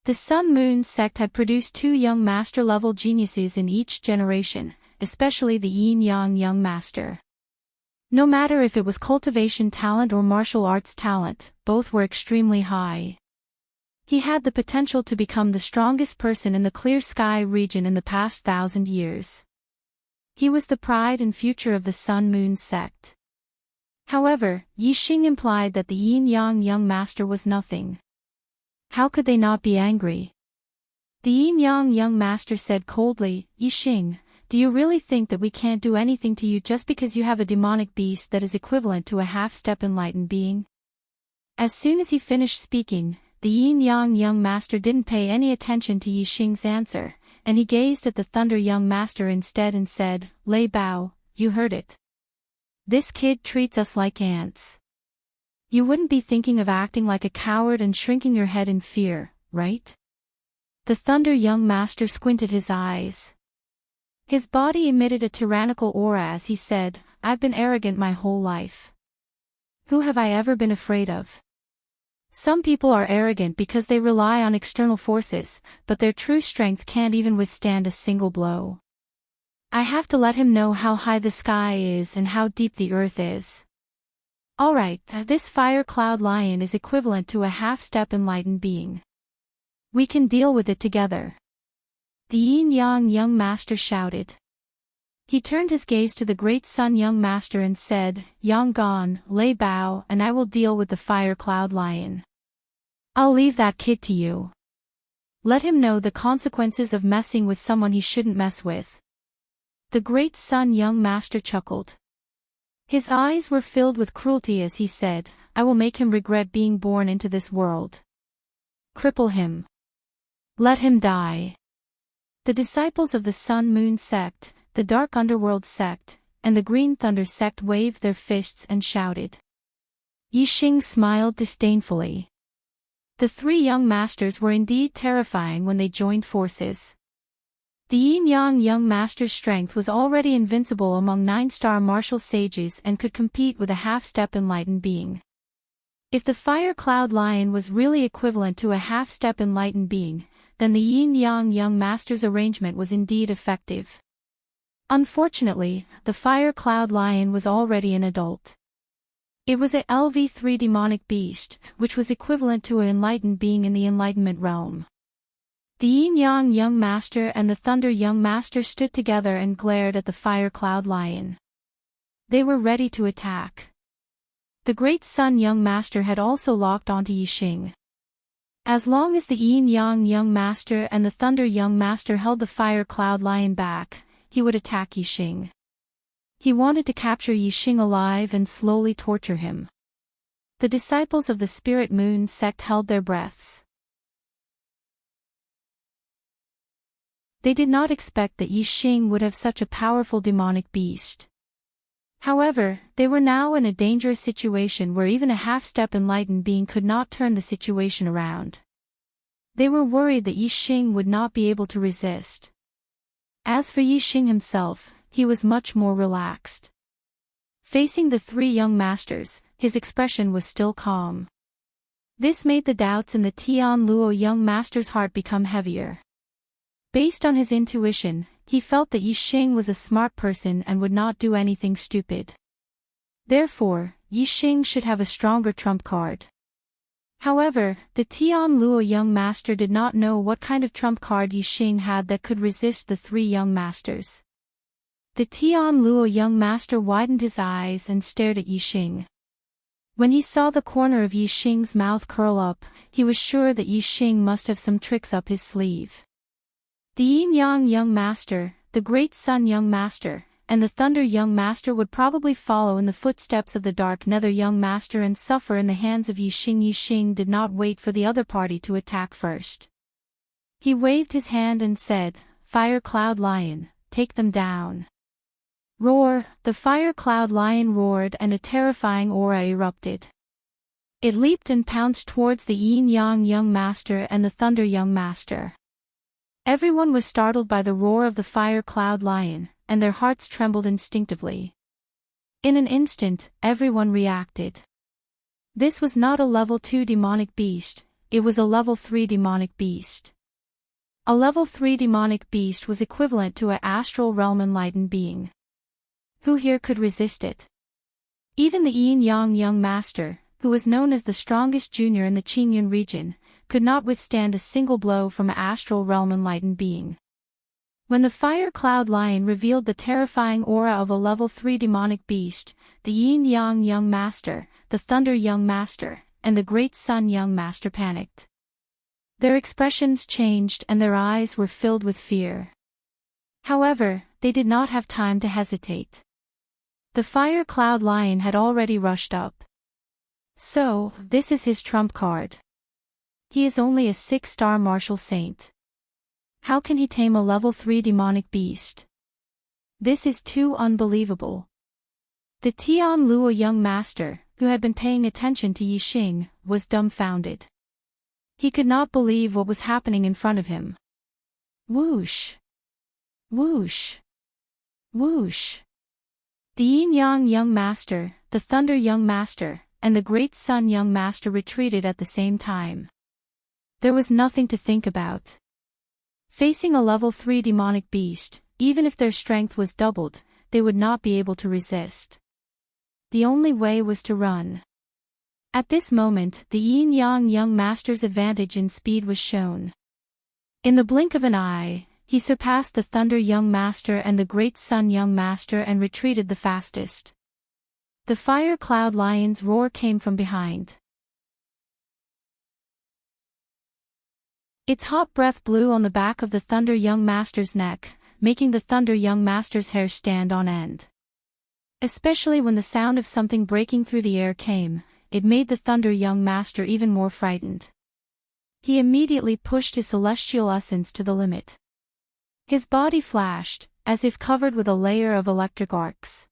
The Sun Moon sect had produced 2 young master-level geniuses in each generation, especially the Yin-Yang Young Master. No matter if it was cultivation talent or martial arts talent, both were extremely high. He had the potential to become the strongest person in the Clear Sky region in the past 1,000 years. He was the pride and future of the Sun Moon sect. However, Yixing implied that the Yin-Yang Young Master was nothing. How could they not be angry? The Yin-Yang Young Master said coldly, "Yixing, do you really think that we can't do anything to you just because you have a demonic beast that is equivalent to a half-step enlightened being?" As soon as he finished speaking, the yin-yang young master didn't pay any attention to Yi Xing's answer, and he gazed at the thunder young master instead and said, "Lei Bao, you heard it. This kid treats us like ants. You wouldn't be thinking of acting like a coward and shrinking your head in fear, right?" The thunder young master squinted his eyes. His body emitted a tyrannical aura as he said, "I've been arrogant my whole life. Who have I ever been afraid of? Some people are arrogant because they rely on external forces, but their true strength can't even withstand a single blow. I have to let him know how high the sky is and how deep the earth is. Alright, this fire cloud lion is equivalent to a half-step enlightened being. We can deal with it together." The yin-yang young master shouted. He turned his gaze to the great sun young master and said, "Yang Gong, Lei Bao, and I will deal with the fire cloud lion. I'll leave that kid to you. Let him know the consequences of messing with someone he shouldn't mess with." The great sun young master chuckled. His eyes were filled with cruelty as he said, "I will make him regret being born into this world. Cripple him. Let him die." The disciples of the Sun Moon sect, the Dark Underworld sect, and the Green Thunder sect waved their fists and shouted. Yi Xing smiled disdainfully. The three young masters were indeed terrifying when they joined forces. The yin-yang young master's strength was already invincible among 9-star martial sages and could compete with a half-step enlightened being. If the fire cloud lion was really equivalent to a half-step enlightened being, then the yin-yang young master's arrangement was indeed effective. Unfortunately, the fire cloud lion was already an adult. It was a LV3 demonic beast, which was equivalent to an enlightened being in the enlightenment realm. The yin-yang young master and the thunder young master stood together and glared at the fire cloud lion. They were ready to attack. The great sun young master had also locked onto Yi Xing. As long as the yin-yang young master and the thunder young master held the fire cloud lion back, he would attack Yi Xing. He wanted to capture Yi Xing alive and slowly torture him. The disciples of the Spirit Moon sect held their breaths. They did not expect that Yi Xing would have such a powerful demonic beast. However, they were now in a dangerous situation where even a half-step enlightened being could not turn the situation around. They were worried that Yi Xing would not be able to resist. As for Yi Xing himself, he was much more relaxed. Facing the three young masters, his expression was still calm. This made the doubts in the Tian Luo young master's heart become heavier. Based on his intuition, he felt that Yi Xing was a smart person and would not do anything stupid. Therefore, Yi Xing should have a stronger trump card. However, the Tian Luo young master did not know what kind of trump card Yi Xing had that could resist the three young masters. The Tian Luo young master widened his eyes and stared at Yi Xing. When he saw the corner of Yi Xing's mouth curl up, he was sure that Yi Xing must have some tricks up his sleeve. The yin-yang young master, the great sun young master, and the thunder young master would probably follow in the footsteps of the dark nether young master and suffer in the hands of Yi Xing. Yi Xing did not wait for the other party to attack first. He waved his hand and said, "Fire cloud lion, take them down." Roar! The fire cloud lion roared and a terrifying aura erupted. It leaped and pounced towards the yin-yang young master and the thunder young master. Everyone was startled by the roar of the fire cloud lion, and their hearts trembled instinctively. In an instant, everyone reacted. This was not a level 2 demonic beast, it was a level 3 demonic beast. A level 3 demonic beast was equivalent to an astral realm enlightened being. Who here could resist it? Even the yin-yang young master, who was known as the strongest junior in the Qingyun region, could not withstand a single blow from an astral realm enlightened being. When the fire cloud lion revealed the terrifying aura of a level 3 demonic beast, the yin-yang young master, the thunder young master, and the great sun young master panicked. Their expressions changed and their eyes were filled with fear. However, they did not have time to hesitate. The fire cloud lion had already rushed up. So, this is his trump card. He is only a 6-star martial saint. How can he tame a level 3 demonic beast? This is too unbelievable. The Tian Luo young master, who had been paying attention to Yi Xing, was dumbfounded. He could not believe what was happening in front of him. Whoosh! Whoosh! Whoosh! The Yin Yang young master, the Thunder young master, and the Great Sun young master retreated at the same time. There was nothing to think about. Facing a level 3 demonic beast, even if their strength was doubled, they would not be able to resist. The only way was to run. At this moment, the Yin Yang young master's advantage in speed was shown. In the blink of an eye, he surpassed the Thunder young master and the Great Sun young master and retreated the fastest. The Fire Cloud Lion's roar came from behind. Its hot breath blew on the back of the Thunder young master's neck, making the Thunder young master's hair stand on end. Especially when the sound of something breaking through the air came, it made the Thunder young master even more frightened. He immediately pushed his celestial essence to the limit. His body flashed, as if covered with a layer of electric arcs.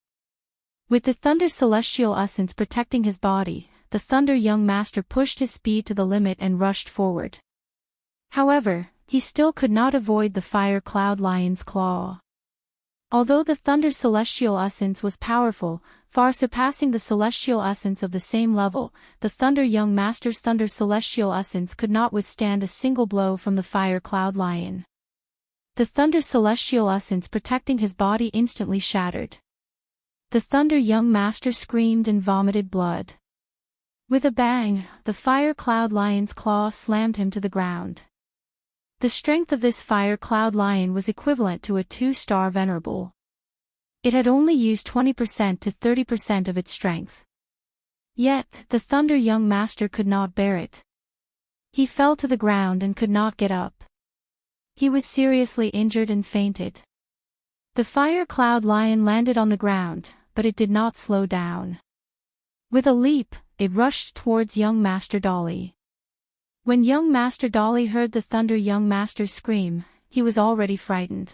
With the Thunder celestial essence protecting his body, the Thunder young master pushed his speed to the limit and rushed forward. However, he still could not avoid the Fire Cloud Lion's claw. Although the Thunder celestial essence was powerful, far surpassing the celestial essence of the same level, the Thunder young master's Thunder celestial essence could not withstand a single blow from the Fire Cloud Lion. The Thunder celestial essence protecting his body instantly shattered. The Thunder young master screamed and vomited blood. With a bang, the Fire Cloud Lion's claw slammed him to the ground. The strength of this Fire Cloud Lion was equivalent to a 2-star venerable. It had only used 20% to 30% of its strength. Yet, the Thunder young master could not bear it. He fell to the ground and could not get up. He was seriously injured and fainted. The Fire Cloud Lion landed on the ground, but it did not slow down. With a leap, it rushed towards young Master Dolly. When young Master Dolly heard the Thunder young master scream, he was already frightened.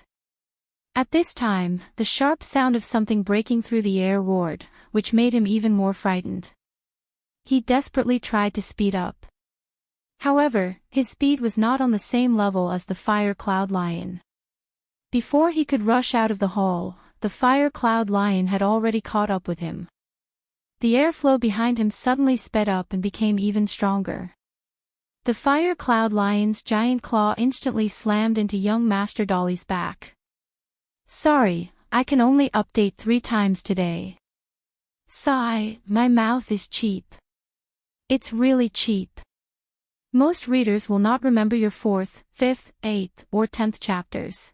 At this time, the sharp sound of something breaking through the air roared, which made him even more frightened. He desperately tried to speed up. However, his speed was not on the same level as the Fire Cloud Lion. Before he could rush out of the hall, the Fire Cloud Lion had already caught up with him. The airflow behind him suddenly sped up and became even stronger. The Fire Cloud Lion's giant claw instantly slammed into young Master Dolly's back. Sorry, I can only update 3 times today. Sigh, my mouth is cheap. It's really cheap. Most readers will not remember your 4th, 5th, 8th, or 10th chapters.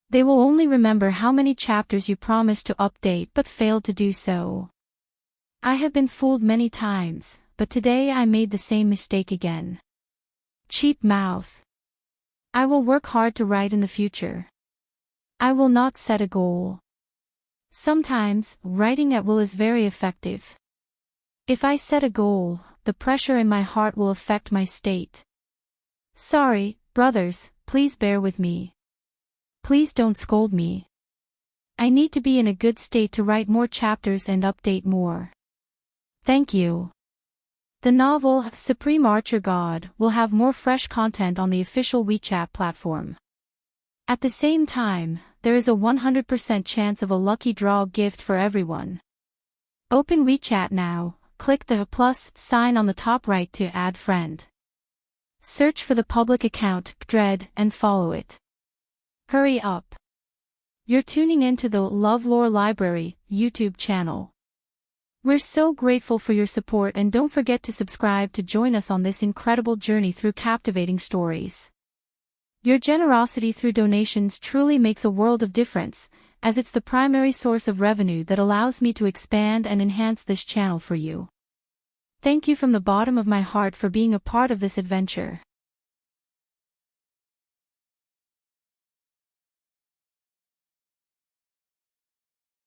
They will only remember how many chapters you promised to update but failed to do so. I have been fooled many times, but today I made the same mistake again. Cheap mouth. I will work hard to write in the future. I will not set a goal. Sometimes, writing at will is very effective. If I set a goal, the pressure in my heart will affect my state. Sorry, brothers, please bear with me. Please don't scold me. I need to be in a good state to write more chapters and update more. Thank you. The novel, Supreme Archer God, will have more fresh content on the official WeChat platform. At the same time, there is a 100% chance of a lucky draw gift for everyone. Open WeChat now, click the plus sign on the top right to add friend. Search for the public account, Dread, and follow it. Hurry up. You're tuning into the LoveLore Library YouTube channel. We're so grateful for your support, and don't forget to subscribe to join us on this incredible journey through captivating stories. Your generosity through donations truly makes a world of difference, as it's the primary source of revenue that allows me to expand and enhance this channel for you. Thank you from the bottom of my heart for being a part of this adventure.